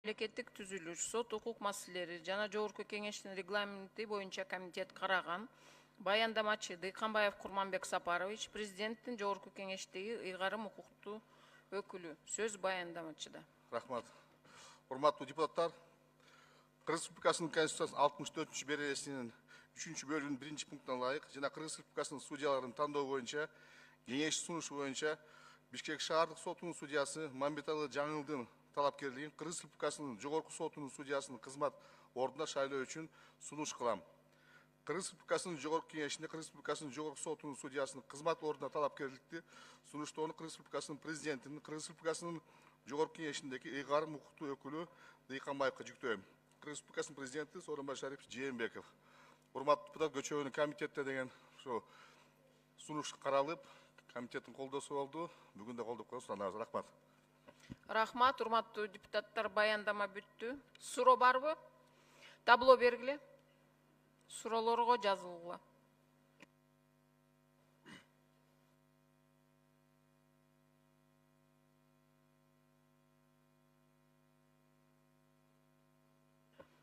Мемлекеттик түзүлүш, сот укук маселелери жана Жогорку Кеңештин регламенти боюнча комитет караган. Баяндамачы Дыйканбаев Курманбек Сапарович, президенттин Жогорку Кеңештеги ыйгарым укуктуу өкүлү. Сөз баяндамачыда. Рахмат. Урматтуу депутаттар, Кыргыз Республикасынын Конституциясынын 64-чү беренесинин 3-чү бөлүгүнүн 1-чи пунктуна ылайык жана Кыргыз Республикасынын судьяларын тандоо боюнча кеңеш сунушу боюнча Бишкек шаардык сотунун судьясы Мамбеталы Жаңылдын талапкерлигин Кыргыз Республикасынын Жогорку сотунун судьясынын кызмат ордуна шайлоо үчүн сунуш кылам. Кыргыз Республикасынын Жогорку Кеңешинде Кыргыз Республикасынын Жогорку сотунун судьясынын кызмат ордуна талапкерликти сунуштоону Кыргыз Республикасынын президентинин Кыргыз Республикасынын Жогорку Кеңешиндеги ыйгарым укуктуу өкүлү Дыйканбаевка жүктөйм. Кыргыз Республикасынын президенти Сооронбай Шарипович Жээнбеков. Урматтуу депутат, көчөбөнү комитетте деген сунуш каралып, комитеттин колдоосу болду. Бүгүн да колдоп коебуз. Рахмат. Рахмат, урматтуу депутаттар, баяндама бүттү. Суроо барбы? Табло бергиле. Суроолорго жазылгыла.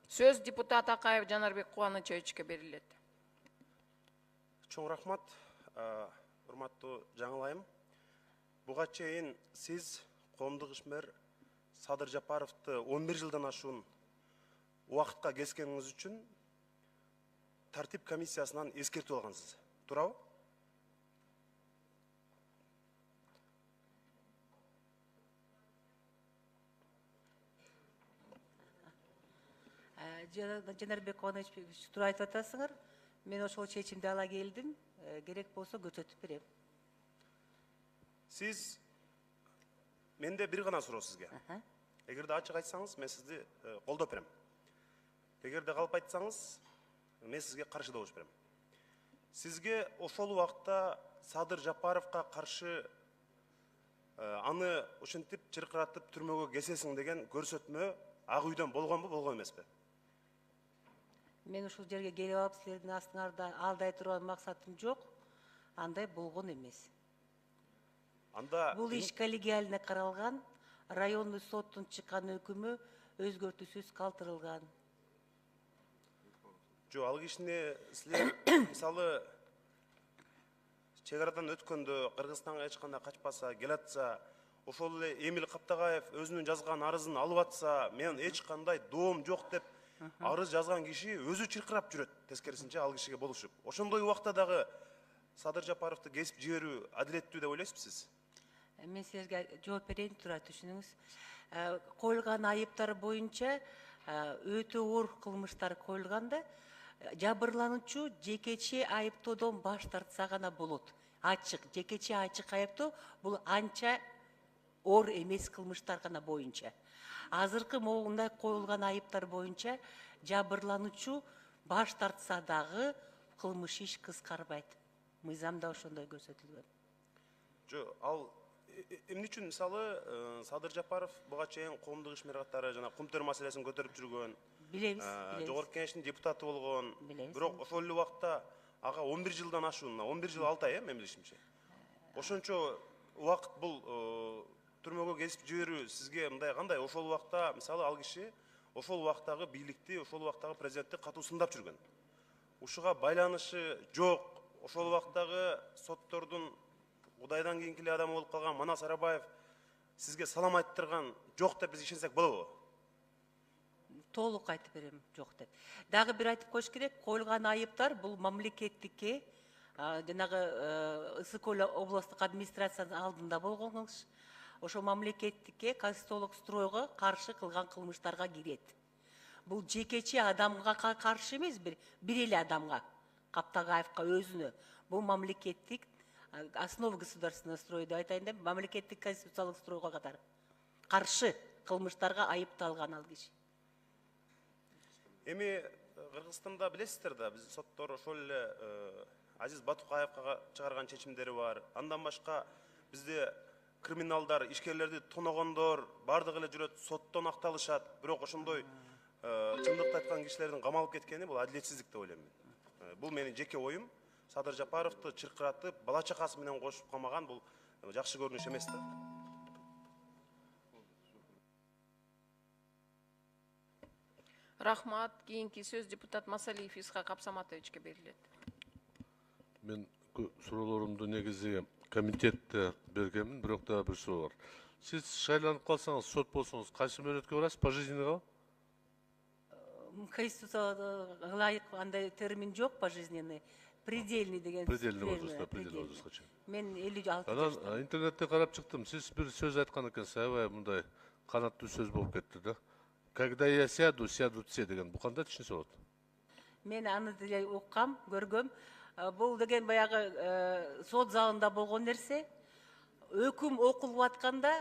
Сөз депутат Акаев Жанарбек Кубанычевичке берилет. Чоң рахмат, урматтуу жаңылайым. Буга чейин сиз коомдук ишмер Садыр Жапаровду 11 жылдан ашуун убакытка кескениңиз үчүн тартип комиссиясынан эскертип алгансыз. Туурабы? Жанарбек Кубанычевич, туура айтып атасыңар. Мен ошол чечимди ала келдим. Керек болсо көзөтүп берем. Сиз менде бир гана суроо сизге. Эгерде ачык айтсаңыз, мен сизди колдоп берем. Эгерде калп айтсаңыз, мен сизге каршы добуш берем. Сизге ошол убакта Садыр Жапаровго каршы аны ушинтип чыркыратып түрмөгө кесесиң деген көрсөтмө ак үйдөн болгонбу, болгон эмеспи? Мен ушул жерге келип алып силердин астыңарда алдай турган максатым жок. Андай болгон эмес. Анда Бул иш коллегиально каралган, райондуу соттун чыккан өкүмү өзгөртүүсүз калтырылган. Жо, ал кишини силер мисалы чек арадан өткөндө Кыргызстанга эч кандай качпаса, келатса, ошол эле Эмил Каптагаев өзүнүн жазган арызын алып атса, мен эч кандай доом жок деп арыз жазган киши өзү чыркырап жүрөт, тескерисинче ал кишиге болушуп. Ошондой убакта дагы Садыр Жапаровду кесип жиберүү адилеттүү деп ойлойсузбу? Мен силерге жооп берейин, туура түшүнүңүз. Коюлган айыптар боюнча өтө оор кылмыштар коюлганда, жабырлануучу жекече айыптоодон баш тартса гана болот. Ачык, жекече ачык айыптоо бул анча оор эмес кылмыштар гана боюнча. Азыркы моундай коюлган айыптар боюнча жабырлануучу баш тартса дагы кылмыш иш кыскарбайт. Мыйзамда ошондой көрсөтүлгөн. Жо, ал эмне үчүн мисалы Садыр Жапаров буга чейин коомдук ишмер катары жана кумтөр маселесин көтөрүп жүргөн, Билебиз. Жогорку Кеңештин депутаты болгон. Билебиз. Бирок ошол эле убакта ага 11 жылдан ашуун, 11 жыл 6 ай, мен билишимче. Ошончо убакыт бул түрмөгө кесип жиберүү сизге мындай кандай? Ошол убакта мисалы ал киши ошол убактагы бийликти, ошол убактагы президентти катуу сындап жүргөн. Ушуга байланышы жок. Ошол убактагы соттордун Кудайдан кийинки эле адамы болуп калган Манас Арабаев сизге салам айттырган жок деп биз ишенсек болобу? Толук айтып берем, жок деп. Дагы бир айтып коюш керек, коюлган айыптар бул мамлекеттикке, жанагы Ысык-Көл областтык администрациянын алдында болгон иш. Ошо мамлекеттикке, конституциялык стройго каршы кылган кылмыштарга кирет. Бул жекече адамга каршы эмес, бир эле адамга, Каптагаевка өзүнө. Бул мамлекеттик основа государственного строя деп айтайын деп, мамлекеттик конституциялык стройго катар каршы кылмыштарга айыпталган ал киши. Эми Кыргызстанда билесиздер да, биз соттор ошол эле Азиз Батукаевга чыгарган чечимдери бар. Андан башка бизде криминалдар, ишкерлерди тоногондор бардыгы эле жүрөт, соттон акталышат. Бирок ошондой чындыкты айткан кишилердин камалып кеткени бул адилетсиздик деп ойлойм мен. Бул менин жеке оюм. Садыр Жапаровду чыркыратып, бала чакасы менен кошуп камаган бул Жакшы көрүнүш эмес да. Рахмат. Рахмат, урматтуу депутаттар. Ошондой эле учурда Кыргызстандын Кыргыз Республикасынын Президенти Сооронбай Жээнбеков Кыргызстандын Жогорку Кеңешинин регламенти боюнча комитет Рахмат. Кийинки сөз депутат Масалиев Исхак Абсаматовичке берилет. Мен суроолорумду негизи комитетте бергенмин, бирок дагы бир суроо бар. Сиз шайланып калсаңыз, сот болсоңуз, кайсы мөөнөткө барасыз? Пожизненныйга? Конституцияда ылайык андай термин жок, пожизненный. Предельный деген. Предельный возраст, предельный возрастка. Мен 56 Анан жаштамын. интернетте карап чыктым. Сиз бир сөз айткан экенсиз, аябай мындай канаттуу сөз болуп кетти да. Когда я сяду, сядут все деген. Бул кандай түшүнүксө болот? Мен аны деле уккам, көргөм. Бул деген баягы сот залында болгон нерсе. Өкүм окулуп атканда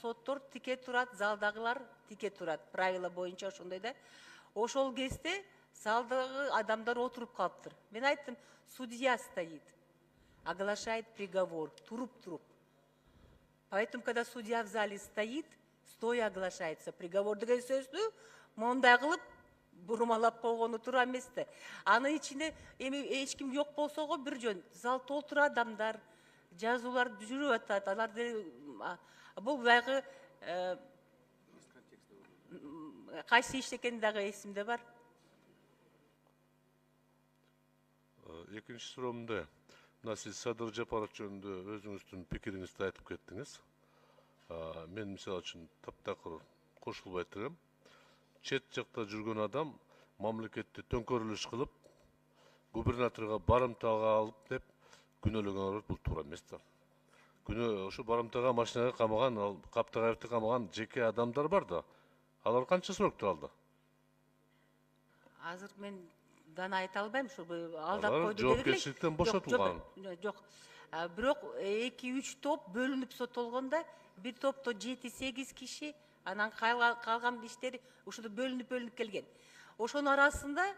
соттор тике турат, залдагылар тике турат. Правила боюнча ошондой да. Ошол кезде залдагы адамдар отуруп калыптыр. Мен айттым, судья стоит, оглашает приговор, туруп. Поэтому, когда судья в зале стоит, стоя оглашается приговор деген сөздү мондай кылып бурмалап койгону туура эмес да. Анын ичинде эми эч ким жок болсо го бир жөн, зал толтура адамдар, жазуулар жүрүп атат. Алар бул баягы кайсы иш экени дагы эсимде бар. Экинчи суроомда, мына сиз Садыр Жапаров жөнүндө өзүңүздүн пикириңизди айтып кеттиңиз. Мен мисалы үчүн таптакыр кошулбай турам. Чет жакта жүргөн адам мамлекетти төңкөрүлүш кылып, губернаторго барымтага алып деп күнөөлөгөн бул туура эмес да. Ошо барымтага машинага камаган, ал Каптагаевди камаган жеке адамдар бар да. Алар канча срок алды? Азыр мен дана айта албайм, ушу алдап Алар койду жоопкерчиликтен бошотулган. Жок. Бирок 2-3 топ бөлүнүп соттолгондо, бир топто 7-8 киши, анан калган иштери ушуну бөлүнүп келген. Ошонун арасында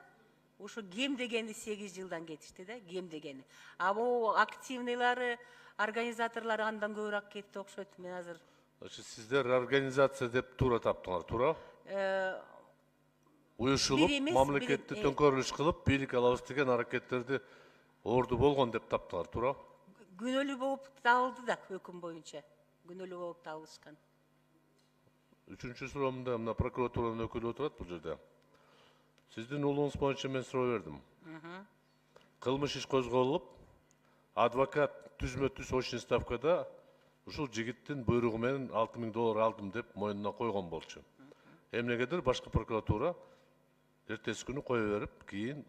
ошо кем дегени 8 жылдан кетишти да, кем дегени. Бул активныйлары, организаторлору андан көбүрөөк кетти окшойт. Мен азыр Сиздер организация деп туура таптыңар, туура? Уюшулуп, мамлекетти төңкөрүлүш кылып, бийлик алабыз деген аракеттерди орду болгон деп таптыңар, туура? Күнөөлүү болуп табылды да өкүм боюнча. Күнөөлүү болуп табылышкан. Үчүнчү суроомда мына прокуратуранын өкүлү отурат бул жерде. Сиздин уулуңуз боюнча мен суроо бердим. Кылмыш иш козголуп, адвокат түзмө-түз очный ставкада ушул жигиттин буйругу менен $6000 алдым деп мойнуна койгон болчу. Эмнегедир башкы прокуратура эртеси күнү кое берип, кийин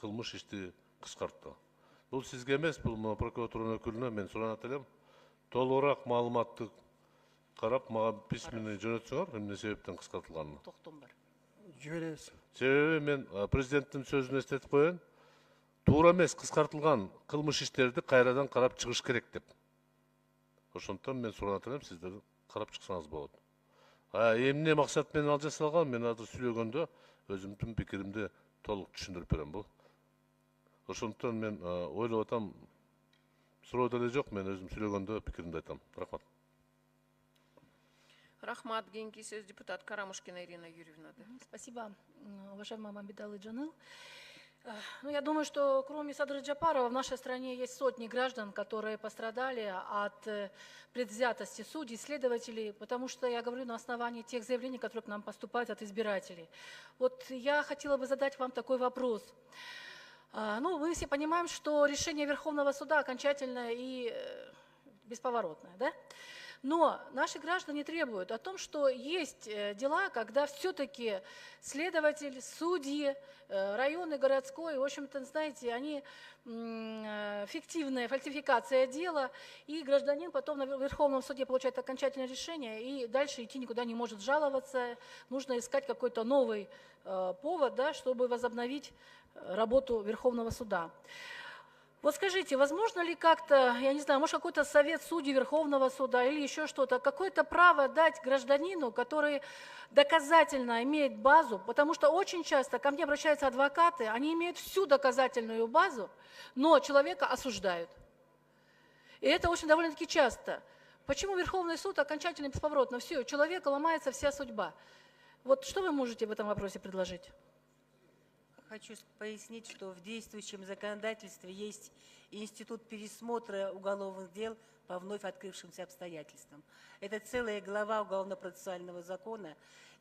кылмыш ишти кыскартты. Бул сизге эмес, бул прокуратуранын өкүлүнө мен суранат элем. Толугураак маалыматты карап, мага письменный жөнөтсөңөр, эмне себептен кыскартылганын. Токтом бар. Жиберебиз. Себеби мен президенттин сөзүн эстетип коеюн. Туура эмес, кыскартылган кылмыш иштерди кайрадан карап чыгыш керек деп. Ошондон мен суранат элем, сиздер карап чыксаңыз болот. Эмне максат менен ал жасалган, мен азыр сүйлөгөндө өзүмдүн пикиримди толук түшүндүрүп берем бул. Ошондон мен ойлоп атам, суроо деле жок, мен өзүм сүйлөгөндө пикиримди айтам. Рахмат. Рахмат. Кийинки сөз депутат Карамушкина Ирина Юрьевна. Спасибо, уважаемый Мамбеталы Джаныл. Я думаю, что кроме Садыра Джапарова в нашей стране есть сотни граждан, которые пострадали от предвзятости судей, следователей, потому что я говорю на основании тех заявлений, которые к нам поступают от избирателей. Вот я хотела бы задать вам такой вопрос. Мы все понимаем, что решение Верховного суда окончательное и бесповоротное, да? Но наши граждане требуют о том, что есть дела, когда все-таки следователь, судьи, районный, городской, в общем-то, знаете, они фиктивная фальсификация дела, и гражданин потом на Верховном суде получает окончательное решение, и дальше идти никуда не может жаловаться, нужно искать какой-то новый повод, да, чтобы возобновить работу Верховного суда. Вот скажите, возможно ли как-то, я не знаю, может какой-то совет судей Верховного суда или еще что-то, какое-то право дать гражданину, который доказательно имеет базу, потому что очень часто ко мне обращаются адвокаты, они имеют всю доказательную базу, но человека осуждают. И это очень довольно-таки часто. Почему Верховный суд окончательно бесповоротно? Все, у человека ломается вся судьба. Вот что вы можете в этом вопросе предложить? Хочу пояснить, что в действующем законодательстве есть институт пересмотра уголовных дел по вновь открывшимся обстоятельствам. Это целая глава Уголовно-процессуального закона.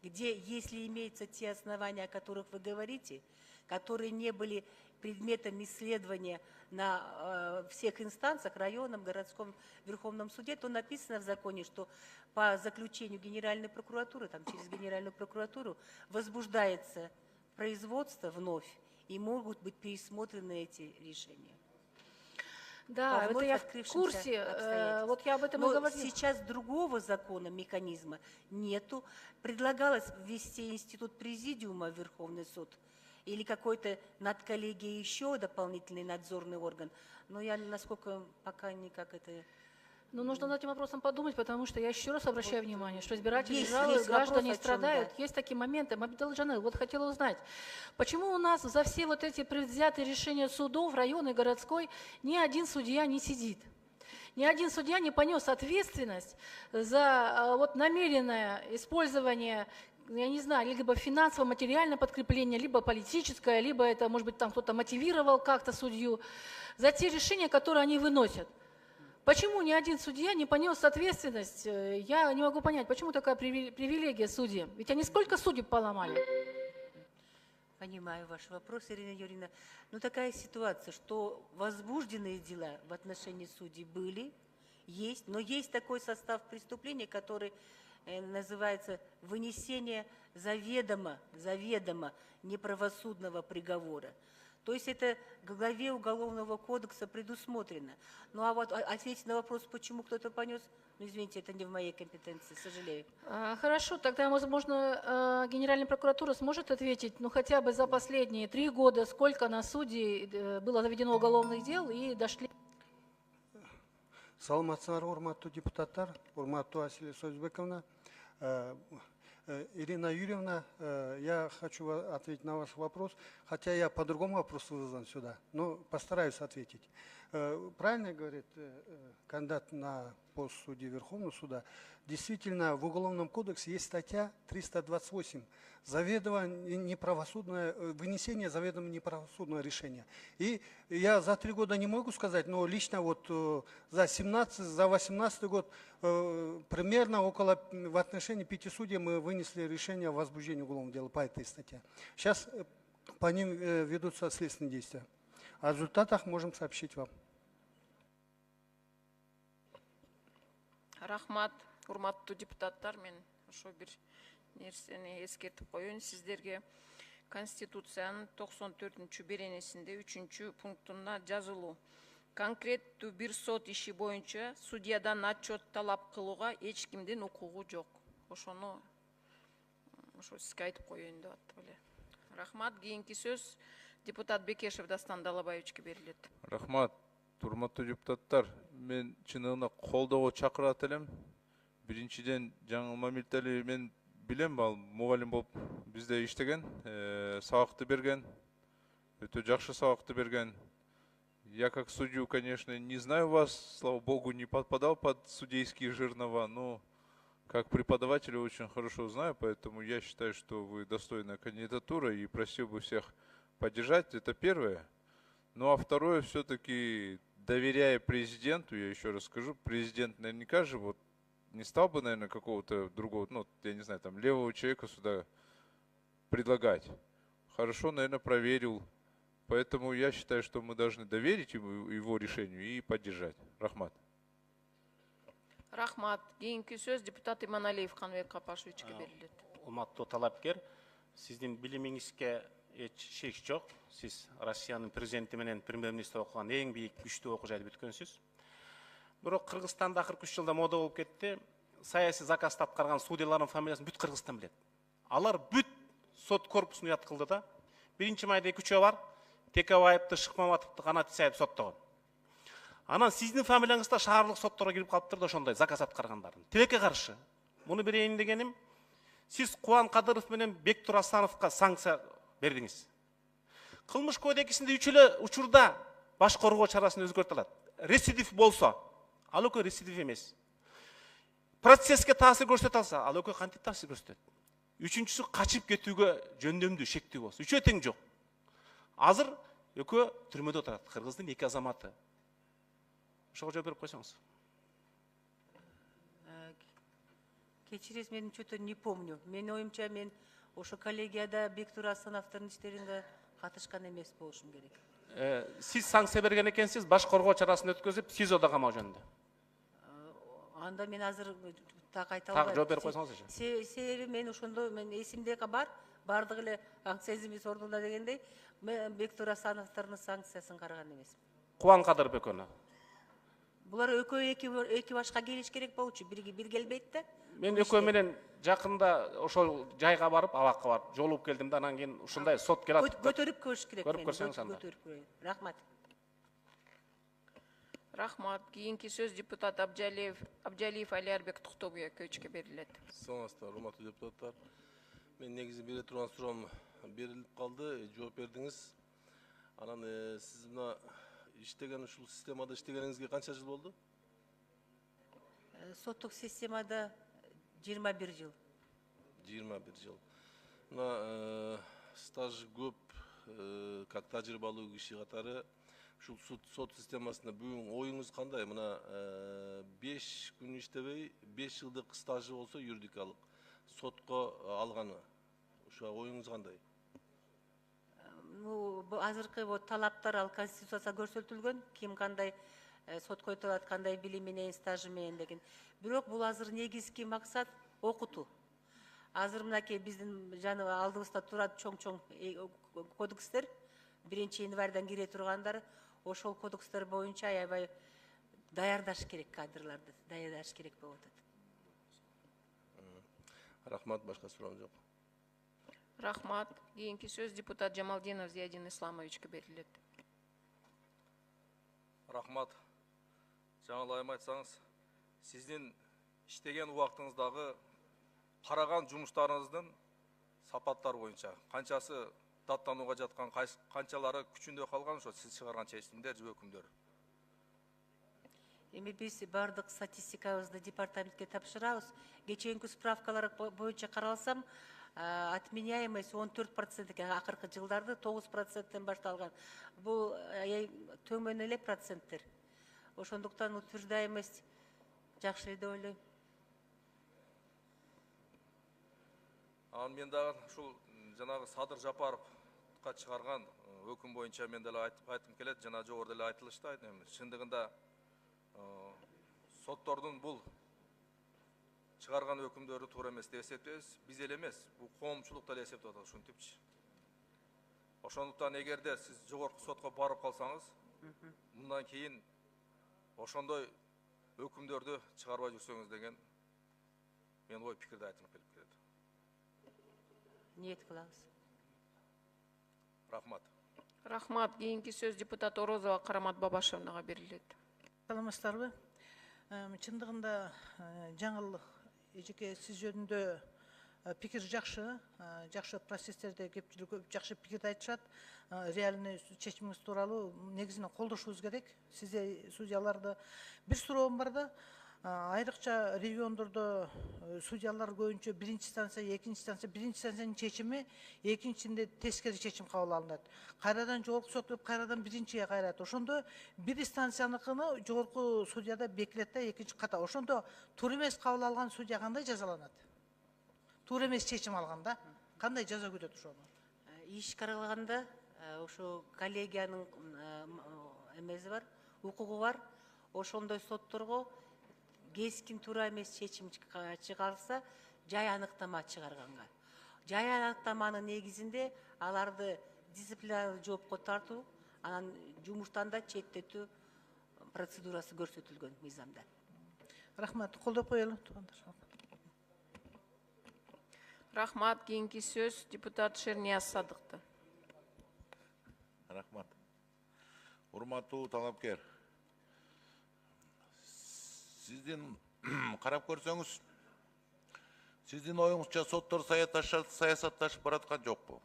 где, если имеются те основания, о которых вы говорите, которые не были предметом исследования на всех инстанциях, районном, городском, Верховном суде, то написано в законе, что по заключению Генеральной прокуратуры, там, через Генеральную прокуратуру, возбуждается производство вновь, и могут быть пересмотрены эти решения. Да, это я в курсе, вот я об этом и говорила. Сейчас другого закона, механизма нету. Предлагалось ввести институт президиума в Верховный суд или какой-то надколлегия еще дополнительный надзорный орган. Но я, насколько пока никак это... Но нужно над этим вопросом подумать, потому что я еще раз обращаю внимание, что избиратели Есть жалуют, граждане вопрос, о чем, страдают. да. Есть такие моменты. Мабит Джанел, вот хотела узнать, почему у нас за все вот эти предвзятые решения судов, районной, городской, ни один судья не сидит? Ни один судья не понес ответственность за вот намеренное использование, я не знаю, либо финансово, материальное подкрепление, либо политическое, либо это, может быть, там кто-то мотивировал как-то судью, за те решения, которые они выносят. Почему ни один судья не понес ответственность? Я не могу понять, почему такая привилегия судьям? Ведь они сколько судеб поломали? Понимаю ваш вопрос, Ирина Юрьевна. Но такая ситуация, что возбужденные дела в отношении судей были, есть, но есть такой состав преступления, который называется вынесение заведомо неправосудного приговора. То есть это в главе Уголовного кодекса предусмотрено. Ну а вот ответить на вопрос, почему кто-то понес, ну извините, это не в моей компетенции, сожалею. Хорошо, тогда, возможно, Генеральная прокуратура сможет ответить, ну хотя бы за последние 3 года, сколько на судей было заведено уголовных дел и дошли. Саламатсыздар, урматтуу депутаттар, урматтуу Асилия Созбековна. Ирина Юрьевна, я хочу ответить на ваш вопрос, хотя я по другому вопросу вызван сюда, но постараюсь ответить. Правильно говорит кандидат на пост судьи Верховного суда. Действительно, в Уголовном кодексе есть статья 328 вынесение заведомо неправосудного решения. И я за 3 года не могу сказать, но лично вот за 18 год примерно в отношении 5 судей мы вынесли решение о возбуждении уголовного дела по этой статье. Сейчас по ним ведутся следственные действия. О результатах можем сообщить вам. Рахмат, урматтуу депутаттар, мен ошо бир нерсени эскертип коеюн сиздерге. Конституциянын 94-беренесинде 3-пунктунда жазылуу. Конкреттүү бир сот иши боюнча судьядан отчет талап кылууга эч кимдин укугу жок. Ошону сизге айтып коеюн деп аттым эле. Рахмат. Кийинки сөз депутат Бекешев Дастан Далабаевичке берилет. Рахмат, урматтуу депутаттар, мен чыныгына колдоого чакырат элем. Биринчиден жаңы Мамилтали мен билем, ал мугалим болуп бизде иштеген, сабакты берген, өтө жакшы сабакты берген. Я как судью, конечно, не знаю вас, слава богу, не подпадал под судейские жернова, но как преподавателя очень хорошо знаю, поэтому я считаю, что вы достойная кандидатура и просил бы всех поддержать. Это первое. Ну а второе, все-таки доверяя президенту, я еще раз скажу, президент наверняка же вот не стал бы, наверное, какого-то другого, ну, я не знаю, там, левого человека сюда предлагать. Хорошо, наверное, проверил. Поэтому я считаю, что мы должны доверить его решению и поддержать. Рахмат. Рахмат. Кийинки сөз депутат Иманалиев Канбек Капашевичке берилет. Урматтуу талапкер, сиздин билимиңизге эч шек жок. Сиз Россиянын президенти менен премьер-министр окуган эң бийик күчтүү окуу жайды бүткөнсүз. Бирок Кыргызстанда акыркы 3 жылда мода болуп кетти. Саясий заказды аткарган судьялардын фамилиясын бүт Кыргызстан билет. Алар бүт сот корпусуна уят кылды да. 1-майда 2 үчөө бар. Текебаевди, Шыкмаматовду, Канат Исаевди соттогон. Анан сиздин фамилияңызда шаардык сотторго кирип калыптыр да ошондой заказ аткаргандардын. Тилекке каршы. Муну берейин дегеним, сиз Кубан Кадыров менен Бектур Асановго санкция бердиңиз. Кылмыш кодексинде 3 эле учурда баш коргоо чарасын өзгөртүп алат. Рецидив болсо, ал экөө рецидив эмес. Процесске таасир көрсөтө алса, ал экөө кантип таасир көрсөтөт. Үчүнчүсү качып кетүүгө жөндөмдүү, шектүү болсо, үчөө тең жок. Азыр экөө түрмөдө отурат, Кыргыздын 2 азаматы. Ошого жооп берип койсоңуз. Кечиресиз, мен чөтө не помню. Мен оюмча мен ошо коллегияда Бектур Асановдун иштеринде катышкан эмес болушум керек. Сиз санкция берген экенсиз, баш коргоо чарасын өткөзүп, СИЗОдо камоо жөнүндө. Анда мен азыр так айта албайм. Так жооп берип койсоңузчу. Себеби мен ошондо мен эсимде бар, бардыгы эле акцизimiz ордунда дегендей, мен Бектур Асановдун санкциясын караган эмесмин. Кубан Кадыров экөөнө. Булар экөө эки башка келиш керек болчу, бир келбейт да. Мен экөө менен жакында ошол жайга барып, абакка барып, жолугуп келдим да, анан кийин ушундай сот келат. Көтөрүп көрүш керек. Көрүп көрсөңүз анда. Рахмат. Рахмат. Кийинки сөз депутат Абджалиев Алиарбек Токтобуя көчкө берилет. Саламатсыздар, урматтуу депутаттар. Мен негизи бере турган суроом берилип калды, жооп бердиңиз. Анан сиз мына иштеген ушул системада иштегениңизге канча жыл болду? Соттук системада 21 жыл. 21 жыл. Мына стажы көп, как тажрыйбалуу киши катары ушул сот системасында бүгүн оюңуз кандай? Мына 5 күн иштебей, 5 жылдык стажы болсо юридикалык сотко алганы. Ушуга оюңуз кандай? Азыркы талаптар ал конституцияда көрсөтүлгөн, ким кандай сот койдурат, кандай билим менен, стажы менен деген. Бирок бул азыр негизги максат окутуу. Азыр мынакей биздин жаны алдыбызда турат чоң кодекстер, 1-январдан кире тургандар, ошол кодекстер боюнча аябай даярдаш керек, кадрларды даярдаш керек болуп атат. Рахмат, башка суроом жок. Рахмат. Кийинки сөз депутат Жамалдинов Зиядин Исламовичке берилет. Рахмат. Жаңылайым айтсаңыз, сиздин иштеген убактыңыздагы караган жумуштарыңыздын сапаттары боюнча канчасы даттанууга жаткан, канчалары күчүндө калган, ошо сиз чыгарган чечимдер же өкүмдөр? Эми биз бардык статистикабызды департаментке тапшырабыз. Кечээинки справкалар боюнча каралсам, отменяемость 14%, акыркы жылдарды 9%-тен башталган. Бул төмөн эле проценттер. Ошондуктан утверждаемость жакшы эле деп ойлойм. Анан мен дагы ушул жанагы Садыр Жапаровга чыгарган өкүм боюнча мен деле айтым келет, жана жогоруда эле айтылышты. Чындыгында соттордун бул чыгарган өкүмдөрү туура эмес деп эсептейбиз. Биз эле эмес, бул коомчулук деле эсептеп атат, ушинтипчи. Ошондуктан эгерде сиз жогорку сотко барып калсаңыз, мындан кийин ошондой өкүмдөрдү чыгарбай жүрсөңүз деген мен ой пикирди айтып келип келет. Ниет кылабыз. Рахмат. Рахмат. Кийинки сөз депутат Орозова Карамат Бабашевнага берилет. Саламатсыздарбы? Чындыгында жаңыл эжеке сиз жөнүндө пикир жакшы процесстерде кеп жүрүп жакшы пикирди айтышат. Реальный чечимиңиз тууралуу негизинен колдошубуз керек. Сизде судьяларды бир суроом бар да, айрыкча региондордо судьялар көбүнчө биринчи станция, экинчи станция, биринчи станциянын чечими экинчисинде тескери чечим кабыл алынат. Кайрадан жогорку сот деп кайрадан биринчиге кайрат. Ошондо бир станцияныкыны жогорку судьяда бекилет да, экинчи ката. Ошондо туура эмес кабыл алган судья кандай жазаланат? Туура эмес чечим алганда кандай жаза күтөт ошону? Иш каралганда ошо коллегиянын эмеси бар, укугу бар. Ошондой сотторго кескин туура эмес чечим чыгарылса, жай аныктама чыгарганга. Жай аныктаманын негизинде аларды дисциплинарлык жоопко тартуу, анан жумуштан да четтетүү процедурасы көрсөтүлгөн мыйзамда. Рахмат, колдоп коелу туугандар. Рахмат. Кийинки сөз депутат Шернияз Садыкты. Рахмат. Урматтуу талапкер, сиздин карап көрсөңүз, сиздин оюңузча соттор саясатташып бараткан жокпу?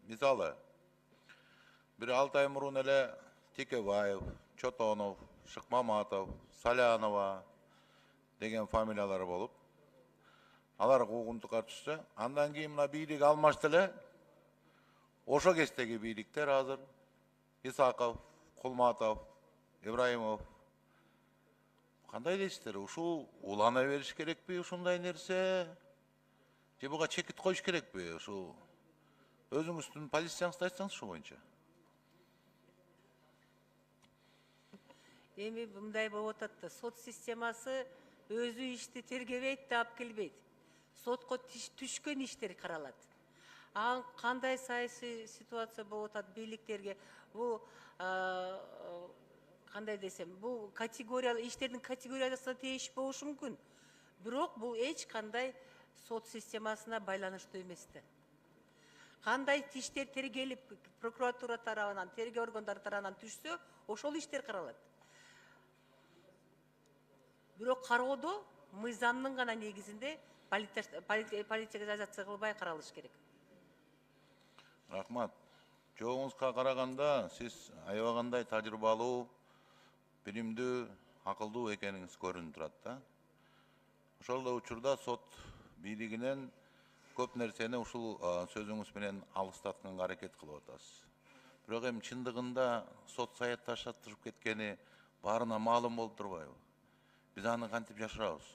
Мисалы, бир 6 ай мурун эле Текебаев, Чотонов, Шыкмаматов, Салянова деген фамилиялар болуп, алар куугунтук катышты. Андан кийин мына бийлик алмашты эле. Ошо кездеги бийликтер азыр Исаков, Кулматов, Ибраимов кандай дейсиздер? Ушул улана бериш керекпи ушундай нерсе? Же буга чекит коюш керекпи? Ушул өзүңүздүн позицияңызды айтсаңыз ушул боюнча. Эми мындай болуп атат да, сот системасы өзү ишти тергебейт да алып келбейт. Сотко түшкөн иштер каралат. Кандай саясий ситуация болуп атат бийликтерге, бул кандай десем, бул категория иштердин категориясына тийиш болушу мүмкүн. Бирок бул эч кандай сот системасына байланыштуу эмес да. Кандай иштер тергелип, прокуратура тарабынан, тергөө органдары тарабынан түшсө, ошол иштер каралат. Бирок кароодо мыйзамдын гана негизинде политикализация кылбай каралыш керек. Рахмат. Жоғыңызға қарағанда, сіз аябагандай тажрыйбалуу, билимдүү, акылдуу экениңиз көрүнүп турат да. Ошол эле учурда сот бийлигинен көп нерсени ушул сөзүңүз менен алыстатканга аракет кылып атасыз. Бирок эми чындыгында сот саясатташып кеткени баарына маалым болуп турбайбы? Биз аны кантип жашырабыз?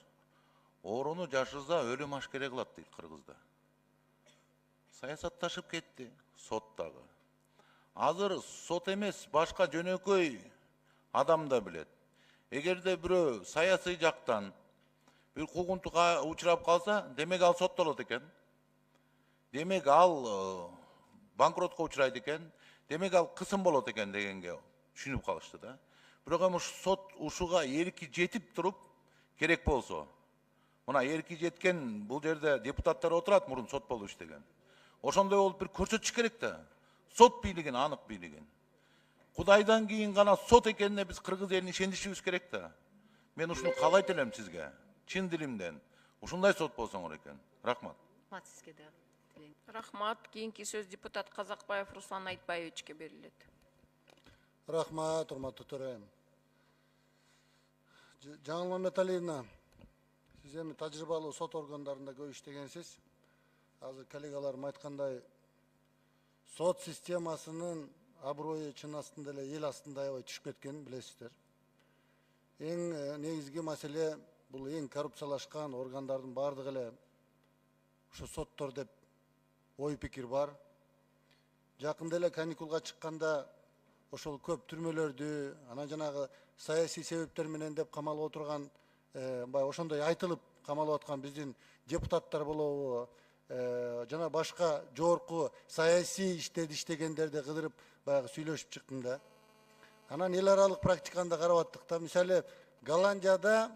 Ооруну жашырса өлүм ашкере кылат дейт Кыргызда. Саясатташып кетти, сот дагы. Азыр сот эмес, башка жөнөкөй адам да билет. Эгерде бирөө саясий жактан бир куугунтукка учурап калса, демек ал соттолот экен. Демек ал банкротко учурайт экен. Демек ал кысым болот экен дегенге түшүнүп калышты да. Бирок эми сот ушуга эрки жетип туруп керек болсо, мына эрки жеткен бул жерде депутаттар отурат, мурун сот болуп иштеген. Ошондой болуп бир көрсөтүш керек да. Сот бийлигин, анык бийлигин. Кудайдан кийин гана сот экенине биз кыргыз элин ишенишибиз керек да. Мен ушуну каалайт элем сизге. Чын дилимден. Ушундай сот болсоңор экен. Рахмат. Рахмат сизге да. Рахмат. Кийинки сөз депутат Казакбаев Руслан Айтбаевичке берилет. Рахмат, урматтуу төрайым. Жаңыл Маматалиевна, сиз эми тажрыйбалуу сот органдарында көп иштегенсиз. Азыр коллегаларым айткандай, сот системасынын аброю чын астында эле эл астында аябай түшүп кеткенин билесиздер. Эң негизги маселе бул эң коррупциялашкан органдардын бардыгы эле ушу соттор деп ой пикир бар. Жакында эле каникулга чыкканда ошол көп түрмөлөрдү, анан жанагы саясий себептер менен деп камалып отурган, ошондой айтылып камалып аткан биздин депутаттар болобу, жана башка жогорку саясий иштерди иштегендерди кыдырып баягы сүйлөшүп чыктым да. Анан эл аралык практиканы да карап аттык да. Мисалы, Голландияда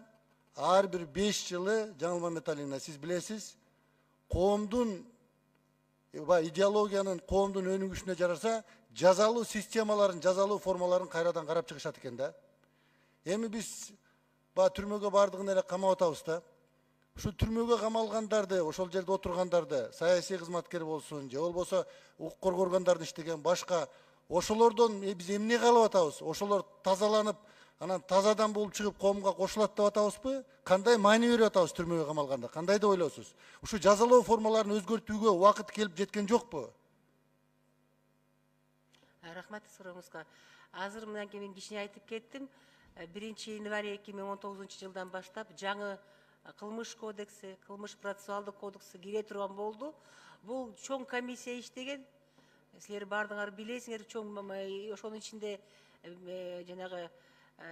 ар бир 5 жылы, Жаңыл Маматалиевна, сиз билесиз, коомдун идеологиянын коомдун өнүгүшүнө жараса, жазалуу системаларын, жазалуу формаларын кайрадан карап чыгышат экен да. Эми биз түрмөгө бардыгын эле камап атабыз да. Ушу түрмөгө камалгандарды, ошол жерде отургандарды, саясий кызматкер болсун, же болбосо укук коргоо органдарында иштеген башка, ошолордон биз эмне калып атабыз? Ошолор тазаланып, анан тазадан болуп чыгып коомго кошулат деп атабызбы? Кандай маани берип атабыз түрмөгө камалганда? Кандай деп ойлойсуз? Ушу жазалоо формаларын өзгөртүүгө убакыт келип жеткен жокпу? Рахмат сурооңузга. Азыр мына мен кичине айтып кеттим. 1-январь 2019 жылдан баштап жаңы кылмыш кодекси, кылмыш процессуалдык кодекси кире турган болду. Бул чоң комиссия иштеген. Силер бардыңар билесиңер, чоң ошонун ичинде жанагы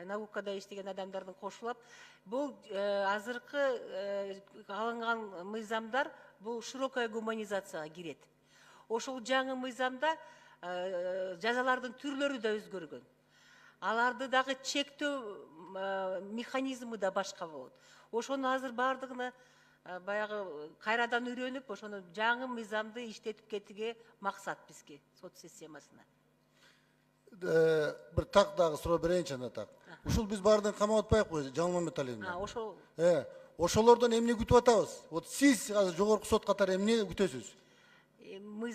наукада иштеген адамдардын кошулап, бул азыркы алынган мыйзамдар бул широкая гуманизацияга кирет. Ошол жаңы мыйзамда жазалардын түрлөрү да өзгөргөн. Аларды дагы чектөө механизмы да башка болот. Ошону азыр бардыгына баягы кайрадан үйрөнүп, ошону жаңы мыйзамды иштетип кетүүгө максат бизге сот системасына. Бир так дагы суроо берейинчи анда так. Ушул биз баардыгын камап атпайбы, Жаңыл Маматалиевна? Ошол. Ошолордон эмне күтүп атабыз? Вот сиз азыр жогорку сот катары эмне күтөсүз?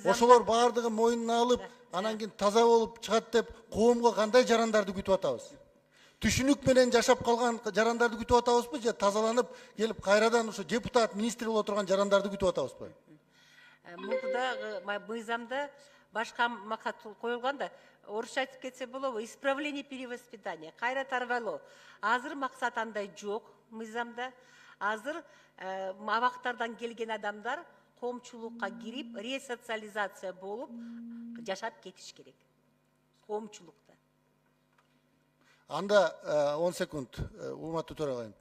Ошолор баардыгын мойнуна алып, анан кийин таза болуп чыгат деп коомго кандай жарандарды күтүп атабыз? Түшүнүк менен жашап калган жарандарды күтүп атабызбы же тазаланып келип кайрадан ушу депутат, министр болуп отурган жарандарды күтүп атабызбы? Мурдагы мыйзамда башка максат коюлган да, орусча айтып кетсе болобу, исправление перевоспитания, кайра тарбайлоо. Азыр максат андай жок мыйзамда. Азыр абактардан келген адамдар коомчулукка кирип, ресоциализация болуп, жашап кетиш керек. Коомчулукта. Анда 10 секунд, урматтуу төрагайым.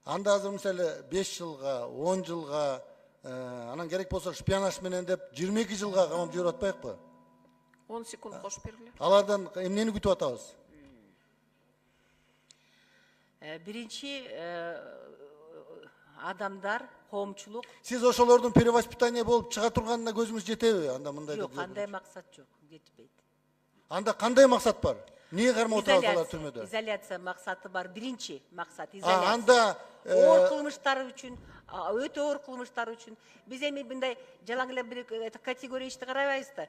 Анда азыр мисалы 5 жылга, 10 жылга, анан керек болсо шпионаж менен деп 22 жылга камап жиберип атпайыкпы? 10 секунд кошуп бергиле. Алардан эмнени күтүп атабыз? Биринчи адамдар, коомчулук. Сиз ошолордун перевоспитание болуп чыга турганына көзүңүз жетеби? Анда мындай Жок, кандай максат жок, жетпейт. Анда кандай максат бар? Эмне кармап отурабыз алар түрмөдө? Изоляция максаты бар. Биринчи максат изоляция. Анда оор кылмыштар үчүн, өтө оор кылмыштар үчүн биз эми мындай жалаң эле бир категория ишти карабайбыз да.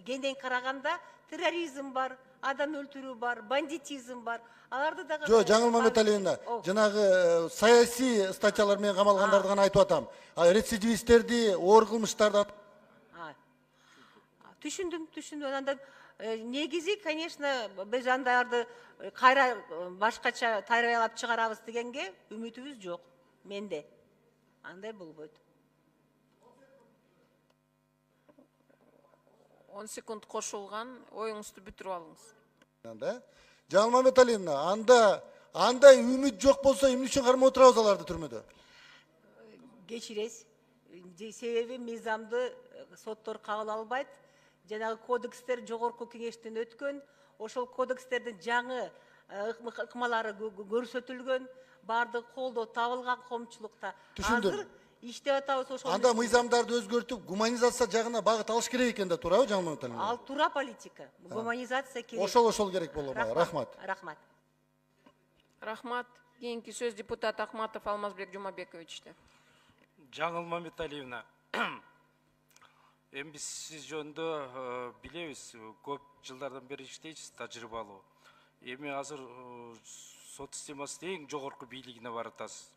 Кенден караганда терроризм бар, адам өлтүрүү бар, бандитизм бар. Аларды дагы Жо, Жаңыл Маматалиевна, жанагы саясий статьялар менен камалгандарды гана айтып атам. Рецидивисттерди, оор кылмыштарды түшүндүм. Анан негизи, конечно, биз андарды кайра башкача тарбиялап чыгарабыз дегенге үмүтүбүз жок. Менде андай болбойт. 10 секунд кошулган, оюңузду бүтүрүп алыңыз. Жаңыл Маматалиевна, андай үмүт жок болсо эмне үчүн кармап отурабыз аларды түрмөдө? Кечиресиз. Себеби мыйзамды соттор кабыл албайт. Жанагы кодекстер жогорку кеңештен өткөн, ошол кодекстердин жаңы ыкмалары көрсөтүлгөн, баардык колдоо табылган коомчулукта. Түшүндүм. Азыр иштеп атабыз ошол. Анда мыйзамдарды өзгөртүп, гуманизация жагына багыт алыш керек экен да, туурабы Жаңыл Маматалиевна? Ал туура политика. Гуманизация керек. Ошол керек болобу? Рахмат. Рахмат. Рахмат. Кийинки сөз депутат Акматов Алмазбек Жумабековичте. Жаңыл Маматалиевна, эми биз сиз жөнүндө билебиз, көп жылдардан бери иштейсиз, тажрыйбалуу. Эми азыр сот системасынын эң жогорку бийлигине баратасыз.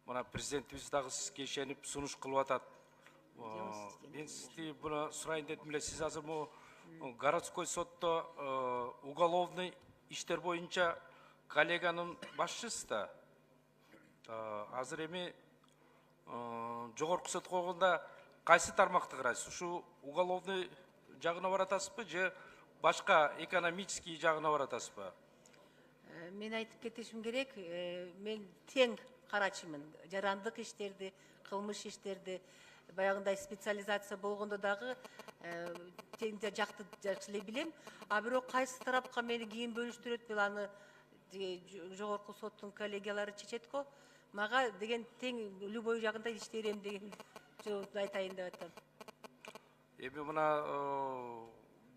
Мына президентибиз дагы сизге ишенип сунуш кылып атат. Мен сизди буну сурайын дедим эле, сиз азыр городской сотто уголовный иштер боюнча коллеганын башчысыз да. Азыр эми жогорку сот койгондо кайсы тармакты карайсыз? Ушу уголовный жагына баратасызбы же башка экономический жагына баратасызбы? Мен айтып кетишим керек, мен тең карачымын. Жарандык иштерди, кылмыш иштерди, баягындай специализация болгондо дагы тең жакты жакшы эле билем. А бирок кайсы тарапка мени кийин бөлүштүрөт, бул аны жогорку соттун коллегиялары чечет го. Мага деген тең любой жагында иштей берем деген айтайын деп атам. Эми мына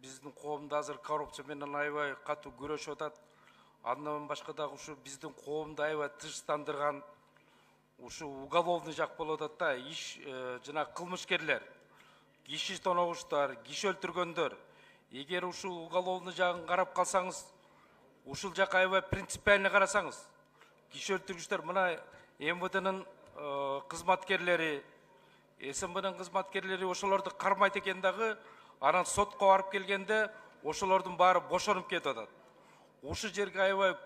биздин коомдо азыр коррупция менен аябай катуу күрөшүп атат. Андан башка дагы ушу биздин коомду аябай тынчтандырган ушу уголовный жак болуп атат да. Иш жана кылмышкерлер, киши тоногуштар, киши өлтүргөндөр. Эгер ушул уголовный жагын карап калсаңыз, ушул жак аябай принципиально карасаңыз, киши өлтүргүчтөр мына МВДнын кызматкерлери, СМБнын кызматкерлери ошолорду кармайт экен дагы, анан сотко барып келгенде ошолордун баары бошонуп кетип атат. Ушу жерге аябай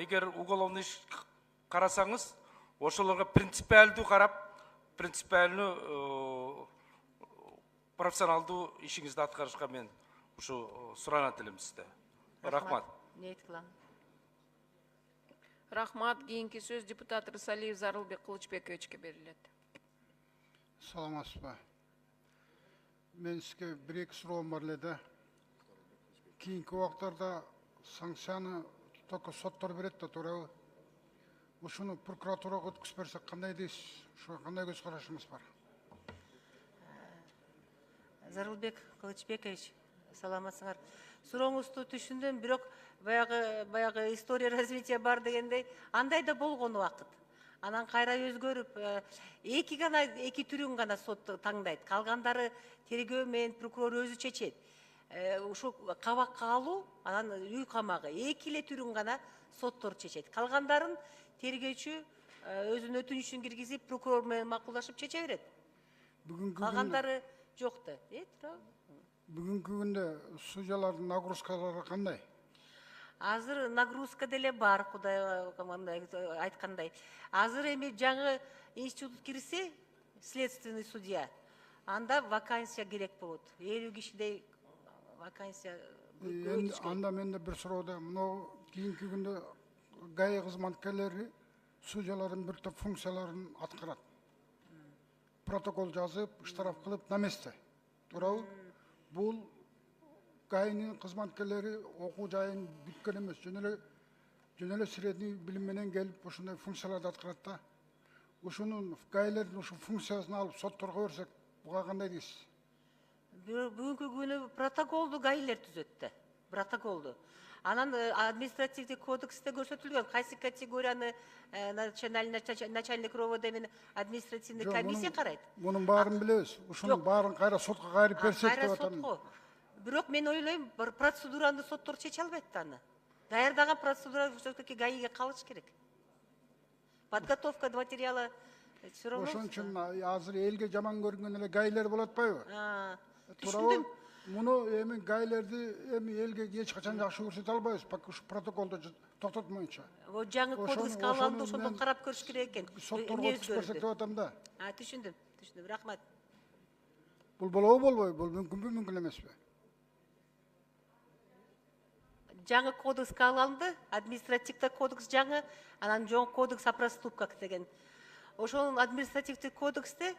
эгер уголовный иш карасаңыз, ошолорго принципиалдуу карап, принципиалдуу профессионалдуу ишиңизди аткарышка мен ушу суранат элем сизде. Рахмат. Рахмат. Кийинки сөз депутат Рысалиев Зарылбек Кылычбековичке берилет. Саламатсызбы. Мен сизге бир-эки суроом бар эле да. Кийинки убактарда санкцияны только соттор берет да, туурабы? Ушуну прокуратурага өткүзүп берсек кандай дейсиз? Ушуга кандай көз карашыңыз бар? Зарылбек Кылычбекович, саламатсыңар. Сурооңузду түшүндүм, бирок баягы история развития бар дегендей, андай да болгон убакыт. Анан кайра өзгөрүп, эки түрүн гана сот таңдайт. Калгандары тергөө менен прокурор өзү чечет. Ушу кабакка алуу, анан үй камагы, эки эле түрүн гана соттор чечет. Калгандарын тергөөчү өзүнүн өтүнүчүн киргизип, прокурор менен макулдашып чече берет. Калгандары жок да. Бүгүнкү күндө судьялардын нагрузкалары кандай? Азыр нагрузка деле бар, Кудай айткандай. Азыр эми жаңы институт кирсе, следственный судья, анда вакансия керек болот. 50 кишидей вакансия. Анда менде бир суроо, мына кийинки күндө ГАИ кызматкерлери судьялардын бир топ функцияларын аткарат. Протокол жазып, штраф кылып на месте. Туурабы? Бул ГАИнин кызматкерлери окуу жайын бүткөн эмес, жөн эле средний билим менен келип ошондой функцияларды аткарат да. Ушунун ГАИлердин ушу функциясын алып сотторго берсек, буга кандай дейсиз? Бүгүнкү күнү протоколду ГАИлер түзөт да. Протоколду. Анан административдик кодексте көрсөтүлгөн кайсы категорияны начальник РОВД менен административный комиссия карайт. Мунун баарын билебиз. Ушунун баарын кайра сотко кайрып берсек деп атам. Бирок мен ойлойм, процедураны соттор чече албайт да аны. Даярдаган процедура все-таки ГАИге калыш керек. Подготовка материала все равно. Ошон үчүн азыр элге жаман көрүнгөн эле ГАИлер болот атпайбы? Түшүндүм. Муну эми ГАИлерди эми элге эч качан жакшы көрсөтө албайбыз, пока ушу протоколду токтотмоюнча. Жаңы кодекске алганды ошондон карап көрүш керек экен. Сотторго өтүп берсек деп атам да. Түшүндүм. Рахмат. Бул болобу болбойбу? Бул мүмкүнбү, мүмкүн эмеспи? Жаңы кодекске алынды, административдик кодекс жаңы, анан жоң кодекс о проступках деген. Ошонун административдик кодексте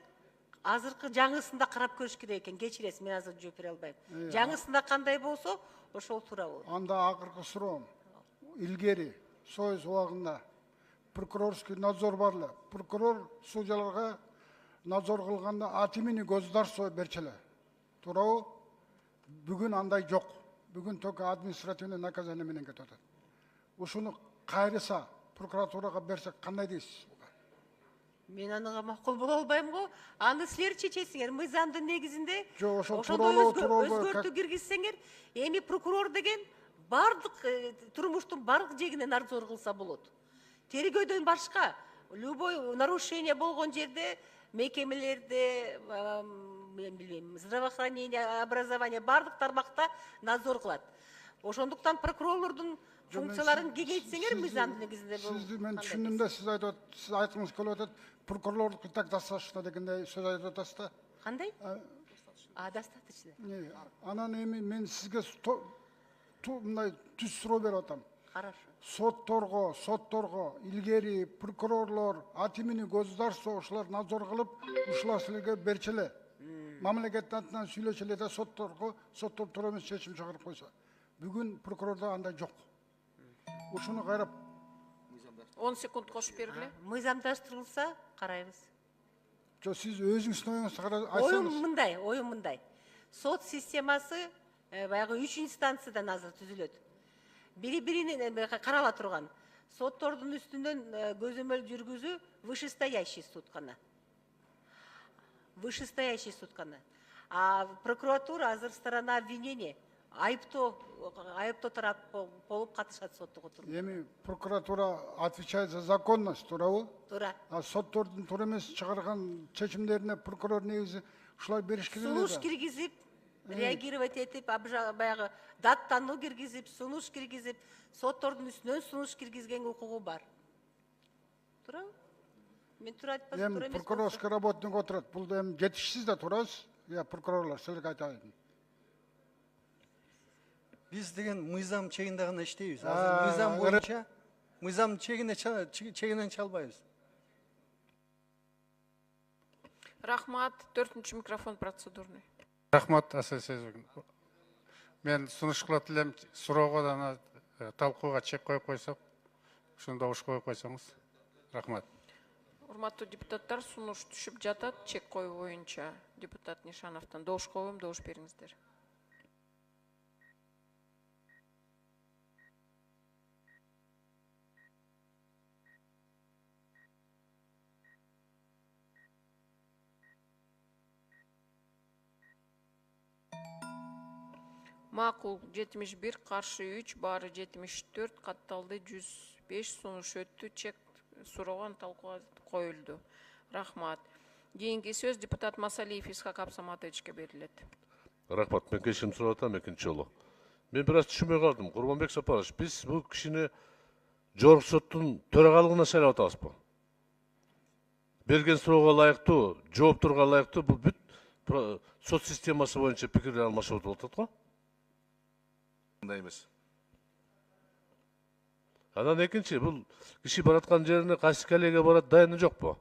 азыркы жаңысында карап көрүш керек экен. Кечиресиз, мен азыр жооп бере албайм. Жаңысында кандай болсо, ошол туура болот. Анда акыркы суроом. Илгери Союз убагында прокурорский надзор бар эле. Прокурор судьяларга надзор кылганда от имени государства берчү эле. Туурабы? Бүгүн андай жок. Бүгүн только административный наказание менен кетип атат. Ушуну кайрыса прокуратурага берсек кандай дейсиз? Мен анага макул боло албайм го. Аны силер чечесиңер. Мыйзамдын негизинде ошондой өзгөртүү киргизсеңер, эми прокурор деген бардык турмуштун бардык жегине надзор кылса болот. Тергөөдөн башка любой нарушение болгон жерде мекемелерде, мен билбейм, здравоохранение, образование бардык тармакта надзор кылат. Ошондуктан прокурорлордун функцияларын кеңейтсеңер мыйзамдын негизинде болот. Сизди мен түшүндүм да, сиз айтыңыз келип атат, прокурорлук и так достаточно дегендей сөз айтып атасыз да. Кандай? Достаточно. Анан эми мен сизге мындай түз суроо берип атам. Хорошо. Сотторго илгери прокурорлор от имени государства ушулар надзор кылып, ушулар силерге берчү эле. Мамлекеттин атынан сүйлөчү эле да соттор туура эмес чечим чыгарып койсо. Бүгүн прокурордо андай жок. Ушуну кайрап 10 секунд кошуп бергиле. Мыйзамдаштырылса карайбыз. Сиз өзүңүздүн оюңузду айтсаңыз. Оюм мындай. Сот системасы баягы 3 инстанциядан азыр түзүлөт. Бири-биринин карала турган. Соттордун үстүнөн көзөмөл жүргүзүү вышестоящий суд кана. Вышестоящий суд кана. А прокуратура азыр сторона обвинения. Айыптоо тарап болуп катышат соттук отуруп. Эми прокуратура отвечает за законность, туурабы? Туура. А соттордун туура эмес чыгарган чечимдерине прокурор негизи ушулай бериш керек эле. Сунуш киргизип, реагировать этип, баягы даттануу киргизип, сунуш киргизип, соттордун үстүнөн сунуш киргизген укугу бар. Туурабы? Мен туура айтпасам туура эмес. Прокурорский работник отурат. Бул эми жетишсиз да туурабыз? Я прокурорлор силерге айтайын. Биз деген мыйзам чегинде гана иштейбиз. Азыр мыйзам боюнча мыйзам чегинен чалбайбыз. Рахмат. 4-чү микрофон процедурный. Рахмат, Асыл Сезбек. Мен сунуш кылат элем, суроого да талкууга чек коюп койсок, ушуну добуш коюп койсоңуз. Рахмат. Урматтуу депутаттар, сунуш түшүп жатат чек коюу боюнча. Депутат Нишановтон добуш коюм, добуш бериңиздер. Макул 71, каршы 3, баары 74, катталды 105 сунуш өттү, чек суроого талкууга коюлду. Рахмат. Кийинки сөз депутат Масалиев Исхак Абсаматовичке берилет. Рахмат, мен кешірім сұрап атам екінші жолы. Мен біраз түшінбей қалдым. Құрманбек Сапарович, біз бұл кішіне жорық соттың төрағалығына сайлап атабыз ба? Берген сұрауға лайықты, жауаптарға лайықты бұл бүт сот системасы бойынша пікір алмасып отырып ғой? Мындай емес. Анан екінші, бұл кіші баратқан жеріне қайсы коллега барат дайыны жоқ па?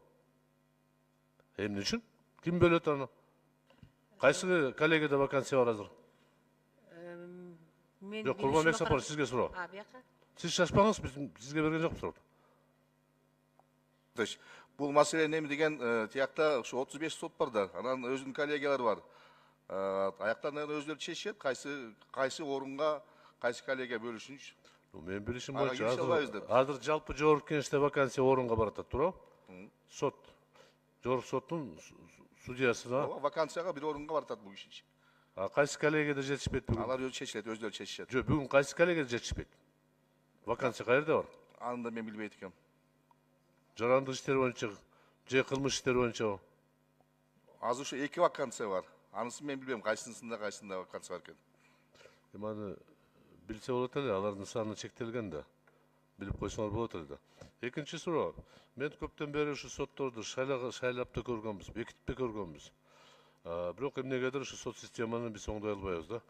Эмне үшін? Кім бөлет аны? Қайсы коллегада вакансия бар азыр? Жоқ, Құрманбек Сапарович, сізге сұрау. Сіз шашпаңыз, сізге берген жоқ сұрау. Бұл мәселе неме деген тияқта 35 сот бар да, анан өзінің коллегиялар бар. Аяқтан өздері шешеді, қайсы орынға, қайсы коллегия бөлішінші. Мен білішім бойынша, азыр жалпы жорық кеңеште вакансия орынға баратат, тура? Сот. Жорық соттың судьясына. Вакансияға бір орынға баратат бұл кішінші. Қайсы коллегияда жетішпет бүгін? Алар шешіледі, өздері шешіледі. Жоқ, бүгін қайсы коллегияда жетішпет? Вакансия қайырда бар? Анында мен білбейді екем. Жарандық іштер бойынша, же қылмыс іштер бойынша? Азыр ушу 2 вакансия бар. Анысын мен білбеймін, қайсысында вакансия бар екен. Аны білсе болады әлі, алардың саны шектелген да. Біліп қойсаңар болады әлі. Екінші сұрау. Мен көптен бері ұшы сотторды шайлап та көргенбіз, бекітіп те көргенбіз. Бірақ емнегедір ұшы сот системаны біз оңдай албайбыз да.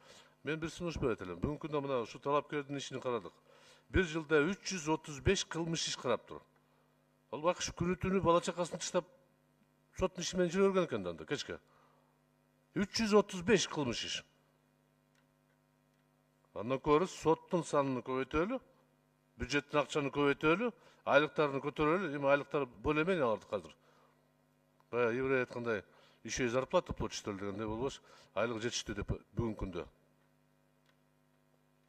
Мен бір сунуш беретелем. Бүгінгі күнде мына ұшы талапкердің ішini қарадық. Bir жылда 335 қылмыс іш қарап тұр. Ал бақшы күні түні бала чақасын тыштап соттың ішімен жүріп өрген екен данда, кешке. 335 қылмыс іш. Андан көрі соттың санын көбейтөлі, бюджеттің ақшаны көбейтөлі, айлықтарын көтерөлі, ем айлықтар бөлемен аларды қазір. Бая еврей айтқандай, еще зарплата получитель дегенде болбош, айлық жетішті деп бүгін күнде.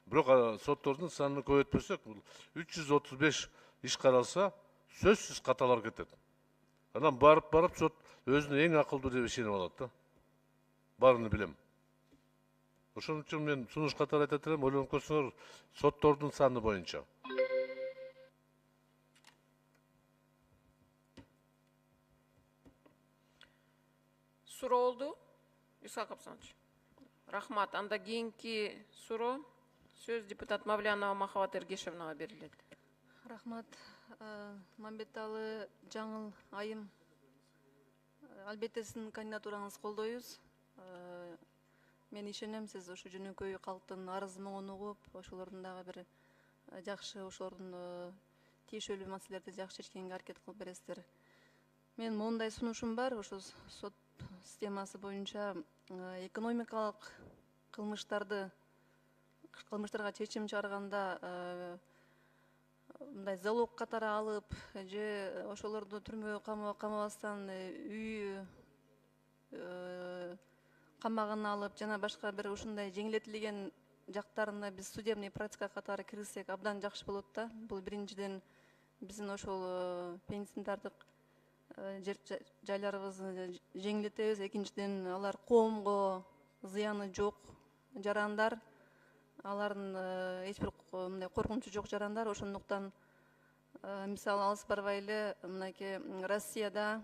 Бірақ соттордың санын көбейтпесек, 335 іш қаралса, сөзсіз қаталар кетеді. Анан барып сот өзінің ең ақылды деп сеніп алады да. Барыны білем. Ошон үчүн мен сунуш катары айтат элем, ойлонуп көрсөңөр, соттордун саны боюнча. Суроо болду, Исхак Абсаматович. Рахмат. Анда кийинки суроо сөз депутат Мавлянова Махабат Эргешевнага берилет. Рахмат. Мамбеталы жаңыл айым. Албетте сиздин кандидатураңыз колдойбуз. Мен ишенем, сиз ошо жөнөкөй калктын арыз моңун угуп, ошолордун дагы бир жакшы, ошолордун тийишелүү маселелерди жакшы чечкенге аракет кылып бересиздер. Мен моундай сунушум бар, ошо сот системасы боюнча экономикалык кылмыштарга чечим чыгарганда мындай залог катары алып, же ошолорду түрмөгө камабастан үй камагына алып, жана башка бир ушундай жеңилдетилген жактарына биз судебный практика катары киргизсек абдан жакшы болот да. Бул биринчиден биздин ошол пенитенциардык жайларыбызды жеңилдетебиз. Экинчиден алар коомго зыяны жок жарандар, алардын эч бир мындай коркунучу жок жарандар. Ошондуктан мисалы алыс барбай эле мынакей Россияда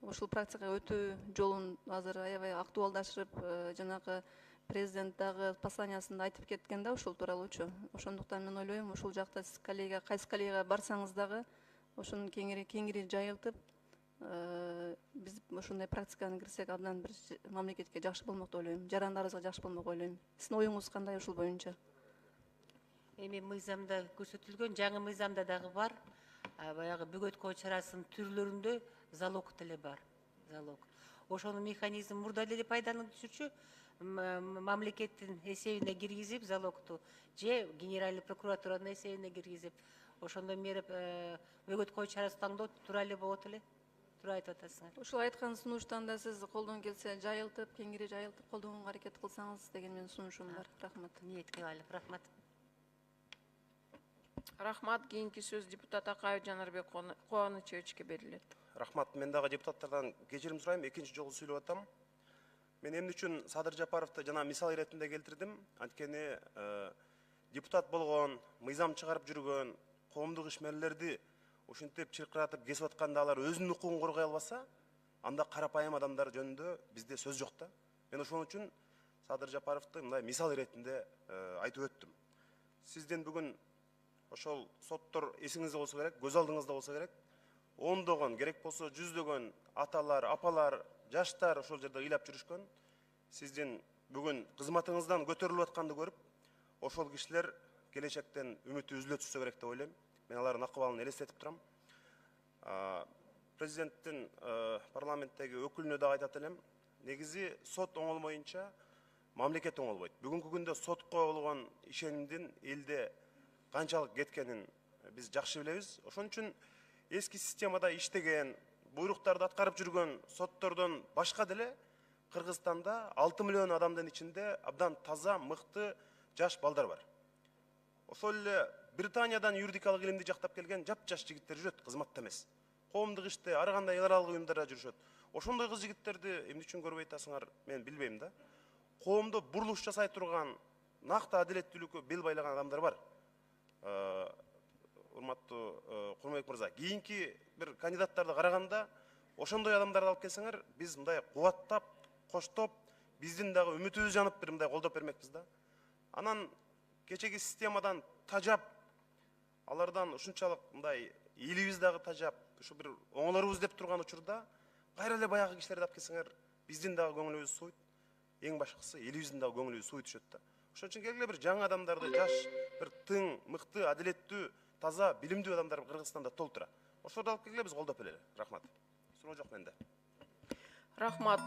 ушул практика өтүү жолун азыр аябай актуалдашып, жанагы президент дагы посланиясында айтып кеткен да ушул тууралуучу. Ошондуктан мен ойлойм, ушул жакта сиз коллега, кайсы коллега барсаңыз дагы ошону кеңири жайылтып, биз ушундай практиканы кирсек абдан бир мамлекетке жакшы болмок деп ойлойм. Жарандарыбызга жакшы болмок ойлойм. Сиздин оюңуз кандай ушул боюнча? Эми мыйзамда көрсөтүлгөн, жаңы мыйзамда дагы бар. Баягы бөгөткө чарасынын түрлөрүндө залог тили бар. Залог. Ошонун механизм мурда эле пайдаланып жүрчү. Мамлекеттин эсебине киргизип залогту, же генеральный прокуратуранын эсебине киргизип, ошондой мерип бөгөткө чарасы таңдоо туура эле болот эле. Туура айтып атасыңар. Ушул айткан сунуштан да сиз колдон келсе жайылтып, кеңири жайылтып колдонууга аракет кылсаңыз деген менин сунушум бар. Рахмат. Ниетке байлап, рахмат. Рахмат. Кийинки сөз депутат Акаев Жанарбек Кубанычевичке берилет. Рахмат. Мен дагы депутаттардан кечирим сурайм, экинчи жолу сүйлөп атам. Мен эмне үчүн Садыр Жапаровду жана мисал иретинде келтирдим? Анткени депутат болгон, мыйзам чыгарып жүргөн, коомдук ишмерлерди ушинтип чыркыратып кесип атканда алар өзүнүн укугун коргой албаса, анда карапайым адамдар жөнүндө бизде сөз жок да. Мен ошон үчүн Садыр Жапаровду мындай мисал иретинде айтып өттүм. Сиздин бүгүн ошол соттор эсиңизде болсо керек, көз алдыңызда болсо керек, ондогон, керек болсо жүздөгөн аталар, апалар, жаштар ошол жерде ыйлап жүрүшкөн. Сиздин бүгүн кызматыңыздан көтөрүлүп атканды көрүп, ошол кишилер келечектен үмүтү үзүлө түшсө керек деп ойлойм. Мен алардын акыбалын элестетип турам. Президенттин парламенттеги өкүлүнө да айтат элем, негизи сот оңолмоюнча мамлекет оңолбойт. Бүгүнкү күндө сотко болгон ишенимдин элде канчалык кеткенин биз жакшы билебиз. Ошон үчүн эски системада иштеген, буйруктарды аткарып жүргөн соттордон башка деле Кыргызстанда 6 миллион адамдын ичинде абдан таза, мыкты жаш балдар бар. Ошол эле Британиядан юридикалык илимди жактап келген жап-жаш жигиттер жүрөт, кызматта эмес. Коомдук иште, ар кандай эл аралык уюмдарда жүрүшөт. Ошондой кыз жигиттерди эмне үчүн көрбөй атасыңар, мен билбейм да. Коомдо бурулуш жасай турган, накты адилеттүүлүккө бел байлаган адамдар бар. Урматтуу Курманбек мырза, кийинки бир кандидаттарды караганда, ошондой адамдарды алып келсеңер, биз мындай кубаттап, коштоп, биздин дагы үмүтүбүз жанып бир мындай колдоп бермекпиз да. Анан кечеги системадан тажап, алардан ушунчалык мындай элибиз дагы тажап, ушу бир оңолорбуз деп турган учурда, кайра эле баягы кишилерди алып келсеңер, биздин дагы көңүлүбүз суйт. Эң башкысы элибиздин дагы көңүлү суй түшөт да. Ошон үчүн келгиле бир жаңы адамдарды, жаш, бир тың, мыкты, адилеттүү, таза, билимдүү адамдар Кыргызстанда толтура. Ошолорду алып келгиле, биз колдоп берели. Рахмат. Суроо жок менде. Рахмат.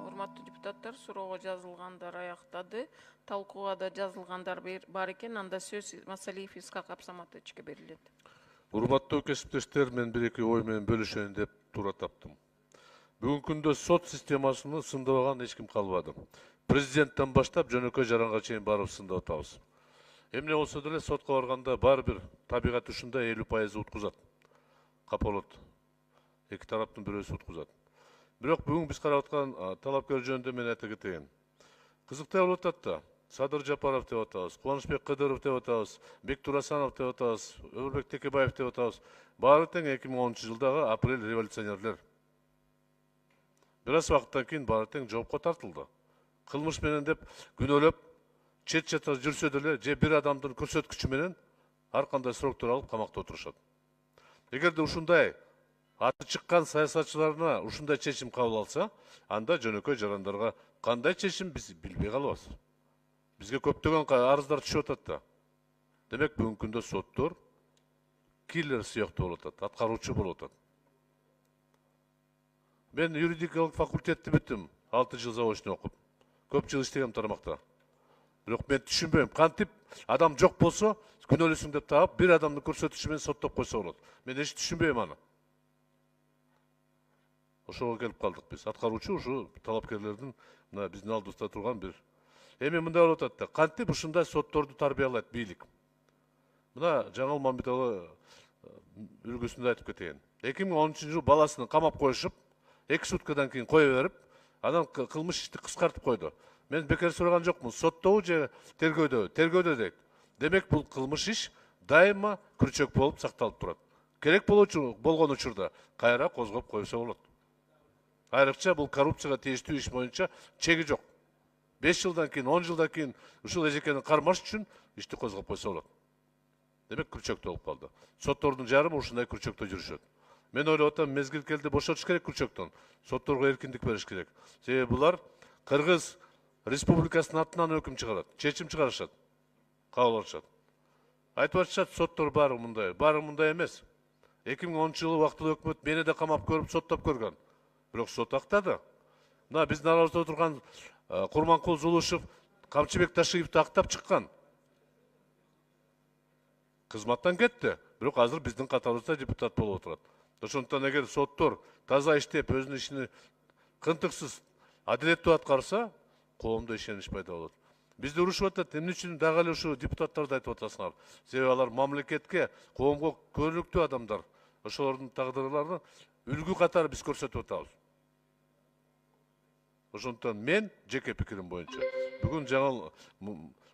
Урматтуу депутаттар, суроого жазылгандар аяктады. Талкууга да жазылгандар бар экен, анда сөз Масалиев Исхак Абсаматовичке берилет. Урматтуу кесиптештер, мен бир-эки ой менен бөлүшөйүн деп туура таптым. Бүгүнкү күндө сот системасын сындабаган эч ким калбады. Президенттен баштап жөнөкөй жаранга чейин барып сындап атабыз. Эмне болсо деле сотко барганда бар бир табигат ушундай 50% уткузат. Капа эки тараптын бирөөсү уткузат. Бирок бүгүн биз карап аткан талапкер жөнүндө мен айта кетейин. Кызыктай болуп атат да. Садыр Жапаров деп атабыз, Кубанычбек Кыдыров деп атабыз, Бек Турасанов деп атабыз, Өмүрбек Текебаев деп атабыз. Баары тең 2010 жылдагы апрель революционерлер. Бир аз убакыттан кийин баары тең жоопко тартылды. Кылмыш менен деп күнөөлөп, чет-чета жүрсө деле, же бир адамдын көрсөткүчү менен ар кандай сроктор алып камакта отурушат. Эгерде ушундай аты чыккан саясатчыларына ушундай чечим кабыл алса, анда жөнөкөй жарандарга кандай чечим биз билбей калабыз. Бизге көптөгөн арыздар түшүп атат да. Демек бүгүнкү күндө соттор киллер сыяктуу болуп атат, аткаруучу болуп атат. Мен юридикалык факультетти бүттүм, 6 жыл заочный окуп. Көп жыл иштегем тармакта. Бирок мен түшүнбөйм, кантип адам жок болсо, күнөөлүүсүң деп таап, бир адамды көрсөтүшү менен соттоп койсо болот. Мен эч түшүнбөйм аны. Ошого келип калдык биз. Аткаруучу ушу талапкерлердин мына биздин алдыбызда турган бир. Эми мындай болуп атат да, кантип ушундай сотторду тарбиялайт бийлик. Мына Жаңыл Мамбеталы үлгүсүндө айтып кетейин. 2010 жыл баласын камап коюшуп, 2 суткадан кийин кое берип, анан кылмыш ишти кыскартып койду. Мен бекер сураган жокмун, соттобу же тергөөдө? Тергөөдө дейт. Демек бул кылмыш иш дайыма күрчөк болуп сакталып турат. Керек болгон учурда кайра козгоп койсо болот. Айрыкча бул коррупцияга тийиштүү иш боюнча чеги жок. 5 жылдан кийин, 10 жылдан кийин ушул эжекени кармаш үчүн ишти козгоп койсо болот. Демек күрчөктө болуп калды. Соттордун жарымы ушундай күрчөктө жүрүшөт. Мен ойлоп атам, мезгил келди бошотуш керек күрчөктөн. Сотторго эркиндик бериш керек. Себеби булар Кыргыз Республикасынын атынан өкүм чыгарат, чечим чыгарышат, кабыл алышат. Айтып атышат, соттор баары мындай эмес. 2010 жылы убактылуу өкмөт мени да камап көрүп, соттоп көргөн. Бирок сот актады. Мына биздин арабызда отурган Курманкул Зулушев, Камчыбек Ташиевди актап чыккан. Кызматтан кетти, бирок азыр биздин катарыбызда депутат болуп отурат. Ошондуктан эгер соттор таза иштеп, өзүнүн ишин кынтыксыз, адилеттүү аткарса, коомдо ишенич пайда болот. Бизди урушуп атат, эмне үчүн дагы эле ушу депутаттарды айтып атасыңар? Себеби алар мамлекетке, коомго көрүнүктүү адамдар. Ошолордун тагдырларын үлгү катары биз көрсөтүп атабыз. Ошондуктан мен жеке пикирим боюнча бүгүн Жаңыл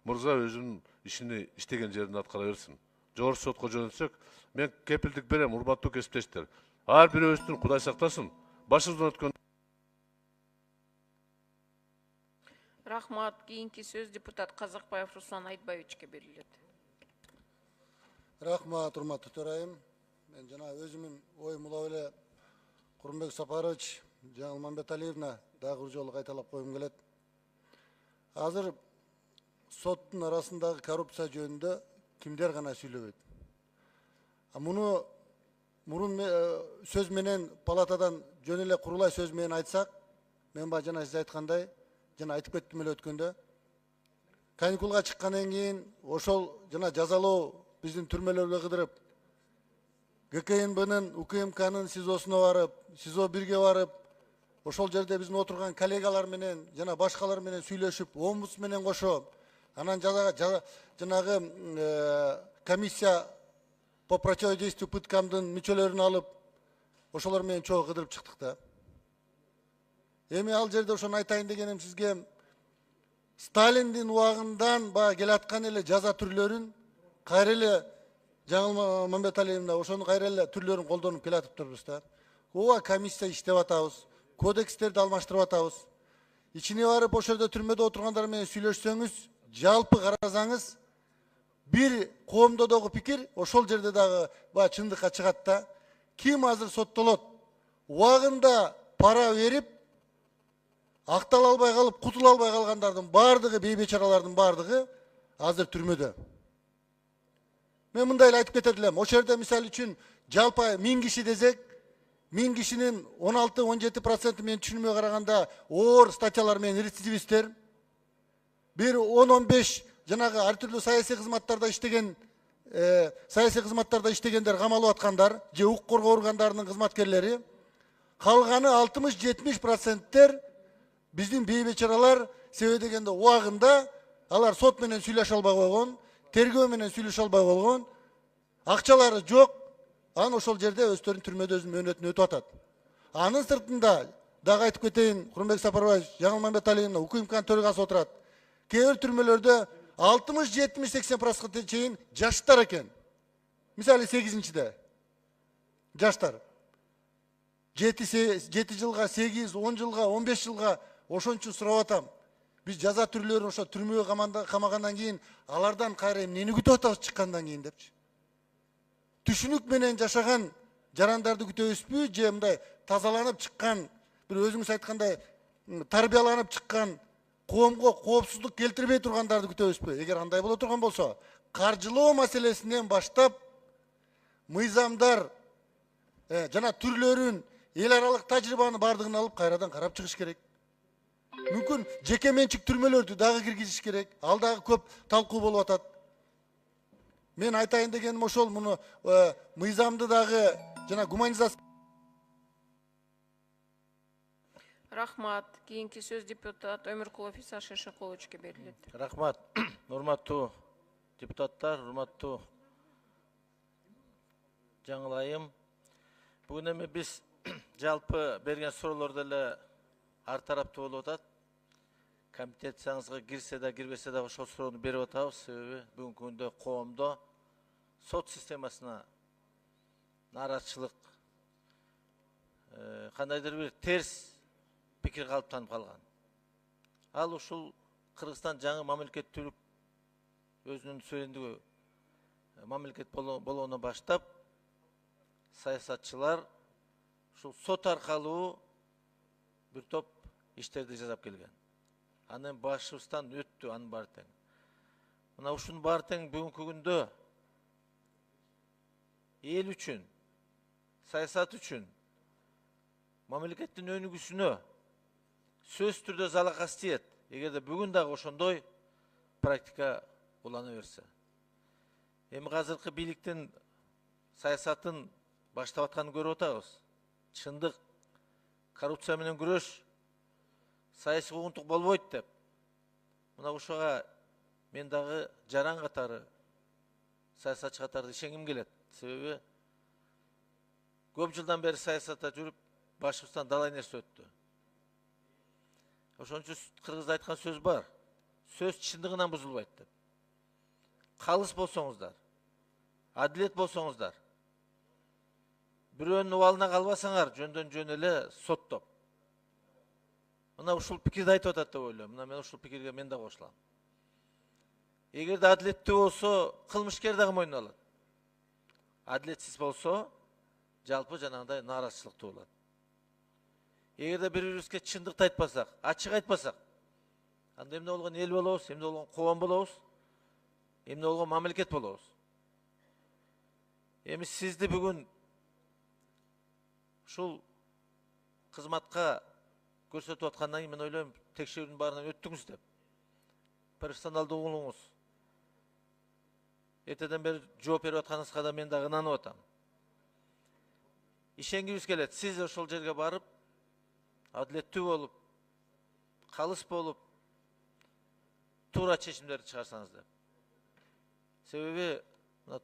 мырза өзүнүн ишини иштеген жерин аткара берсин. Жогорку сотко жөнөтсөк, мен кепилдик берем, урматтуу кесиптештер. Ар бирөөбүздүн Кудай сактасын, башыбыздан өткөн. Рахмат. Кийинки сөз депутат Казакбаев Руслан Айтбаевичке берилет. Рахмат, урматтуу төрайым. Мен жана өзүмүн оюм улап эле Курманбек Сапарович, Жаңыл Мамбеталиевна дагы бир жолу кайталап коюм келет. Азыр соттун арасындагы коррупция жөнүндө кимдер гана сүйлөбөйт. Муну мурун сөз менен палатадан жөн эле курулай сөз менен айтсак, мен баягы жана сиз айткандай, жана айтып кеттим эле өткөндө, каникулга чыккандан кийин ошол жана жазалоо биздин түрмөлөргө кыдырып, ГКНБнын, УКМКнын СИЗОсуна барып, СИЗО 1ге барып, ошол жерде биздин отурган коллегалар менен жана башкалар менен сүйлөшүп, омбудс менен кошо, анан жанагы комиссия по противодействию пыткамдын мүчөлөрүн алып, ошолор менен чогуу кыдырып чыктык да. Эми ал жерде ошону айтайын дегеним сизге, Сталиндин убагындан баягы келаткан эле жаза түрлөрүн кайра эле Жаңыл Мамбеталиевна ошону кайра эле түрлөрүн колдонуп келатыптырбыз да. Ооба комиссия иштеп атабыз, кодекстерди алмаштырып атабыз. Ичине барып ошол жерде түрмөдө отургандар менен сүйлөшсөңүз, жалпы карасаңыз, бир коомдодогу пикир ошол жерде дагы баягы чындыкка чыгат да. Ким азыр соттолот? Убагында пара берип, актала албай калып, кутула албай калгандардын бардыгы, бейбечаралардын бардыгы азыр түрмөдө. Мен мындай эле айтып кетет элем. Ошол жерде мисалы үчүн жалпы 1000 киши десек, 1000 кишинин 16-17% менин түшүнүмө караганда оор статьялар менен рецидивисттер, бир 10-15 жанагы ар түрдүү саясий кызматтарда иштегендер камалып аткандар, же укук коргоо органдарынын кызматкерлери, калганы 60-70% биздин бейбечаралар себеби дегенде убагында алар сот менен сүйлөшө албай койгон, тергөө менен сүйлөшө албай болгон, акчалары жок, анан ошол жерде өздөрүнүн түрмөдө өзүнүн мөөнөтүн өтүп атат. Анын сыртында дагы айтып кетейин, Курманбек Сапарович, Жаңыл Мамбеталиевна, УКМКнын төрагасы отурат. Кээ бир түрмөлөрдө 60-70-80% чейин жаштар экен. Мисалы 8-де жаштар. 7 жылга, 8, 10 жылга, 15 жылга ошон үчүн сурап атам. Биз жаза түрлөрүн ошо түрмөгө камагандан кийин алардан кайра эмнени күтүп атабыз чыккандан кийин депчи. Түшүнүк менен жашаган жарандарды күтөбүзбү, же мындай тазаланып чыккан, бир өзүңүз айткандай тарбияланып чыккан, коомго коопсуздук келтирбей тургандарды күтөбүзбү? Эгер андай боло турган болсо, каржылоо маселесинен баштап мыйзамдар жана түрлөрүн, эл аралык тажрыйбаны бардыгын алып кайрадан карап чыгыш керек. Мүмкүн жеке менчик түрмөлөрдү дагы киргизиш керек. Ал дагы көп талкуу болуп атат. Мен айтайын дегеним ошол, муну мыйзамды дагы жана гуманизация. Рахмат. Кийинки сөз депутат Өмүркулов Иса Шишиковичке берилет. Рахмат. Урматтуу депутаттар, урматтуу Жаңыл айым. Бүгүн эми биз жалпы берген суроолордо эле ар тараптуу болуп атат. Комитетсиңизге кирсе да кирбесе да ошол суроону берип атабыз. Себеби бүгүнкү күндө коомдо сот системасына нааразычылык, кандайдыр бир терс пикир калыптанып калган. Ал ушул Кыргызстан жаңы мамлекеттүүлүк өзүнүн суверендиги мамлекет болгондон баштап саясатчылар ушул сот аркылуу бир топ иштерди жасап келген. Анын башыбыздан өттү анын баары тең. Мына ушунун баары тең бүгүнкү күндө эл үчүн, саясат үчүн, мамлекеттин өнүгүүсүнө сөз түрдө залакасы тиет. Эгерде бүгүн дагы ошондой практика улана берсе. Эми азыркы бийликтин саясатын баштап атканын көрүп атабыз. Чындык коррупция менен күрөш, саясий куугунтук болбойт деп. Мына ушуга мен дагы жаран катары, саясатчы катары ишенгим келет. Себеби көп жылдан бери саясатта жүрүп, башыбыздан далай нерсе өттү. Ошон үчүн Кыргызда айткан сөз бар. Сөз чындыгынан бузулбайт деп. Калыс болсоңуздар, адилет болсоңуздар, бирөөнүн убалына калбасаңар жөндөн жөн эле соттоп. Мына ушул пикирди айтып атат деп ойлойм. Мына мен ушул пикирге мен да кошулам. Эгерде адилеттүү болсо, кылмышкер дагы мойнуна алат. Адилетсиз болсо, жалпы жанагындай нааразычылык туулат. Эгерде бири-бирибизге чындыкты айтпасак, ачык айтпасак, анда эмне болгон эл болобуз, эмне болгон коом болобуз, эмне болгон мамлекет болобуз. Эми сизди бүгүн ушул кызматка көрсөтүп аткандан кийин мен ойлойм, текшерүүнүн баарынан өттүңүз деп. Профессионалдуу угулуңуз. Эртеден бери жооп берип атканыңызга да мен дагы ынанып атам. Ишенгибиз келет, сиз ошол жерге барып, адилеттүү болуп, калыс болуп, туура чечимдерди чыгарсаңыз деп. Себеби,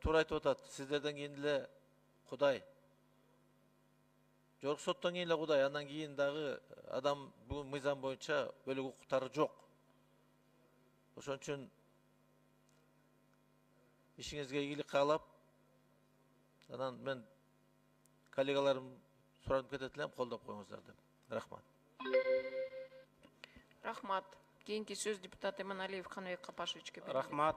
туура айтып атат, сиздерден кийин эле Кудай. Жогорку соттон кийин эле Кудай, андан кийин дагы адам бүгүн мыйзам боюнча бөлүк укуктары жок. Ошон үчүн ишиңизге ийгилик каалап, анан мен коллегаларым суранып кетет элем, колдоп коюңуздар деп. Рахмат. Рахмат. Кийинки сөз депутат Эманалиев Каныбек Капашевичке берилет. Рахмат.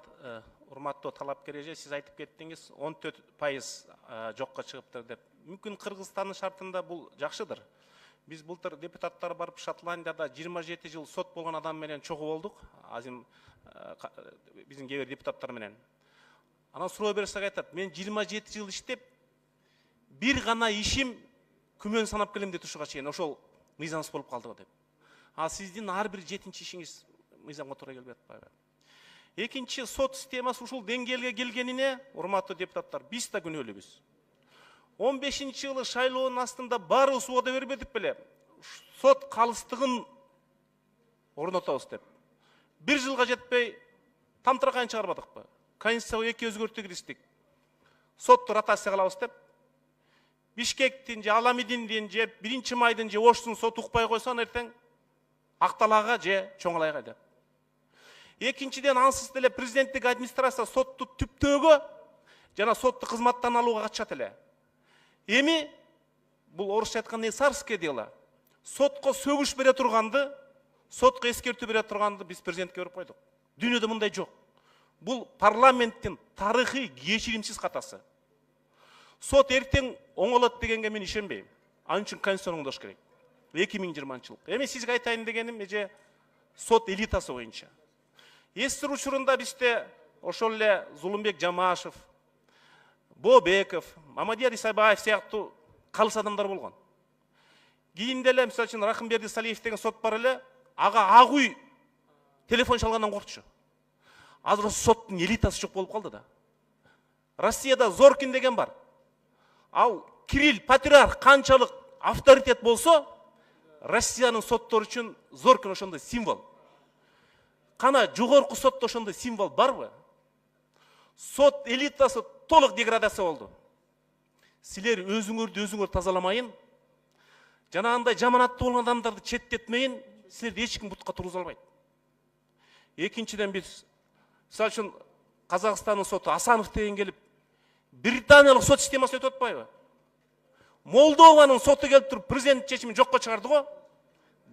Урматтуу талапкер эже, сиз айтып кеттиңиз, 14% жокко чыгыптыр деп. Мүмкүн Кыргызстандын шартында бул жакшыдыр. Биз былтыр депутаттар барып Шотландияда 27 жыл сот болгон адам менен чогуу болдук. Азим биздин кээ бир депутаттар менен. Анан суроо берсек айтат, мен 27 жыл иштеп, бир гана ишим күмөн санап келем деп ушуга чейин ошол мыйзамсыз болуп калдыбы деп. А сиздин ар бир 7-чи ишиңиз мыйзамга туура келбей атпайбы? Экинчи, сот системасы ушул деңгээлге келгенине, урматтуу депутаттар, биз да күнөөлүүбүз. 15-чи жылы шайлоонун астында баарыбыз убада бербедик беле? Сот калыстыгын орнотобуз деп. Бир жылга жетпей тамтыракайын чыгарбадыкпы? Конституцияга 2 өзгөртүү киргиздик. Сотту ротация кылабыз деп. Бишкектин же Аламидиндин же 1 майдын же Оштун соту укпай койсо, эртең Акталага же Чоңалайга деп. Экинчиден, ансыз деле президенттик администрация сотту түптөөгө жана сотту кызматтан алууга катышат эле. Эми бул орусча айтканда царское дело. Сотко сөгүш бере турганды, сотко эскертүү бере турганды биз президентке берип койдук. Дүйнөдө мындай жок. Бул парламенттин тарыхый кечиримсиз катасы. Сот эртең оңолот дегенге мен ишенбейм. Ал үчүн конституцияны оңдош керек. 2020-жылы. Эми сизге айтайын дегеним эже сот элитасы боюнча. Эстир учурунда бизде ошол эле Зулумбек Жамашев, Бобеков, Мамадияр Исайбаев сыяктуу калыс адамдар болгон. Кийин деле мисалы үчүн Рахымберди Салиев деген сот бар эле, ага ак үй телефон чалгандан коркчу. Азыр соттун элитасы жок болуп калды да. Россияда Зоркин деген бар. Ал Кирилл патриарх канчалык авторитет болсо, Россиянын соттору үчүн Зоркин ошондой символ. Кана жогорку сотто ошондой символ барбы? Сот элитасы толук деградация болду. Силер өзүңөр тазаламайын, жанагындай жаманаттуу болгон адамдарды четтетмейин, силерди эч ким бутка тургуза албайт. Экинчиден, биз мисалы үчүн Казакстандын соту Асанов деген келип, Британиялык сот системасын өтүп атпайбы? Молдованын соту келип туруп президент чечимин жокко чыгарды го.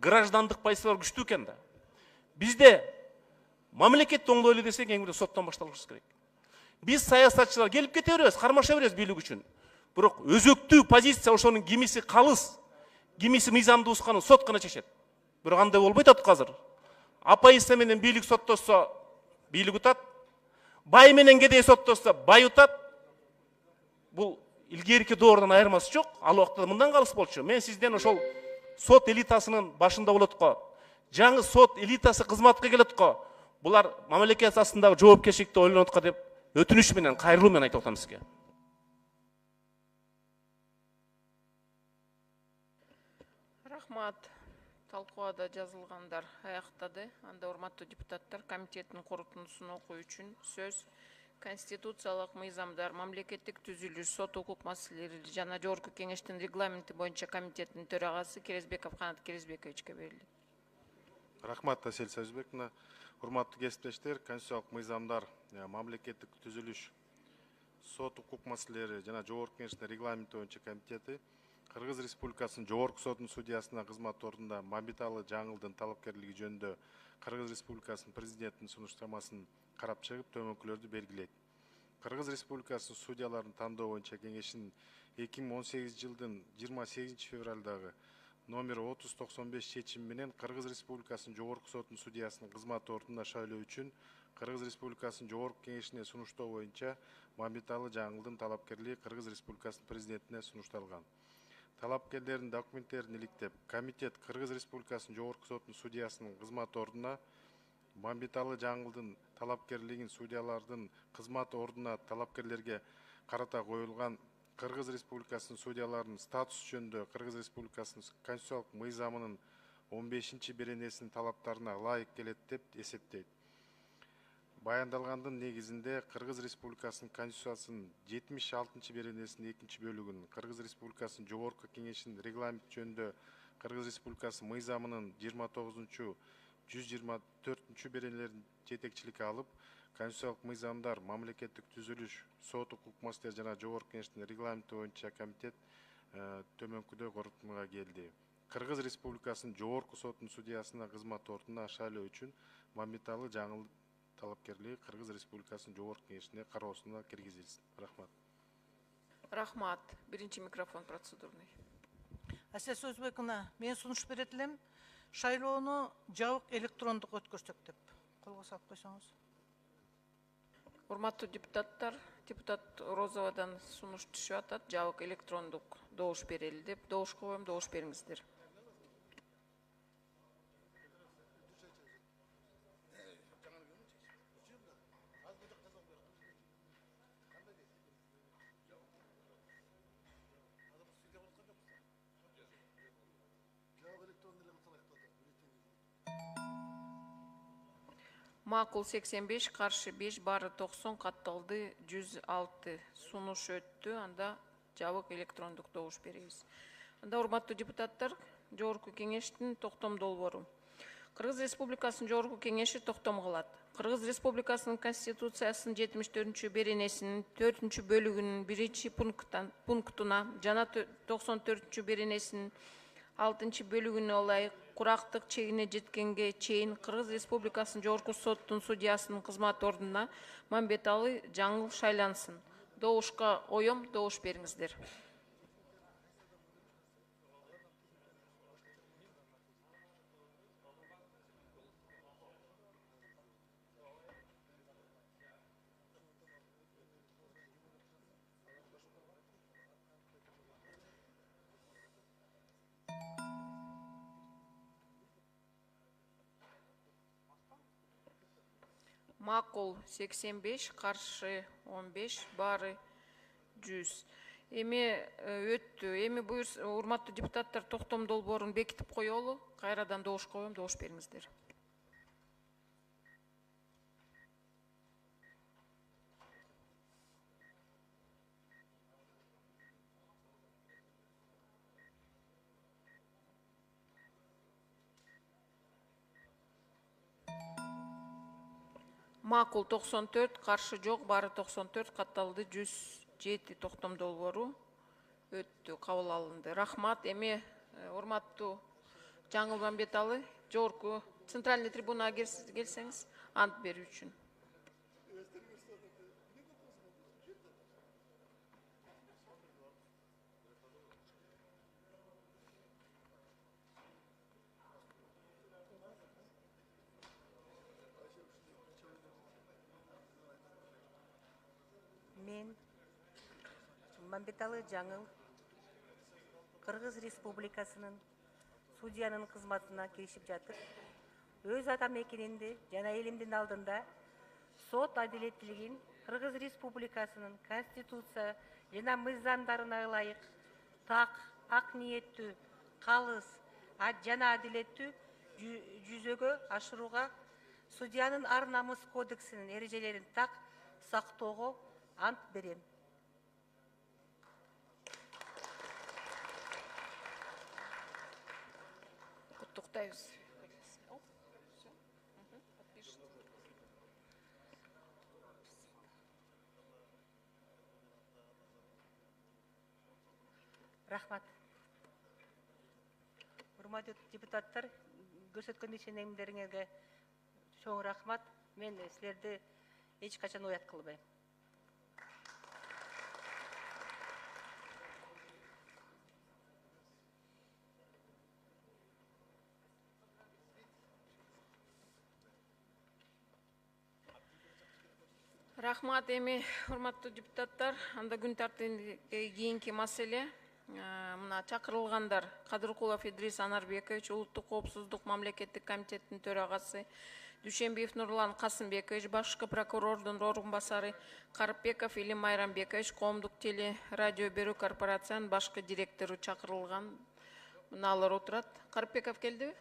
Граждандык пайсалар күчтүү экен да. Бизде мамлекетти оңдойлу десек, эң биринчи соттон башталыш керек. Биз саясатчылар келип кете беребиз, кармаша беребиз бийлик үчүн. Бирок өзөктүү позиция ошонун кимиси калыс, кимиси мыйзамды бусканын сот гана чечет. Бирок андай болбой атат азыр. Апайысы менен бийлик соттошсо, бийлик утат. Бай менен кедей соттошсо, бай утат. Бул илгерки доордон айырмасы жок. Ал убакта мындан калыс болчу. Мен сизден ошол сот элитасынын башында болот го. Жаңы сот элитасы кызматка келет го. Булар мамлекет астындагы жоопкерчиликти ойлонот го деп өтүнүш менен, кайрылуу менен айтып атам сизге. Рахмат. Талкуада жазылгандар аяктады. Анда урматтуу депутаттар, комитеттин корутундусун окуу үчүн сөз конституциялык мыйзамдар, мамлекеттик түзүлүш, сот укук маселелери жана жогорку кеңештин регламенти боюнча комитеттин төрагасы Керезбеков Канат Керезбековичке берилет. Рахмат, Асель Сажбековна. Урматтуу кесиптештер, конституциялык мыйзамдар, мамлекеттик түзүлүш, сот укук маселелери жана жогорку кеңештин регламенти боюнча комитети Кыргыз Республикасынын жогорку сотунун судьясына кызмат ордунда Мамбеталы Жаңылдын талапкерлиги жөнүндө Кыргыз Республикасынын президентинин сунуштамасын карап чыгып төмөнкүлөрдү белгилейт. Кыргыз Республикасынын судьяларын тандоо боюнча кеңешинин 2018 жылдын 28 февралдагы номер 3095 чечими менен Кыргыз Республикасынын жогорку сотунун судьясынын кызмат ордуна шайлоо үчүн Кыргыз Республикасынын жогорку кеңешине сунуштоо боюнча Мамбеталы Жаңылдын талапкерлиги Кыргыз Республикасынын президентине сунушталган. Талапкерлердин документтерин иликтеп, комитет Кыргыз Республикасынын жогорку сотунун судьясынын кызмат ордуна Мамбеталы Жаңылдын талапкерлигин судьялардын кызмат ордуна талапкерлерге карата коюлган Кыргыз Республикасынын судьяларынын статусу жөнүндө Кыргыз Республикасынын конституциялык мыйзамынын 15-беренесинин талаптарына ылайык келет деп эсептейт. Баяндалгандын негизинде Кыргыз Республикасынын Конституциясынын 76-беренесинин 2-бөлүгүнүн, Кыргыз Республикасынын жогорку кеңешинин регламент жөнүндө Кыргыз Республикасынын мыйзамынын 29-124-беренелерин жетекчиликке алып, конституциялык мыйзамдар, мамлекеттик түзүлүш, сот укук маселелери жана жогорку кеңештин регламенти боюнча комитет төмөнкүдөй корутууга келди. Кыргыз Республикасынын жогорку сотунун судьясына кызмат ордуна шайлоо үчүн Мамбеталы Жаңыл талапкерлиги Кыргыз Республикасынын жогорку кеңешине кароосуна киргизилсин. Рахмат. Рахмат. Биринчи микрофон процедурный. Асия Сөзбековна, мен сунуш берет элем, шайлоону жабык электрондук өткөрсөк деп. Колго салып койсоңуз. Урматтуу депутаттар, депутат Розовадан сунуш түшүп атат, жабык электрондук добуш берели деп. Добуш коем, добуш бериңиздер. Макул 85, каршы 5, бары 90, катталды 106. Сунуш өттү, анда жабык электрондук добуш беребиз. Анда урматтуу депутаттар, жогорку кеңештин токтом долбоору. Кыргыз Республикасынын жогорку кеңеши токтом кылат. Кыргыз Республикасынын Конституциясынын 74-беренесинин 4-бөлүгүнүн 1-пунктуна жана 94-беренесинин 6-бөлүгүнө ылайык курактык чегине жеткенге чейин Кыргыз Республикасынын жогорку соттун судьясынын кызмат ордуна Мамбеталы Жаңыл шайлансын. Добушка коем, добуш бериңиздер. Макул 85, каршы 15, бары 100. Эми өттү. Эми урматтуу депутаттар токтом долбоорун бекитип коелу. Кайрадан добуш коем, добуш бериңиздер. Макул 94, каршы жок, бары 94, катталды 107. Токтом долбоору өттү, кабыл алынды. Рахмат. Эми урматтуу Жаңыл Мамбеталы, жогорку центральный трибунага келсеңиз, ант берүү үчүн. Мен Мамбеталы Жаңыл Кыргыз Республикасынын судьянын кызматына киришип жатып, өз атам экенимди жана элимдин алдында сот адилеттүүлүгүн Кыргыз Республикасынын Конституция жана мыйзамдарына ылайык так, ак ниеттүү, калыс жана адилеттүү жүзөгө ашырууга, судьянын ар намыс кодексинин эрежелерин так сактоого ант берем. Куттуктайбыз. Рахмат. Урматтуу депутаттар, көрсөткөн ишенимдериңерге чоң рахмат. Мен силерди эч качан уят кылбайм. Рахмат, эми урматтуу депутаттар, анда күн тартибинде кийинки маселе. Мына чакырылгандар Кадыркулов Идрис Анарбекович, улуттук коопсуздук мамлекеттик комитеттин төрагасы, Дүйшенбиев Нурлан Касымбекович, башкы прокурордун орун басары, Карпбеков Илим Майрамбекович, коомдук теле радио берүү корпорациянын башкы директору чакырылган. Мына алар отурат. Карпбеков келдиби?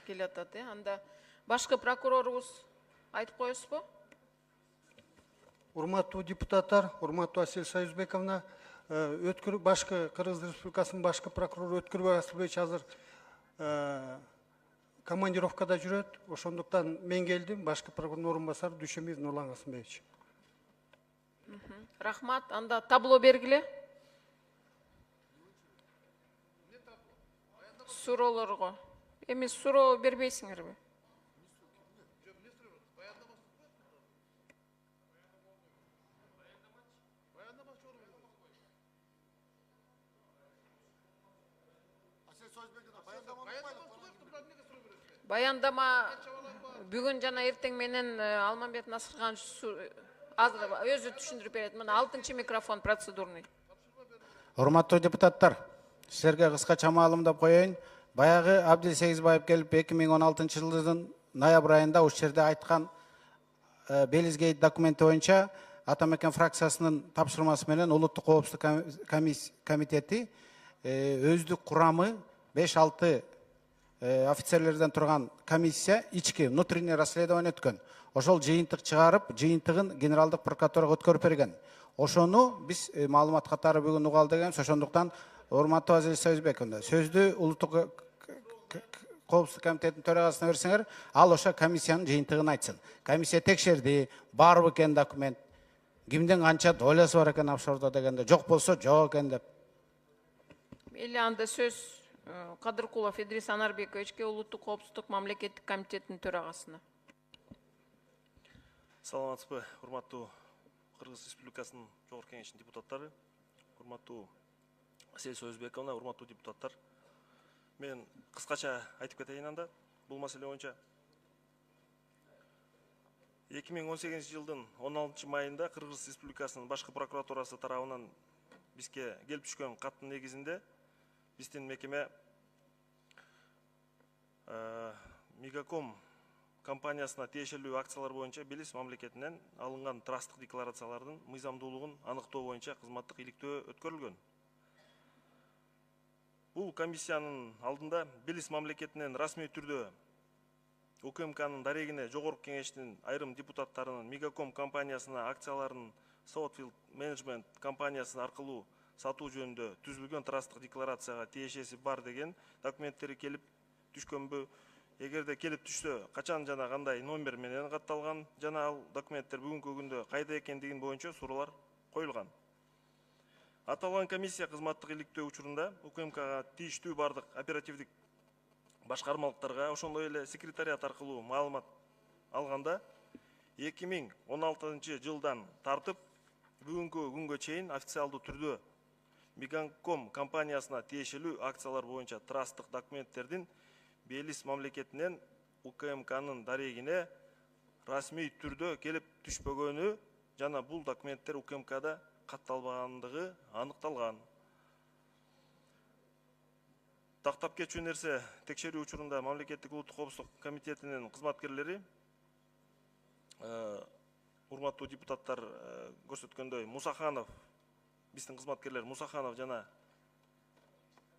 Келатат, анда башкы прокурорубуз айтып коесузбу? Урматтуу депутаттар, урматтуу Асель Союзбековна, башкы Кыргыз Республикасынын башкы прокурору Өткүрбек Асылбекович азыр командировкада жүрөт. Ошондуктан мен келдим, башкы прокурордун орун басары Дүйшенбиев Нурлан Касымбекович. Рахмат, анда табло бергиле. Суроолорго. Эми суроо бербейсиңерби? Баяндама бүгүн жана эртең менен Алмамбет Насырханович азыр өзү түшүндүрүп берет. Мына 6-чы микрофон процедурный. Урматтуу депутаттар, силерге кыскача маалымдап коеюн. Баягы Абдил Сегизбаев келип 2016 жылдын ноябрь айында ушул жерде айткан Белизгейт документи боюнча Атамекен фракциясынын тапшырмасы менен улуттук коопсуздук комитети өздүк курамы 5-6 офицерлерден турган комиссия ички внутренний расследование өткөн. Ошол жыйынтык чыгарып, жыйынтыгын генералдык прокуратурага өткөрүп берген. Ошону биз маалымат катары бүгүн угалы деген. Ошондуктан урматтуу Азиз Союзбековна, сөздү улуттук коопсуздук комитеттин төрагасына берсеңер, ал ошо комиссиянын жыйынтыгын айтсын. Комиссия текшерди, барбы экен документ, кимдин канча долясы бар экен офшордо дегенде, жок болсо жок экен деп. Мейли, анда сөз Кадыркулов Идрис Анарбековичке, улуттук коопсуздук мамлекеттик комитеттин төрагасына. Саламатсызбы, урматтуу Кыргыз Республикасынын Жогорку Кеңешинин депутаттары, урматтуу Асель Союзбековна, урматтуу депутаттар. Мен кыскача айтып кетейин анда бул маселе боюнча. 2018 жылдын 16 майында Кыргыз Республикасынын башкы прокуратурасы тарабынан бизге келип түшкөн каттын негизинде биздин мекеме Мегаком компаниясына тиешелүү акциялар боюнча Белиз мамлекетинен алынган трасттык декларациялардын мыйзамдуулугун аныктоо боюнча кызматтык иликтөө өткөрүлгөн. Бул комиссиянын алдында Белиз мамлекетинен расмий түрдө УКМКнын дарегине Жогорку Кеңештин айрым депутаттарынын Мегаком компаниясына акцияларын Southfield Management компаниясы аркылуу сатуу жөнүндө түзүлгөн трасттык декларацияга тиешеси бар деген документтери келип түшкөнбү? Эгерде келип түшсө, качан жана кандай номер менен катталган, жана ал документтер бүгүнкү күндө кайда экендигин боюнча суроолор коюлган. Аталган комиссия кызматтык иликтөө учурунда УКМКга тийиштүү бардык оперативдик башкармалыктарга, ошондой эле секретариат аркылуу маалымат алганда 2016 жылдан тартып бүгүнкү күнгө чейин официалдуу түрдө Мегаком компаниясына тиешелүү акциялар боюнча трасттык документтердин Белиз мамлекетинен УКМКнын дарегине расмий түрдө келип түшпөгөнү жана бул документтер УКМКда катталбагандыгы аныкталган. Тактап кетчү нерсе, текшерүү учурунда мамлекеттик улуттук коопсуздук комитетинин кызматкерлери, урматтуу депутаттар көрсөткөндөй, Мусаханов, биздин кызматкерлер Мусаханов жана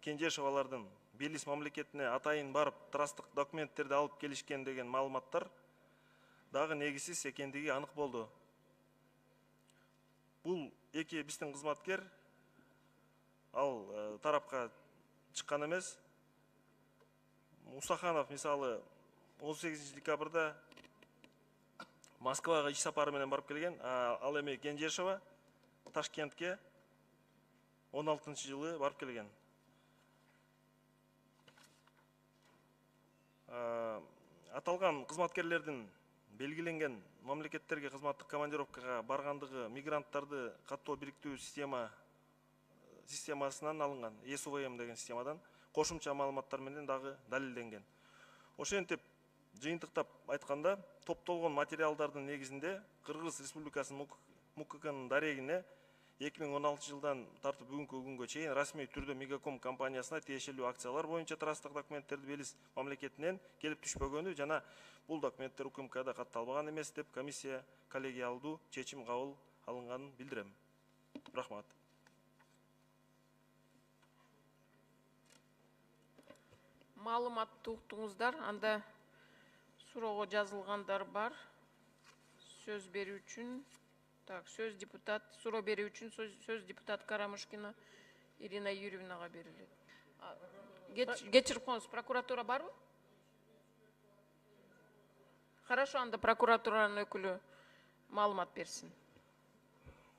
Кенжешов алардын Белиз мамлекетине атайын барып трасттык документтерди алып келишкен деген маалыматтар дагы негизсиз экендиги анык болду. Бул эки биздин кызматкер ал тарапка чыккан эмес. Мусаханов мисалы 18 декабрда Москвага иш сапары менен барып келген. Ал эми Кенжешова Ташкентке 16-жылы барып келген. Аталган кызматкерлердин белгиленген мамлекеттерге кызматтык командировкага баргандыгы мигранттарды каттоо бириктүү системасынан алынган, ЕСУВМ деген системадан кошумча маалыматтар менен дагы далилденген. Ошентип жыйынтыктап айтканда, топтолгон материалдардын негизинде Кыргыз Республикасынын МУККнын дарегине 2016 жылдан тартып бүгүнкү күнгө чейин расмий түрдө Мегаком компаниясына тиешелүү акциялар боюнча транспорттук документтерди Белиз мамлекетинен келип түшпөгөнү жана бул документтер УКМКда катталбаган эмес деп комиссия коллегиалдуу чечим кабыл алынганын билдирем. Рахмат. Маалыматты уктуңуздар. Анда суроого жазылгандар бар. Сөз берүү үчүн сөз депутат, суроо берүү үчүн сөз депутат Карамушкина Ирина Юрьевнага берилет. Кечирип коңуз, прокуратура барбы? Хорошо, анда прокуратуранын өкүлү маалымат берсин.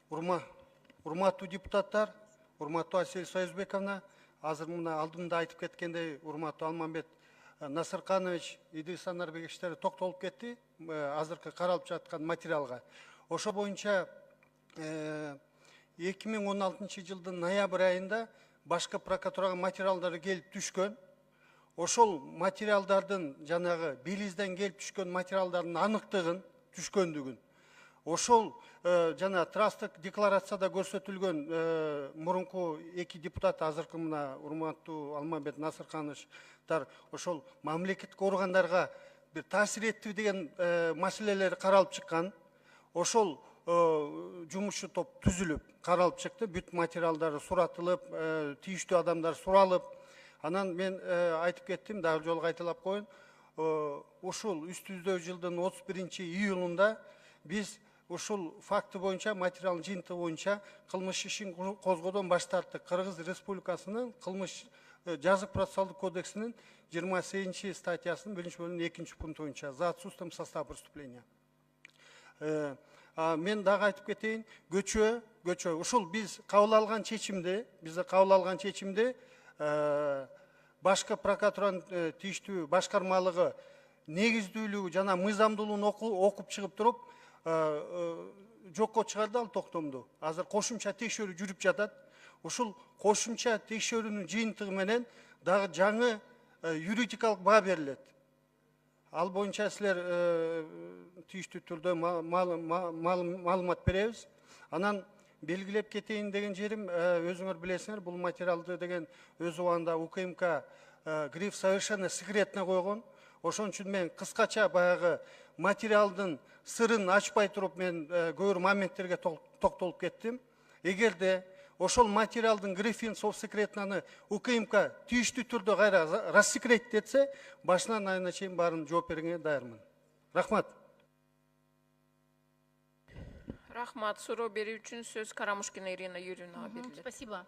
Урматтуу депутаттар, урматтуу Асель Союзбековна, азыр мына алдымда айтып кеткендей, урматтуу Алмамбет Насырканович, Идрис Анарбековичтер токтолуп кетти азыркы каралып жаткан материалга. Ошо боюнча 2016 жылдын ноябрь айында башкы прокуратурага материалдары келип түшкөн. Ошол материалдардын жанагы Белизден келип түшкөн материалдардын аныктыгын түшкөндүгүн, ошол жана трасттык декларацияда көрсөтүлгөн мурунку эки депутат, азыркы мына урматтуу Алмамбет Насыркановичтар ошол мамлекеттик органдарга бир таасир этти деген маселелер каралып чыккан. Ошол жумушчу топ түзүлүп, каралып чыкты, бүт материалдары суратылып, тийиштүү адамдар суралып. Анан мен айтып кеттим, дагы жолу кайталап коеюн. Ушул үстүбүздө жылдын 31-июлунда биз ушул факты боюнча, материалдын жыйынтыгы боюнча кылмыш ишин козгоодон баш тарттык. Кыргыз Республикасынын кылмыш жазык процессуалдык кодексинин 28 статьясынын 1-бөлүгүнүн 2 пункту боюнча за отсутствием состава преступления. Мен дагы айтып кетейин, көчө ушул биз кабыл алган чечимди, башкы прокуратуранын тийиштүү башкармалыгы негиздүүлүгү жана мыйзамдуулугун окуп чыгып туруп жокко чыгарды ал токтомду. Азыр кошумча текшерүү жүрүп жатат. Ушул кошумча текшерүүнүн жыйынтыгы менен дагы жаңы юридикалык баа берилет. Ал боюнча силер тийиштүү түрдө маалымат беребиз. Анан белгилеп кетейин деген жерим, өзүңөр билесиңер, бул материалды деген өз убагында УКМК гриф совершенно секретно койгон. Ошон үчүн мен кыскача баягы материалдын сырын ачпай туруп мен көбүр моменттерге токтолуп кеттим. Эгерде ошол материалдын грифин совсекретнаны УКМК тийиштүү түрдө кайра рассекреттетсе, башынан айына чейин баарын жооп бергенге даярмын. Рахмат. Рахмат. Суроо берүү үчүн сөз Карамушкина Ирина Юрьевнага берилет. Спасибо.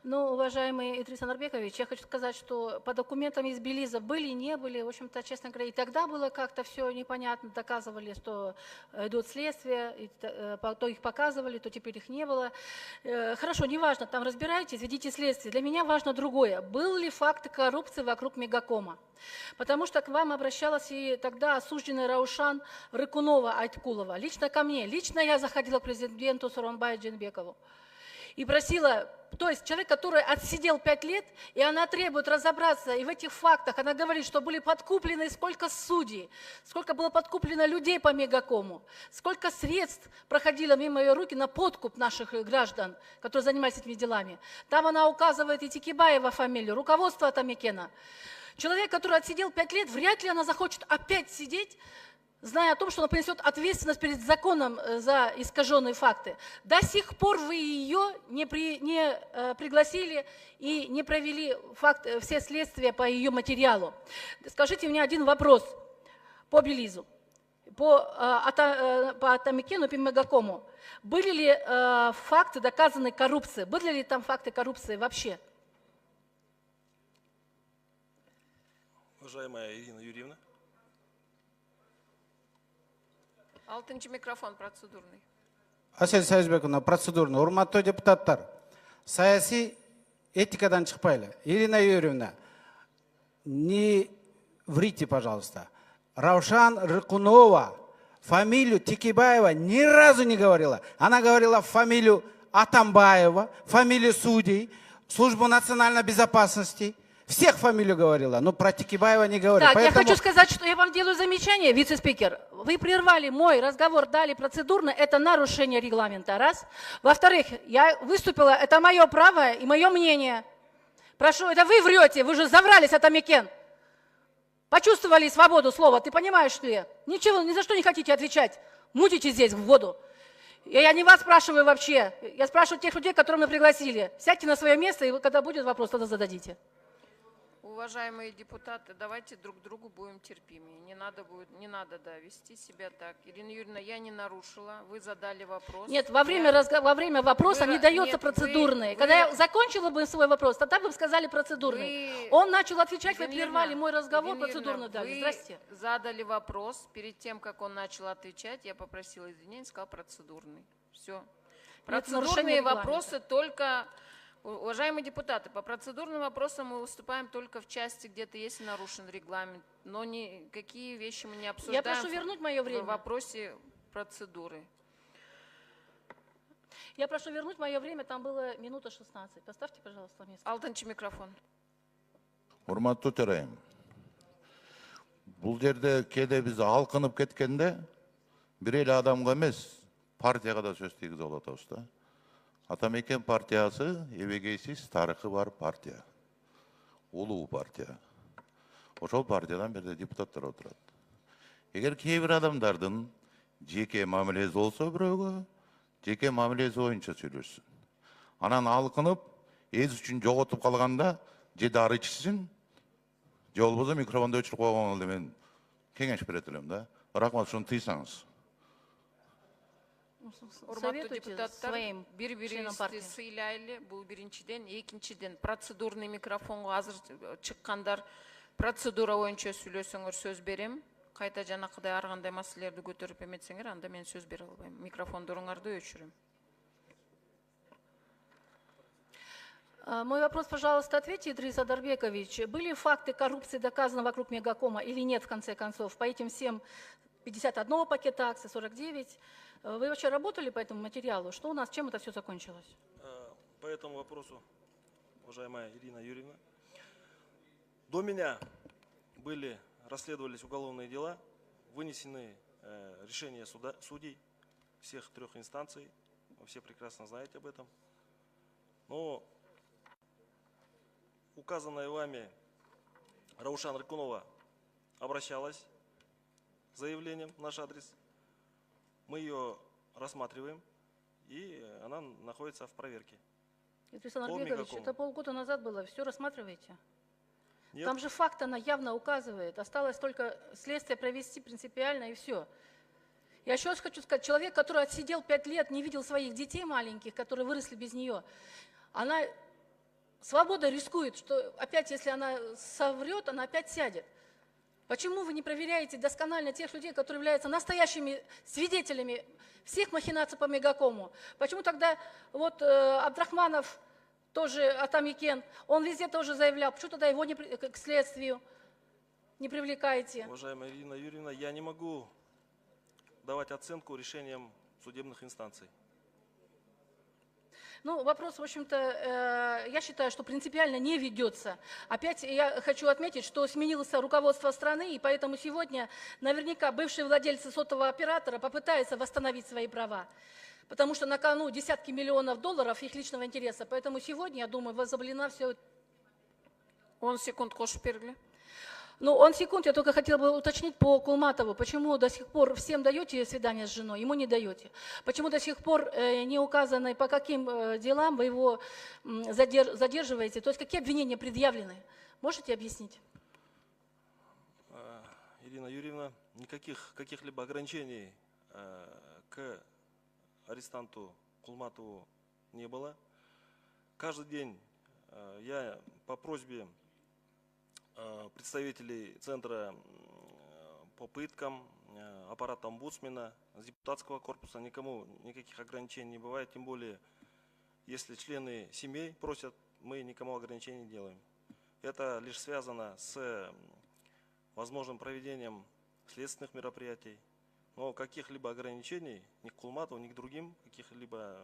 Ну, уважаемый Идрис Анарбекович, я хочу сказать, что по документам из Белиза были, не были. В общем-то, честно говоря, и тогда было как-то все непонятно. Доказывали, что идут следствия, то их показывали, то теперь их не было. Хорошо, неважно, там разбирайтесь, ведите следствие. Для меня важно другое. Был ли факт коррупции вокруг Мегакома? Потому что к вам обращалась и тогда осужденная Раушан Рыкунова Айткулова. Лично ко мне. Лично я заходила к президенту Сооронбаю Жээнбекову и просила, то есть человек, который отсидел 5 лет, и она требует разобраться и в этих фактах. Она говорит, что были подкуплены сколько судей, сколько было подкуплено людей по Мегакому, сколько средств проходило мимо ее руки на подкуп наших граждан, которые занимались этими делами. Там она указывает и Текибаева фамилию, руководство Атамекена. Человек, который отсидел 5 лет, вряд ли она захочет опять сидеть, зная о том, что она понесет ответственность перед законом за искаженные факты. До сих пор вы ее не пригласили и не провели все следствия по ее материалу. Скажите мне один вопрос по Белизу, по Атамекену и по Мегакому. Были ли факты доказанной коррупции? Были ли там факты коррупции вообще? Уважаемая Ирина Юрьевна. Алтынчы микрофон процедурный. Асел Союзбековна, процедурный. Урматтуу депутаттар, саясий этикадан чыкпайлы. Ирина Юрьевна, не врите, пожалуйста. Раушан Рыкунова фамилию Текибаева ни разу не говорила. Она говорила фамилию Атамбаева, фамилию судей, службу национальной безопасности. Всех фамилию говорила, но про Текибаева не говорила. Так, Поэтому... я хочу сказать, что я вам делаю замечание, вице-спикер. Вы прервали мой разговор, дали процедурно, это нарушение регламента, раз. Во-вторых, я выступила, это мое право и мое мнение. Прошу, это вы врете, вы же заврались, Атамикен. Почувствовали свободу слова, ты понимаешь, что я? Ничего, ни за что не хотите отвечать. Мутите здесь в воду. Я не вас спрашиваю вообще, я спрашиваю тех людей, которых мы пригласили. Сядьте на свое место, и когда будет вопрос, тогда зададите. Уважаемые депутаты, давайте друг другу будем терпимее. Не надо вести себя так. Ирина Юрьевна, я не нарушила, вы задали вопрос. Нет, во время вопроса не дается процедурный. Когда я закончила бы свой вопрос, тогда вы сказали процедурный. Он начал отвечать, вы прервали мой разговор, процедурно дали. Здрасте. Вы задали вопрос, перед тем, как он начал отвечать, я попросила извинения, сказал процедурный. Все. Процедурные вопросы только... Уважаемые депутаты, по процедурным вопросам мы выступаем только в части, где-то если нарушен регламент, но никакие вещи мы не обсуждаем. Я прошу вернуть мое время. В вопросе процедуры. Я прошу вернуть мое время, там было минута 16. Поставьте, пожалуйста, место. Алтынчы микрофон. Урматтуу төрайым. Бул жерде кээде биз алкынып кеткенде бир эле адамга эмес, партияга да сөз тийгизе болуп атабыз да. Атамекен партиясы эбегейсиз тарыхы бар партия. Улуу партия. Ошол партиядан бирде депутаттар отурат. Эгер кээ бир адамдардын жеке мамилеси болсо бирөөгө, жеке мамилеси боюнча сүйлөшсүн. Анан алкынып, эз үчүн жоготуп калганда же дары ичсин, же болбосо микрофонду өчүрүп койгоңду мен кеңеш берет элем да. Рахмат, ушуну тыйсаңыз. Урматтуу депутаттар, бири-бирибизди сыйлайлы, бул биринчиден, экинчиден процедурный микрофонго азыр чыккандар процедура боюнча сүйлөсөңөр сөз берем. Кайта жанакыдай ар кандай маселелерди көтөрүп эметсеңер, анда мен сөз бере албайм. Микрофондоруңарды өчүрөм. Мой вопрос, пожалуйста, ответьте, Идрис Адарбекович. Были факты коррупции доказаны вокруг Мегакома или нет, в конце концов, по этим всем 51 пакета акций, 49? Вы вообще работали по этому материалу? Что у нас, чем это все закончилось? По этому вопросу, уважаемая Ирина Юрьевна, до меня расследовались уголовные дела, вынесены решения судей всех 3 инстанций, вы все прекрасно знаете об этом. Но указанная вами Раушан Рыкунова обращалась с заявлением в наш адрес. Мы ее рассматриваем, и она находится в проверке. Идрис Адарбекович, это полгода назад было, все рассматриваете? Нет. Там же факт она явно указывает. Осталось только следствие провести принципиально, и все. Я еще раз хочу сказать, человек, который отсидел 5 лет, не видел своих детей маленьких, которые выросли без нее, она свободой рискует, что опять, если она соврет, она опять сядет. Почему вы не проверяете досконально тех людей, которые являются настоящими свидетелями всех махинаций по Мегакому? Почему тогда вот Абдрахманов, тоже Атамикен, он везде тоже заявлял, почему тогда его к следствию не привлекаете? Уважаемая Ирина Юрьевна, я не могу давать оценку решениям судебных инстанций. Ну, вопрос, в общем-то, я считаю, что принципиально не ведется. Опять я хочу отметить, что сменилось руководство страны, и поэтому сегодня наверняка бывшие владельцы сотового оператора попытаются восстановить свои права. Потому что на кону десятки миллионов долларов их личного интереса. Поэтому сегодня, я думаю, возобновлена все. Он секунд кош пергли. Ну, он секунд, я только хотела бы уточнить по Кулматову. Почему до сих пор всем даете свидание с женой, ему не даете? Почему до сих пор не указано, по каким делам вы его задерживаете? То есть какие обвинения предъявлены? Можете объяснить? Ирина Юрьевна, никаких каких-либо ограничений к арестанту Кулматову не было. Каждый день я по просьбе представителей Центра по пыткам, аппарата омбудсмена, с депутатского корпуса никому никаких ограничений не бывает, тем более, если члены семей просят, мы никому ограничений не делаем. Это лишь связано с возможным проведением следственных мероприятий, но каких-либо ограничений ни к Кулматову, ни к другим каких-либо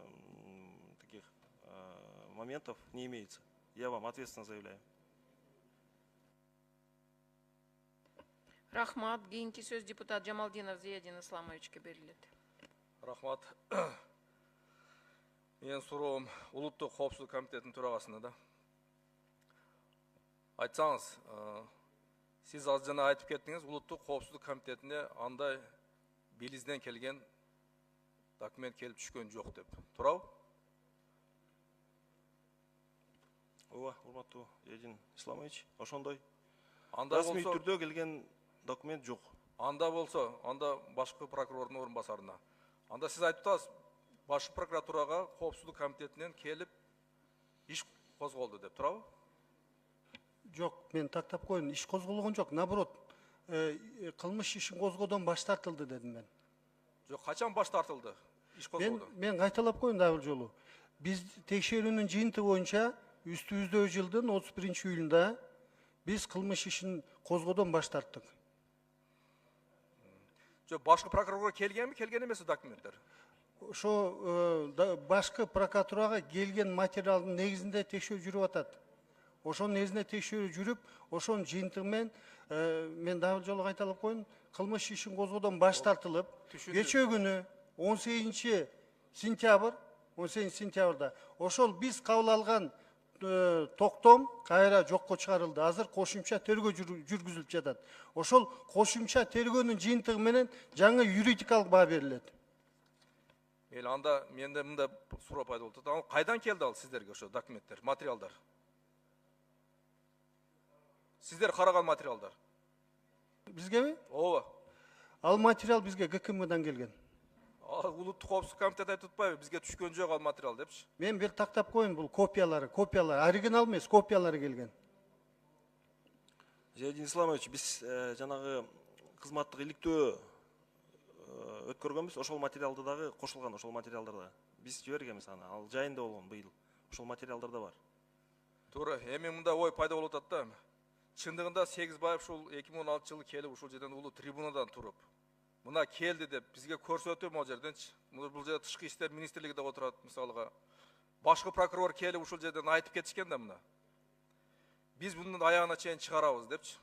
таких моментов не имеется. Я вам ответственно заявляю. Рахмат. Кейинки сөз депутат Жамалдинов Зиядин Исламовичке берилет. Рахмат. Мен суроом Улуттук коопсуздук комитетинин төрагасына да. Айтсаңыз, сиз аз жана айтып кеттиңиз, Улуттук коопсуздук комитетине андай Белизден келген документ келип түшкөн жок деп. Туурабы? Ооба, урматтуу Зиядин Исламович, ошондой. Анда Расмий түрдө келген документ жок. Анда болсо, анда башкы прокурордун орун басарына. Анда сиз айтып атасыз, башкы прокуратурага коопсуздук комитетинен келип иш козголду деп, туурабы? Жок, мен тактап коеюн, иш козголгон жок. Наоборот, кылмыш ишин козгоодон баш тартылды дедим мен. Жок, качан баш тартылды? Иш козголду. Мен кайталап коеюн дагы бир жолу. Биз текшерүүнүн жыйынты боюнча үстүбүздө жылдын 31-июлунда биз кылмыш ишин козгоодон баш тарттык. Жок, башкы прокурорго келгенби, келген эмес документтер? Ошо башкы прокуратурага келген материалдын негизинде текшерүү жүрүп атат. Ошонун негизинде текшерүү жүрүп, ошонун жыйынтыгы менен мен дагы жолу кайталап коеюн, кылмыш ишин козгоодон баш тартылып, кечээ күнү 18 сентябрда ошол биз кабыл алган токтом кайра жокко чыгарылды. Азыр кошумча тергөө жүргүзүлүп жатат. Ошол кошумча тергөөнүн жыйынтыгы менен жаңы юридикалык баа берилет. Мейли, анда менде мындай суроо пайда болуп атат. Ал кайдан келди ал сиздерге ошо документтер, материалдар? Сиздер караган материалдар? Бизгеби? Ооба. Ал материал бизге ГКМдан келген. Улуттук коопсуздук комитети айтып атпайбы, бизге түшкөн жок ал материал депчи? Мен бир тактап коеюн, бул копиялары, оригинал эмес, копиялары келген. Зиядин Исламович, биз жанагы кызматтык иликтөө өткөргөнбүз, ошол материалды дагы кошулган, ошол материалдарда. Биз жибергенбиз аны, ал жайында болгон быйыл. Ошол материалдарда бар. Туура, эми мындай ой пайда болуп атат да. Чындыгында Сегизбаев ушул 2016 жылы келип ушул жерден улуу трибунадан туруп, мына келди деп бизге көрсөтүп могу жерденчи. Бул жерде тышкы иштер министрлиги да отурат, мисалга. Башкы прокурор келип ушул жерден айтып кетишкен да мына. Биз мунун аягына чейин чыгарабыз депчи.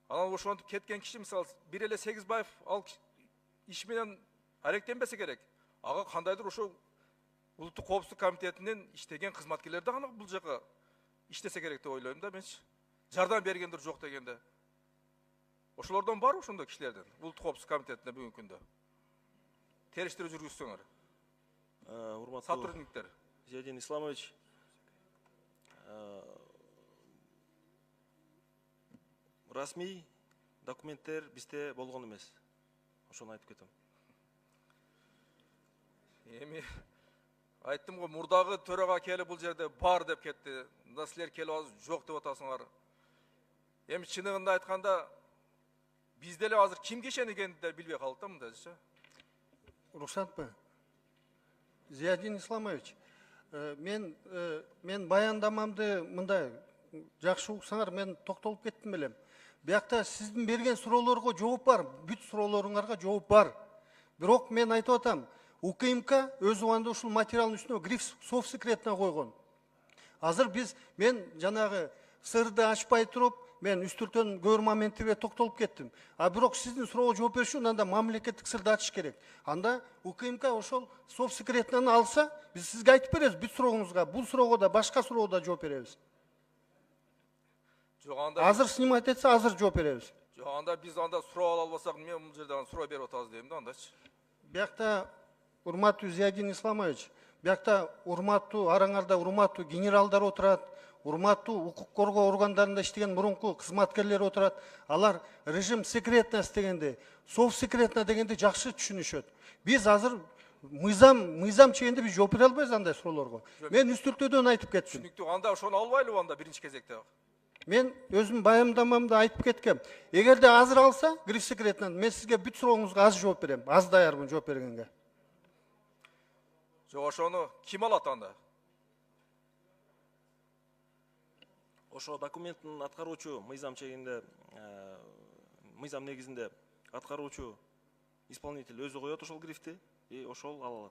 Анан ошентип кеткен киши, мисалы, бир эле Сегизбаев ал иш менен аректенбесе керек. Ага кандайдыр ошол Улуттук коопсуздук комитетинен иштеген кызматкерлер да гана бул жака иштесе керек деп ойлойм да менчи. Жардам бергендер жок дегенде. Ошолордон бар ошондой кишилерден Улуттук коопсуздук комитетине бүгүнкү күндө. Териштирүү жүргүзсөңөр. Урматтуу сотрудниктер. Зиядин Исламович, расмий документтер бизде болгон эмес. Ошону айтып кетем. Эми айттым го, мурдагы төрага келип бул жерде бар деп кетти. Мында силер келип азыр жок деп атасыңар. Эми чыныгында айтканда бизде эле азыр кимге ишенгенди да билбей калдык да мындайчы. Рухсатпы? Зиядин Исламович, мен баяндамамды мындай жакшы уксаңар, мен токтолуп кеттим элем. Биякта сиздин берген суроолорго жооп бар, бүт суроолоруңарга жооп бар. Бирок мен айтып атам, УКМК өз убагында ушул материалдын үстүнө гриф совсекретно койгон. Азыр мен жанагы сырды ачпай туруп, мен үстүртөн көөр моменттерге токтолуп кеттим. А бирок сиздин суроого жооп бериш үчүн анда мамлекеттик сырды ачыш керек. Анда УКМК ошол совсекретнаны алса, биз сизге айтып беребиз бүт сурооңузга, бул суроого да, башка суроого да жооп беребиз. Азыр снимать этсе, азыр жооп беребиз. Жок, анда биз анда суроо ала албасак, мен бул жерден суроо берип атабыз дейм да андачы. Биякта урматтуу Зиядин Исламович, биякта урматтуу араңарда урматтуу генералдар отурат, урматтуу укук коргоо органдарында иштеген мурунку кызматкерлер отурат. Алар режим секретность дегенди, совсекретно дегенди жакшы түшүнүшөт. Биз азыр мыйзам чегинде биз жооп бере албайбыз андай суроолорго. Мен үстүртөдөн айтып кеттим. Түшүнүктүү, анда ошону албайлыбы анда биринчи кезекте? Мен өзім баяндамамды айтып кеткем. Егер де азыр алса, гриф секретінен, мен сізге бүт сұрағыңызға аз жооп берем. Аз даярмын жооп бергенге. Жоқ, ошону ким алат анда? Ошо документтин аткаруучу мыйзам чегинде, мыйзам негизинде аткаруучу исполнитель өзү коет ошол грифти и ошол ала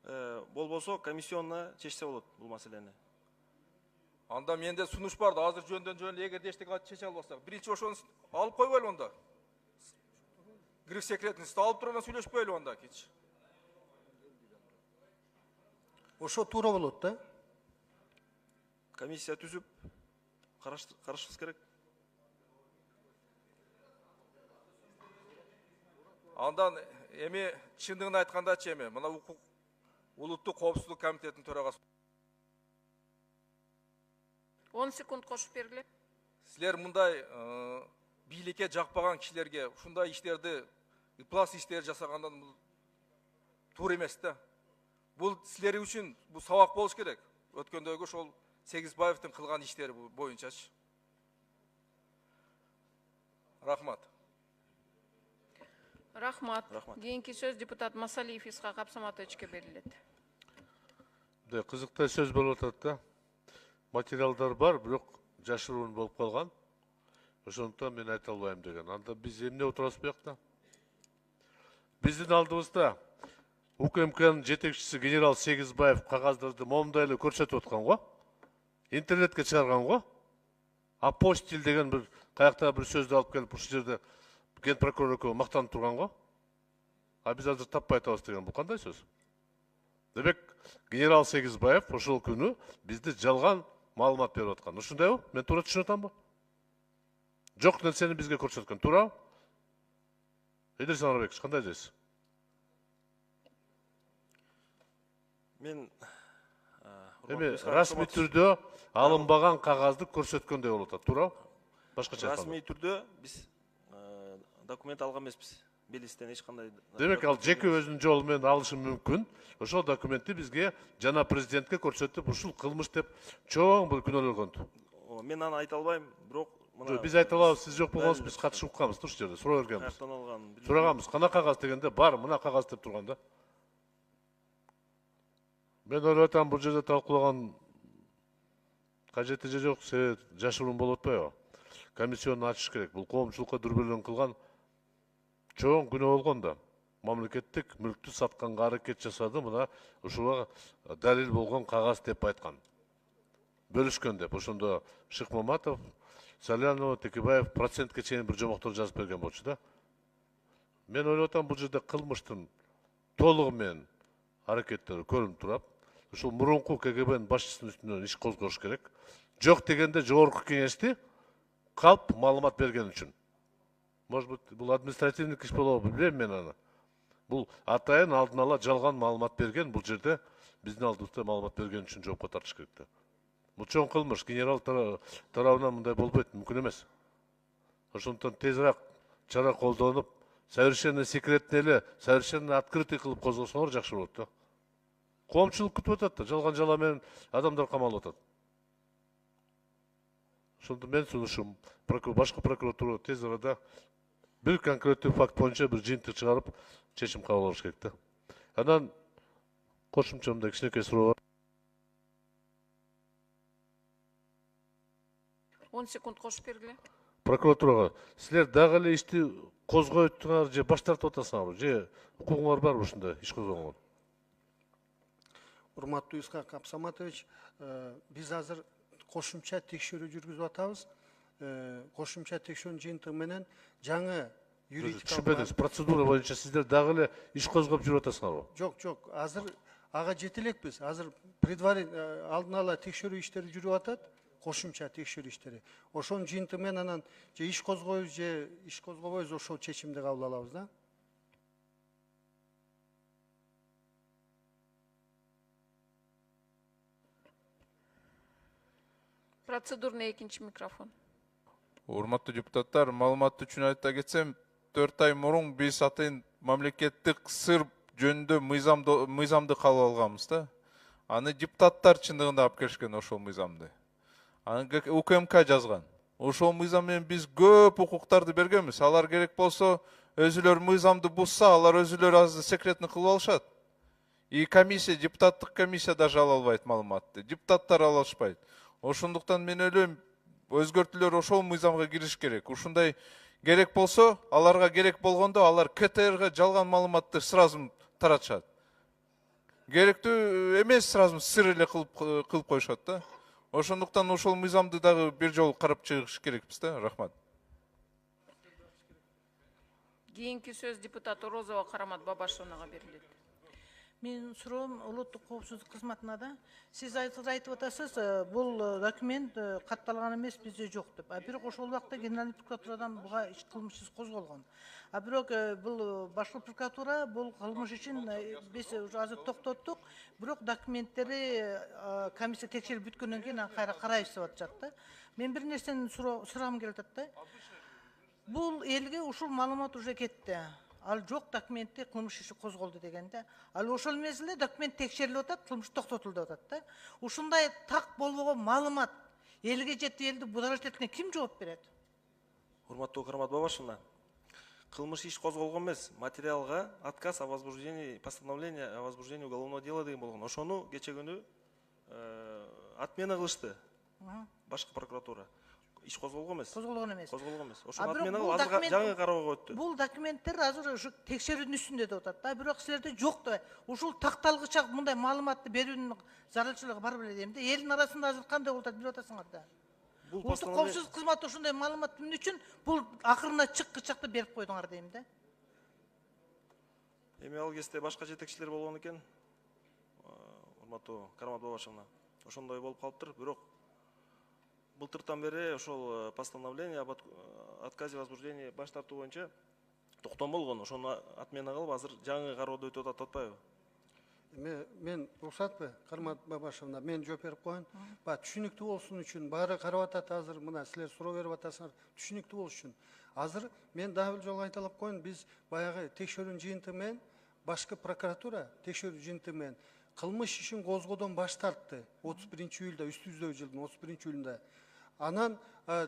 алат. Болбосо комиссионна чечсе болот бул маселени. Анда менде сунуш бар да, азыр жөндөн жөн эгерде эчтеке чече албасак, биринчи ошону алып койбойлу онда. Гриф секретин алып туруп анан сүйлөшпөйлү онда кич. Ошо туура болот да. Комиссия түзүп карашыбыз керек. Андан эми чындыгын айткандачы эми мына улуттук коопсуздук комитетинин төрагасы 10 секунд кошуп бергиле. Силер мындай бийликке жакпаган кишилерге ушундай иштерди, ыплас иштер жасагандан туура эмес да. Бул силер үчүн бул сабак болуш керек. Өткөндөгү ошол Сегизбаевдин кылган иштери боюнчачы. Рахмат. Рахмат. Кийинки сөз депутат Масалиев Исхак Абсаматовичке берилет. Кызыктай сөз болуп атат да. Материалдар бар, бирок жашыруун болуп калган. Ошондуктан мен айта албайм деген. Анда биз эмне отурабыз буякта? Биздин алдыбызда УКМКнын жетекчиси генерал Сегизбаев кагаздарды момундай эле көрсөтүп аткан го. Интернетке чыгарган го. Апостиль деген бир каякта бир сөздү алып келип ушул жерде ген прокурор экөө мактанып турган го. А биз азыр таппай атабыз деген бул кандай сөз? Демек, генерал Сегизбаев ошол күнү бизди жалган маалымат берип аткан. Ушундайбы? Мен туура түшүнүп атамбы? Жок нерсени бизге көрсөткөн, туурабы? Идрис Анарбекович, кандай дейсиз? Мен эми расмий түрдө алынбаган кагазды көрсөткөндөй болуп атат, туурабы? Башкача айтканда. Расмий түрдө биз документ алган эмеспиз. Белистен эч кандай. Демек, ал жеке өзүнүн жолу менен алышы мүмкүн. Ошол документти бизге жана президентке көрсөтүп, ушул кылмыш деп чоң бир күнөөлөгөндү. Мен аны айта албайм, бирок Биз айта алабыз, сиз жок болгонсуз, биз катышып укканбыз, туруш жерде, суроо бергенбиз. Сураганбыз, кана кагаз дегенде бар, мына кагаз деп турганда. Мен ойлоп атам, бул жерде талкуулаган кажети же жок, себеби жашыруун болуп атпайбы? Комиссионну ачыш керек. Бул коомчулукка дүрбөлөң кылган чоң күнөө болгон да. Мамлекеттик мүлктү сатканга аракет жасады, мына ушуга далил болгон кагаз деп айткан. Бөлүшкөн деп. Ошондо Шыкмаматов, Салянов, Текебаев процентке чейин бир жомоктор жазып берген болчу да. Мен ойлоп атам, бул жерде кылмыштын толугу менен аракеттери көрүнүп турат. Ушул мурунку КГБнын башчысынын үстүнөн иш козгош керек. Жок дегенде жогорку кеңешти калп маалымат берген үчүн. Может быть, бул административный иш болобу, билбейм мен аны. Бул атайын алдын ала жалган маалымат берген, бул жерде биздин алдыбызда маалымат берген үчүн жоопко тартыш керек да. Бул чоң кылмыш, генерал тарабынан мындай болбойт, мүмкүн эмес. Ошондуктан тезирээк чара колдонуп, совершенно секретный эле, совершенно открытый кылып козгосоңор жакшы болот да. Коомчулук күтүп атат да, жалган жала менен адамдар камалып атат. Ошондо мен сунушум, башкы прокуратура тез арада бир конкреттүү факт боюнча бир жыйынтык чыгарып, чечим кабыл алыш керек да. Анан кошумча мындай кичинекей суроо бар. 10 секунд кошуп бергиле. Прокуратурага, силер дагы эле ишти козгойтуңар же баш тартып атасыңарбы, же укугуңар барбы ушундай иш козгогонго? Урматтуу Исхак Абсаматович, биз азыр кошумча текшерүү жүргүзүп атабыз. Кошумча текшерүүнүн жыйынтыгы менен жаңы юридикалык түшүнбөдүңүз, процедура боюнча сиздер дагы эле иш козгоп жүрүп атасыңарбы? Жок, жок, азыр ага жете элекпиз. Азыр алдын ала текшерүү иштери жүрүп атат, кошумча текшерүү иштери. Ошонун жыйынтыгы менен анан же иш козгойбуз, же иш козгобойбуз, ошол чечимди кабыл алабыз да. Процедурный экинчи микрофон. Урматтуу депутаттар, маалымат үчүн айта кетсем, 4 ай мурун биз атайын мамлекеттик сыр жөнүндө мыйзамды кабыл алганбыз да. Аны депутаттар чындыгында алып келишкен ошол мыйзамды. УКМК жазган. Ошол мыйзам менен биз көп укуктарды бергенбиз. Алар керек болсо өзүлөр мыйзамды бузса, алар өзүлөр азыр секретный кылып алышат. И комиссия, депутаттык комиссия даже ала албайт маалыматты. Депутаттар ала алышпайт. Ошондуктан мен ойлойм, өзгөртүүлөр ошол мыйзамга кириш керек. Ушундай керек болсо, аларга керек болгондо алар КТРга жалган маалыматты сразу таратышат. Керектүү эмес сразу сыр эле кылып коюшат да. Ошондуктан ошол мыйзамды дагы бир жолу карап чыгыш керекпиз да. Рахмат. Кийинки сөз депутат Орозова Карамат Бабашевнага берилет. Мен суроом улуттук коопсуздук кызматына да. Сиз айтып атасыз, бул документ катталган эмес, бизде жок деп. А бирок ошол убакта Генеральный прокуратурадан буга кылмыш иш козголгон. А бирок бул башкы прокуратура бул кылмыш үчүн биз уже азыр токтоттук. Бирок документтери комиссия текшерип бүткөндөн кийин кайра карайбыз деп атышат да. Мен бир нерсени сурагым келип атат да. Бул элге ушул маалымат уже кетти. Ал жок документте кылмыш иши козголду дегенде, ал ошол мезгилде документ текшерилип атат, кылмыш токтотулду деп атат да. Ушундай так болбогон маалымат элге жетип элди будалаш эткенге ким жооп берет? Урматтуу Карамат Бабашевна, кылмыш иш козголгон эмес, материалга отказ о возбуждении постановления о возбуждении уголовного дела деген болгон. Ошону кече күнү отмена кылышты. Башкы прокуратура. Иш козголгон эмес. Козголгон эмес. Козголгон эмес. Ошону отмена кылып азыр жаңы кароого өттү. Бул документтер азыр ушу текшерүүнүн үстүндө деп атат да. Бирок силерде жок да. Ушул такталгыча мындай маалыматты берүүнүн зарылчылыгы бар беле дейм да. Элдин арасында азыр кандай болуп атат билип атасыңар да. Улуттук коопсуздук кызматы ушундай маалымат эмне үчүн бул акырына чыккычакты берип койдуңар дейм да. Эми ал кезде башка жетекчилер болгон экен. Урматтуу Карамат Бабашевна. Ошондой болуп калыптыр. Бирок былтыртан бери ошол постановление об отказе возбуждения баш тартуу боюнча токтом болгон. Ошону отмена кылып азыр жаңы кароодо өтүп атат атпайбы? Мен уруксатпы, Карамат Бабашевна, мен жооп берип коеюн. Түшүнүктүү болсун үчүн баары карап атат азыр, мына силер суроо берип атасыңар, түшүнүктүү болуш үчүн. Азыр мен дагы бир жолу айталап коеюн, биз баягы текшерүүнүн жыйынтыгы менен башкы прокуратура текшерүү жыйынтыгы менен кылмыш ишин козгоодон баш тартты. 31-июлда, үстүбүздөгү жылдын 31-июлунда. Анан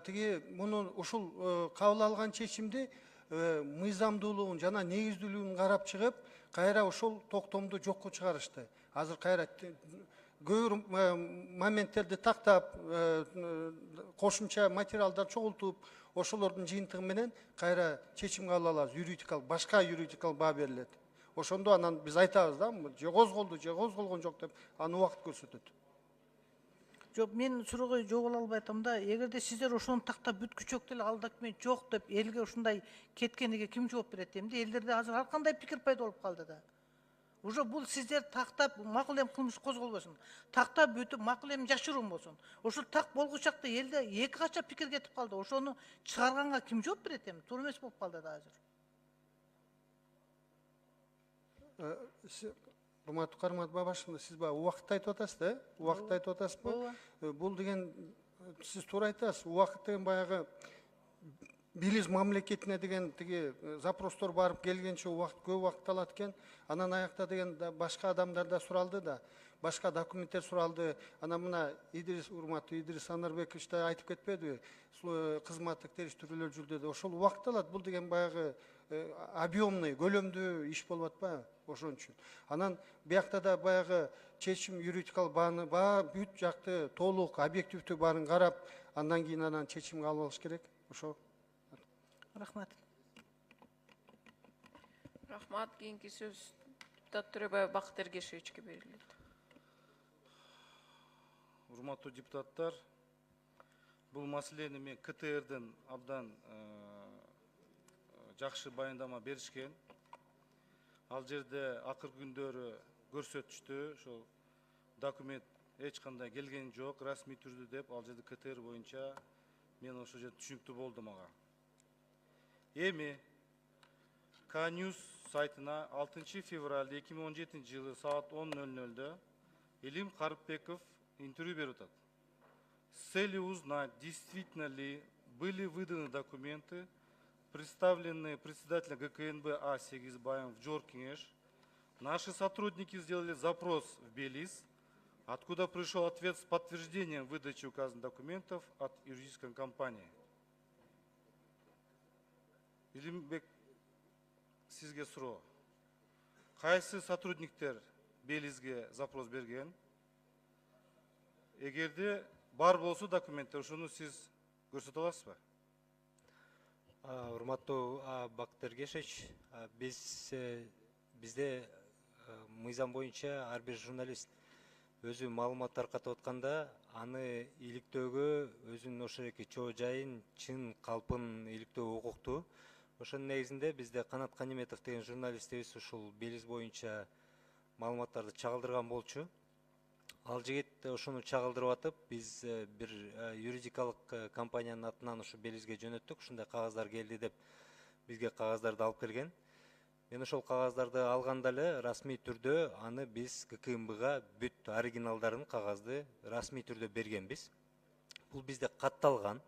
тиги муну ушул кабыл алган чечимди мыйзамдуулугун жана негиздүүлүгүн карап чыгып, кайра ошол токтомду жокко чыгарышты. Азыр кайра көбүр моменттерди тактап, кошумча материалдар чогултуп, ошолордун жыйынтыгы менен кайра чечим кабыл алабыз, юридикалык, башка юридикалык баа берилет. Ошондо анан биз айтабыз да, же козголду, же козголгон жок деп, аны убакыт көрсөтөт. Жок, мен суроого жооп ала албай атам да. Эгерде сиздер ошону тактап бүткүчөк деле ал документ жок деп элге ушундай кеткениге ким жооп берет дейм да. Элдерде азыр ар кандай пикир пайда болуп калды да. Уже бул сиздер тактап макул эми кылмыш козголбосун. Тактап бүтүп макул эми жашыруун болсун. Ошол так болгучакта элде эки кача пикир кетип калды. Ошону чыгарганга ким жооп берет эми? Туура эмес болуп калды да азыр. Урматтуу Карамат Бабашевна, сиз баягы убакытты айтып атасыз да? Убакытты айтып атасызбы? Бул деген сиз туура айтасыз. Убакыт деген баягы билиз мамлекетине деген тиги запростор барып келгенче көп убакыт алат экен. Анан аякта деген башка адамдар да суралды да. Башка документтер суралды. Анан мына урматтуу Идрис Анарбекович да айтып кетпедиби? Кызматтык териштирүүлөр жүрдү. Ошол убакыт алат. Бул деген баягы объемный, көлөмдүү иш болуп атпайбы? Ошон үчүн. Анан биякта да баягы чечим юридикалык бааны бүт жакты толук объективдүү баарын карап, андан кийин анан чечим кабыл алыш керек. Ошо. Рахмат. Рахмат. Кийинки сөз депутат Төрөбаев Бакыт Эргешевичке берилет. Урматтуу депутаттар, бул маселени мен КТРден абдан жакшы баяндама беришкен. Ал жерде акыркы күндөрү көрсөтүштү, ошол документ эч кандай келген жок, расмий түрдө деп, ал жерде КТР боюнча мен ошол жерде түшүнүктүү болдум ага. Эми K-News сайтына 6 февраль 2017 жылы саат 10:00 Илим Карпбеков интервью берип атат. С целью узнать, действительно ли были выданы документы, представленные председателем ГКНБ А. Сегизбаевым в Джоркинеш, наши сотрудники сделали запрос в Белиз Откуда пришел ответ с подтверждением выдачи указанных документов от юридической компании? Илимбек, сизге суроо. Кайсы сотрудниктер Белизге запрос берген? Эгерде бар болсо документтер, ошону сиз көрсөтө аласызбы? Урматтуу Бактар Гешевич, бизде мыйзам боюнча ар бир журналист өзү маалымат таркатып атканда аны иликтөөгө өзүнүн ошол чоо жайын чын калпын иликтөө укуктуу. Ошонун негизинде бизде Канат Каниметов деген журналистибиз ушул Белиз боюнча маалыматтарды чагылдырган болчу. Ал жигит ошону чагылдырып атып, биз бир юридикалык компаниянын атынан ушу Белизге жөнөттүк. Ушундай кагаздар келди деп бизге кагаздарды алып келген. Мен ошол кагаздарды алганда эле расмий түрдө аны биз ГКМБга бүт оригиналдарын кагазды расмий түрдө бергенбиз. Бул бизде катталган.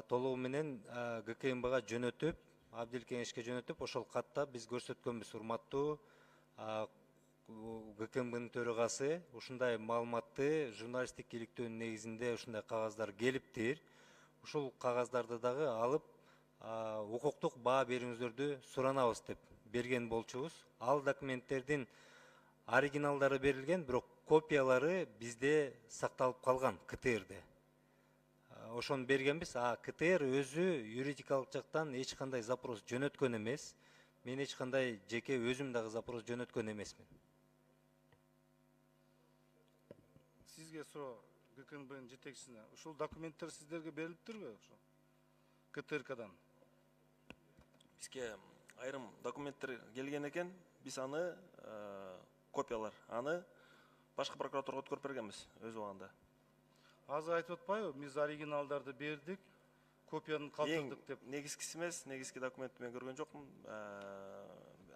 Толугу менен ГКМБга жөнөтүп, Абдил Кеңешке жөнөтүп, ошол катта биз көрсөткөнбүз. Урматтуу ГКМБнын төрагасы ушундай маалыматты журналисттик иликтөөнүн негизинде ушундай кагаздар келиптир. Ушул кагаздарды дагы алып укуктук баа бериңиздерди суранабыз деп берген болчубуз. Ал документтердин оригиналдары берилген, бирок копиялары бизде сакталып калган КТРде. Ошону бергенбиз. КТР өзү юридикалык жактан эч кандай запрос жөнөткөн эмес. Мен эч кандай жеке өзүм дагы запрос жөнөткөн эмесмин. Сизге суроо ГКМБнын жетекчисине. Ушул документтер сиздерге берилиптирби ошо? КТРКдан? Бизге айрым документтер келген экен, биз аны копиялар, аны башкы прокуратурага өткөрүп бергенбиз өз убагында. Азыр айтып атпайбы, биз оригиналдарды бердик, копияны калтырдык деп. Негизгиси эмес, негизги документти мен көргөн жокмун.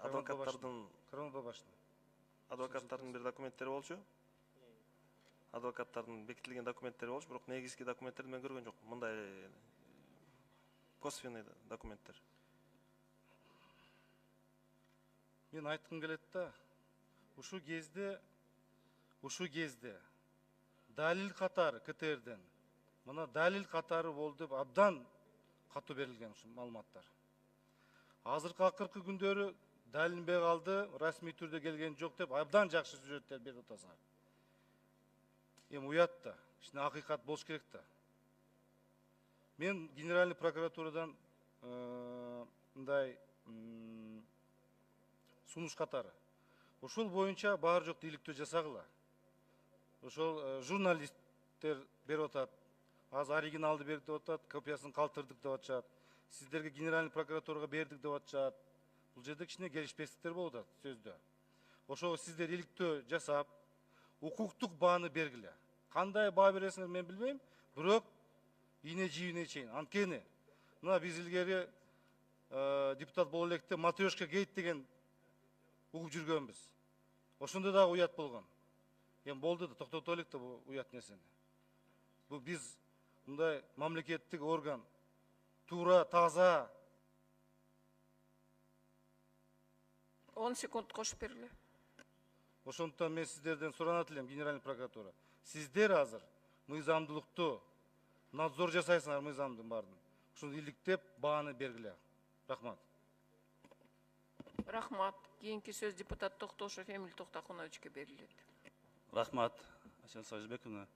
Адвокаттардын бир документтери болчу. Адвокаттардын бекитилген документтери болчу, бирок негизги документтерди мен көргөн жокмун. Мындай косвенный документтер. Мен айткым келет да, ушу кезде далил катары КТРден, мына далил катары болду деп абдан катуу берилген ушул маалыматтар. Азыркы акыркы күндөрү далилинбей калды, расмий түрдө келген жок деп абдан жакшы сүрөттөр берип атасың. Эми уят да, ичинде акыйкат болуш керек да. Мен Генеральный прокуратурадан мындай сунуш катары. Ошол боюнча баары жок иликтөө жасагыла. Ошол журналисттер берип атат, азыр оригиналды бердик деп атат, копиясын калтырдык деп атышат. Сиздерге Генеральный прокуратурага бердик деп атышат. Бул жерде кичине келишпестиктер болуп атат сөздө. Ошого сиздер иликтөө жасап, укуктук бааны бергиле. Кандай баа бересиңер мен билбейм, бирок ийне жибине чейин. Анткени мына биз илгери депутат боло электе матрешка гейт деген угуп жүргөнбүз. Ошондо дагы уят болгон. Эми болду да, токтото элек да бул уят нерсени. Бул биз мындай мамлекеттик орган туура, таза. 10 секунд кошуп бергиле. Ошондуктан мен сиздерден суранат элем, Генеральный прокуратура. Сиздер азыр мыйзамдуулукту надзор жасайсыңар мыйзамдын баарын. Ушуну иликтеп, бааны бергиле. Рахмат. Рахмат. Кийинки сөз депутат Токтошев Эмиль Токтакуновичке берилет. Рахмат, Асел Сажбековна.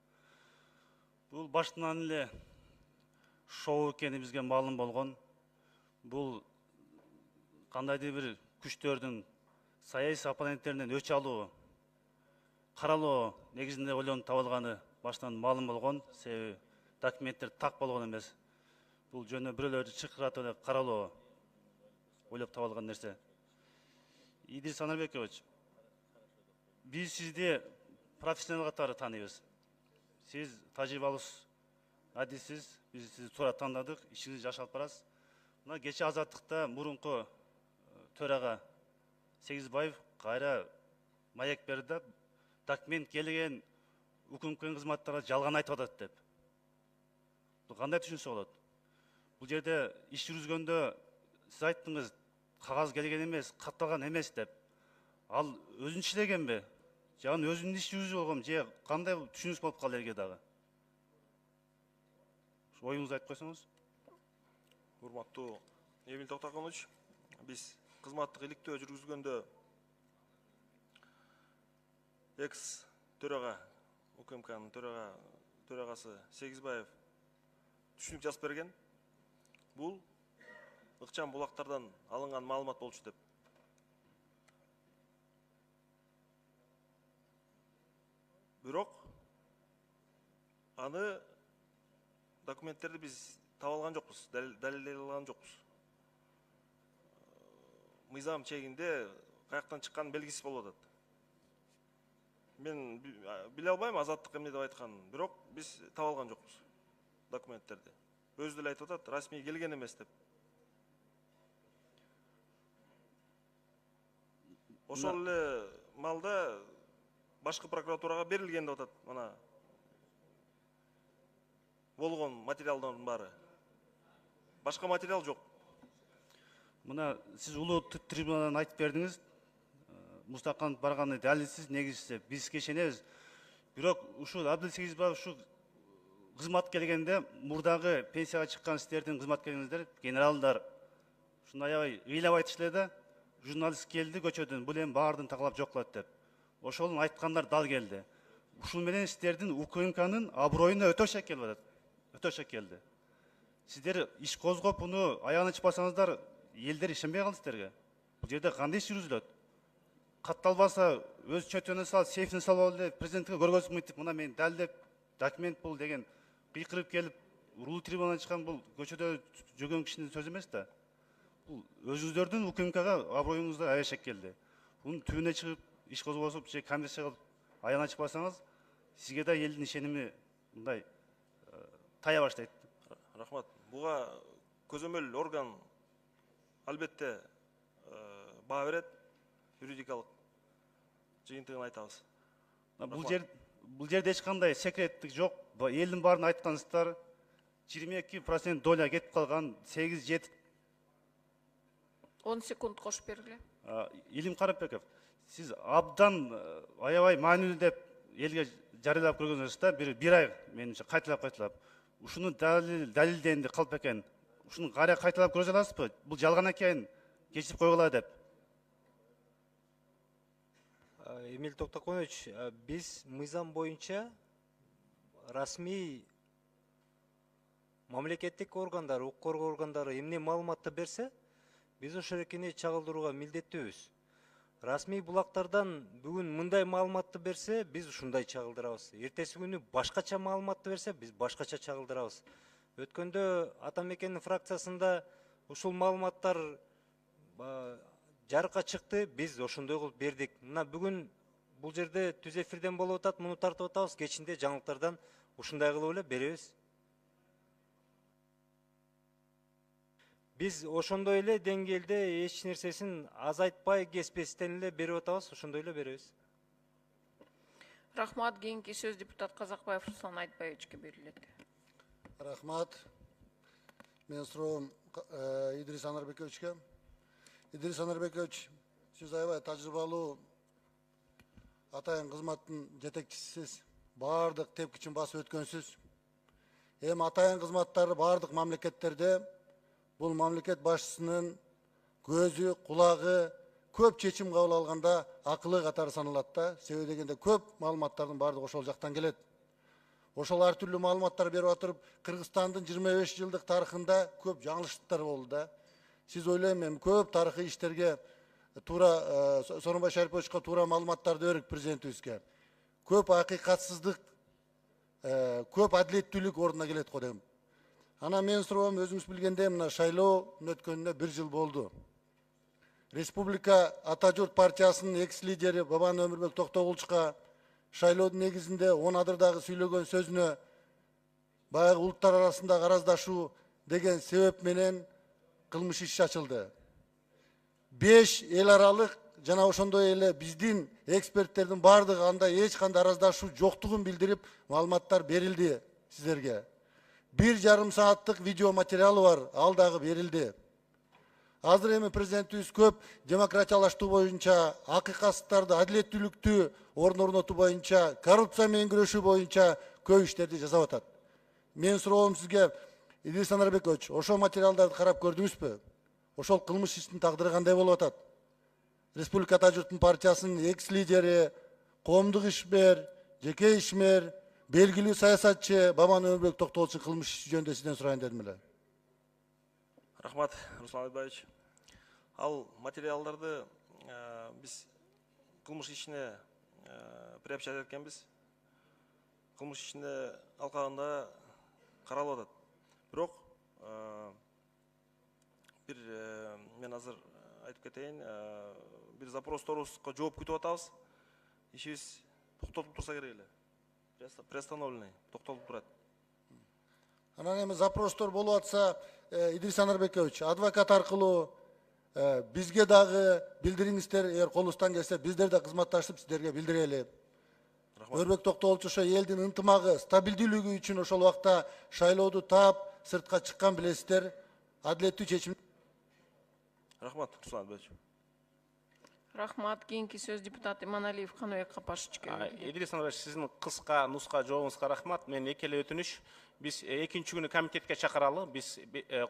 Бул баштынан эле шоу экени бизге маалым болгон. Бул кандайдыр бир күчтөрдүн саясий оппоненттеринен өч алуу, каралоо негизинде ойлонуп табылганы баштан маалым болгон. Себеби документтер так болгон эмес. Бул жөнүндө бирөөлөрдү чакыртып эле каралоо ойлоп табылган нерсе. Идрис Анарбекович, биз сизди профессионал катары тааныйбыз. Сиз тажрыйбалуу адиссиз, биз сизди туура таандадык, ишиңизди жакшы алып барасыз. Мына кече Азаттыкта мурунку төрага Сегизбаев кайра маек берди, документ келген УКМКнын кызматтары жалган айтып атат деп. Бул кандай түшүнсө болот? Бул жерде иш жүргүзгөндө сиз айттыңыз, кагаз келген эмес, катталган эмес деп. Ал өзүн иштегенби? Жагын өзүнүн иш жүзү болгом, же кандай түшүнүш болуп калды элге дагы? Оюңузду айтып койсоңуз. Урматтуу Эмил Токтоконович, биз кызматтык иликтөө жүргүзгөндө экс төрага, УКМКнын төрагасы Сегизбаев түшүнүк жазып берген. Бул ыкчам булактардан алынган маалымат болчу деп. Бирок аны документтерди биз таба алган жокпуз, далилдей алган жокпуз. Мыйзам чегинде каяктан чыккан белгисиз болуп атат. Мен биле албайм азаттык эмне деп айтканын, бирок биз таба алган жокпуз документтерди. Өзү деле айтып атат, расмий келген эмес деп. Ошол эле маалда башкы прокуратурага берилген деп атат. Мына болгон материалдардын баары. Башка материал жок. Мына сиз улуу трибунадан айтып бердиңиз. Мустакан барганы далилсиз, негизсиз. Биз ишенебиз. Бирок ушул Абдул Сегизбаев ушу кызмат келгенде мурдагы пенсияга чыккан сиздердин кызматкерлериңиздер, генералдар ушундай аябай ыйлап айтышлы да, журналист келди көчөдөн, бул эми баардын таклап жок кылат деп. Ошолун айткандар дал келди. Ушул менен сиздердин УКМКнын аброюна өтө шек келип атат. Өтө шек келди. Сиздер иш козгоп, буну аягына чыкпасаңыздар, элдер ишенбей калды сиздерге. Бул жерде кандай иш жүргүзүлөт? Катталбаса, өз чөтүнө салып, сейфине салып алып эле президентке көргөзмөйт деп, мына мен далилдеп, документ бул деген кыйкырып келип, улуу трибунадан чыккан бул көчөдө жүргөн кишинин сөзү эмес да. Бул өзүңүздөрдүн УКМКга аброюңузда аябай шек келди. Бунун түбүнө чыгып, иш козгосуп, же комиссия кылып аягына чыкпасаңыз, сизге да элдин ишеними мындай тая баштайт. Рахмат. Буга көзөмөл орган албетте баа берет, юридикалык жыйынтыгын айтабыз. Бул жерде эч кандай секреттик жок. Элдин баарын айткансыздар. 22% доля кетип калган, 8-7. 10 секунд кошуп бергиле. Илим Карапбеков, сиз абдан аябай маанилүү деп элге жарыялап көргөнсүз да, бир ай менимче кайталап. Ушуну далилденди калп экен. Ушуну кайталап көрө аласызбы? Бул жалган экен, кечирип койгула деп. Эмил Токтоконович, биз мыйзам боюнча расмий мамлекеттик органдар, укук коргоо органдары эмне маалыматты берсе, биз ошол эркине чагылдырууга милдеттүүбүз. Расмий булактардан бүгүн мындай маалыматты берсе, биз ушундай чагылдырабыз. Эртеси күнү башкача маалыматты берсе, биз башкача чагылдырабыз. Өткөндө Атамекенин фракциясында ушул маалыматтар жарыкка чыкты, биз ошондой кылып бердик. Мына бүгүн бул жерде түз эфирден болуп атат, муну тартып атабыз, кечинде жаңылыктардан ушундай кылып эле беребиз. Биз ошондой эле деңгээлде эч нерсесин азайтпай, кеспестен эле берип атабыз, ошондой эле беребиз. Рахмат. Кийинки сөз депутат Казакбаев Руслан Айтбаевичке берилет. Рахмат. Мен суроом Идрис Анарбековичке. Идрис Анарбекович, сиз аябай тажрыйбалуу атайын кызматтын жетекчисисиз. Баардык тепкичин басып өткөнсүз. Эми атайын кызматтары баардык мамлекеттерде бул мамлекет башчысынын көзү, кулагы, көп чечим кабыл алганда акылы катары саналат да. Себеби дегенде көп маалыматтардын баардыгы ошол жактан келет. Ошол ар түрлүү маалыматтар берип атырып, Кыргызстандын 25 жылдык тарыхында көп жаңылыштыктар болду да. Сиз ойлойм, эми көп тарыхый иштерге туура Сооронбай Шариповичке туура маалыматтарды берик президентибизге. Көп акыйкатсыздык, көп адилеттүүлүк ордуна келет го дейм. Ана мен суроом, өзүңүз билгендей, мына шайлоонун өткөнүнө 1 жыл болду. Республика Ата журт партиясынын экс-лидери Бабан Өмүрбек Токтогулчка шайлоодун негизинде 10 адырдагы сүйлөгөн сөзүнө баягы улуттар арасындагы араздашуу деген себеп менен кылмыш иш ачылды. 5 эл аралык жана ошондой эле биздин эксперттердин баардыгы андай эч кандай араздашуу жоктугун билдирип, маалыматтар берилди сиздерге. 1,5 сааттык видео материалы бар, ал дагы берилди. азыр эми президентибиз көп демократиялаштыруу боюнча, акыйкатсыздарды, адилеттүүлүктү орнотуу боюнча, коррупция менен күрөшүү боюнча көп иштерди жасап атат. Менин суроом сизге, Идрис Анарбекович, ошол материалдарды карап көрдүңүзбү? Ошол кылмыш иштин тагдыры кандай болуп атат? Республика Ата журттун партиясынын экс-лидери, коомдук ишмер, жеке ишмер, белгилүү саясатчы Баман Өмүрбек Токтогуловичтун кылмыш иши жөнүндө сизден сурайын дедим эле. Рахмат, Руслан Абаевич. Ал материалдарды биз кылмыш ишине приобщать эткенбиз. Кылмыш ишине алкагында каралып атат. Бирок бир мен азыр айтып кетейин, бир запросторубузга жооп күтүп атабыз. Ишибиз токтотуп турса керек эле. Приостановленный, токтотуп турат. Анан эми запростор болуп атса, Идрис Анарбекович, адвокат аркылуу бизге дагы билдириңиздер, эгер колубуздан келсе, биздер да кызматташып сиздерге билдирели. Өмүрбек Токтогулович ошо элдин ынтымагы, стабилдүүлүгү үчүн ошол убакта шайлоодо таап, сыртка чыккан билесиздер. Адилеттүү чечим. Рахмат, Руслан Абаевич. Рахмат. Кийинки сөз депутат Иманалиев Каныбек Капашевичке. Идрис Анарбекович, сиздин кыска нуска жообуңузга рахмат. Мен эки эле өтүнүш. Биз экинчи күнү комитетке чакыралы. Биз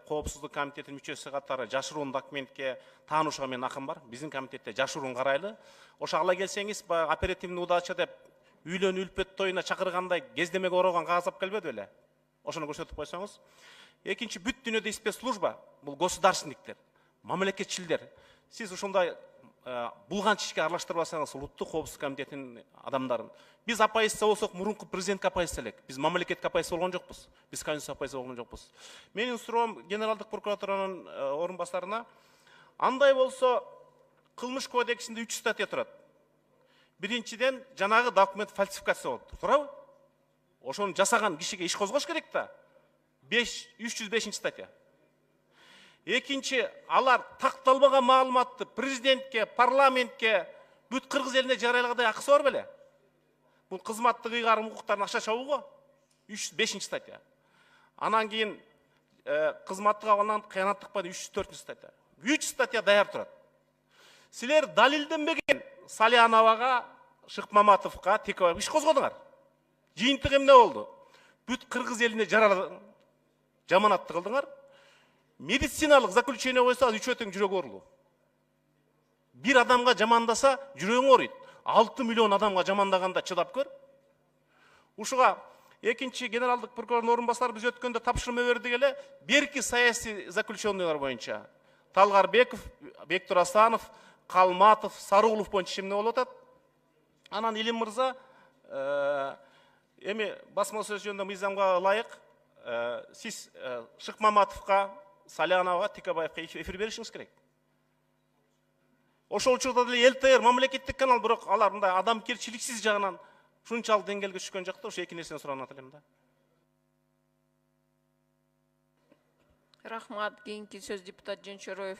коопсуздук комитетинин мүчөсү катары жашыруун документке таанышууга менин акым бар. Биздин комитетте жашыруун карайлы. Ошо ала келсеңиз, оперативный удача деп үйлөн үлпөт тоюна чакыргандай кездемеге орогон кагаз алып келбеди беле? Ошону көрсөтүп койсоңуз. Экинчи, бүт дүйнөдө спецслужба, бул государственниктер, мамлекетчилдер. Сиз ушундай булганч ишке аралаштырбасаңыз улуттук коопсуздук комитетинин адамдарын. Биз оппозиция болсок, мурунку президентке оппозиция элек. Биз мамлекетке оппозиция болгон жокпуз. Биз конституцияга оппозиция болгон жокпуз. Менин суроом генералдык прокуратуранын орун басарына, андай болсо кылмыш кодексинде 3 статья турат. Биринчиден, жанагы документ фальсификация болот. Туурабы? Ошону жасаган кишиге иш козгош керек да. 305 статья. Экинчи, алар такталбаган маалыматты президентке, парламентке, бүт кыргыз элине жарыялагандай акысы бар беле? Бул кызматтык ыйгарым укуктарын акча чабууго 305 статья. Анан кийин кызматтык абалдан кыянаттык бар 304 статья. 3 статья даяр турат. Силер далилденбеген Саляновага, Шыкмаматовго, Текебаевга иш козгодуңар. Жыйынтык эмне болду? Бүт кыргыз элине жаманатты кылдыңар. Медициналык заключение койсо, үчөтүң жүрөгү оорулуу. Бир адамга жамандаса, жүрөгүң ооруйт. 6 миллион адамга жамандаганда чыдап көр. Ушуга экинчи генералдык прокурордун орун басары биз өткөндө тапшырма бердик эле, берки саясий заключенныйлар боюнча. Талгарбеков, Бектур Асанов, Калматов, Сарыгулов боюнча эмне болуп атат? Анан Илим мырза, эми басма сөз жөнүндө мыйзамга ылайык, сиз Шыкмаматовго, Саляновго, Текебаевга эфир беришиңиз керек. Ошол учурда деле ЛТР мамлекеттик канал, бирок алар мындай адамгерчиликсиз жагынан ушунчалык деңгээлге түшкөн жакта, ошо эки нерсени суранат элем да. Рахмат. Кийинки сөз депутат Жөнчөрөев.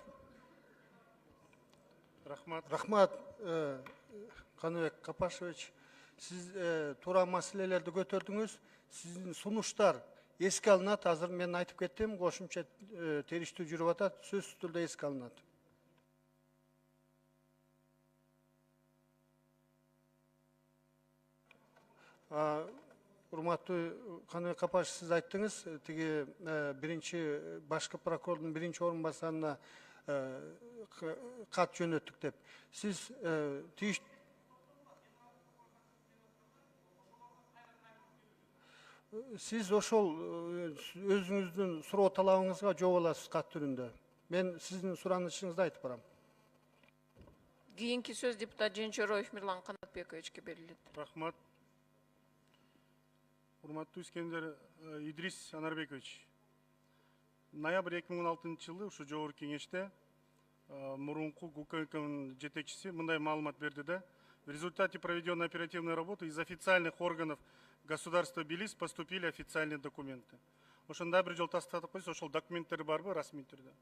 Рахмат, Каныбек Капашевич. Сиз туура маселелерди көтөрдүңүз. Сиздин сунуштар эске алынат. Азыр мен айтып кеттим, кошумча териштүү жүрүп атат, сөзсүз түрдө эске алынат. Урматтуу Каныбек Капашев, сиз айттыңыз, тиги биринчи башкы прокурордун биринчи орун басарына кат жөнөттүк деп. Сиз ошол өзүңүздүн суроо талабыңызга жооп аласыз кат түрүндө. Мен сиздин суранышыңызды айтып барам. Кийинки сөз депутат Жөнчөрөев Мирлан Канатбековичке берилет. Рахмат. Урматтуу Искендер Идрис Анарбекович. Ноябрь 2016 жылы ушу жогорку кеңеште мурунку ГУКМКнын жетекчиси мындай маалымат берди да: в результате проведенной оперативной работы из официальных органов государства Белиз поступили официальные документы. Ошондой бир жол тастатып койсо, ошол документтер барбы расмий түрдө?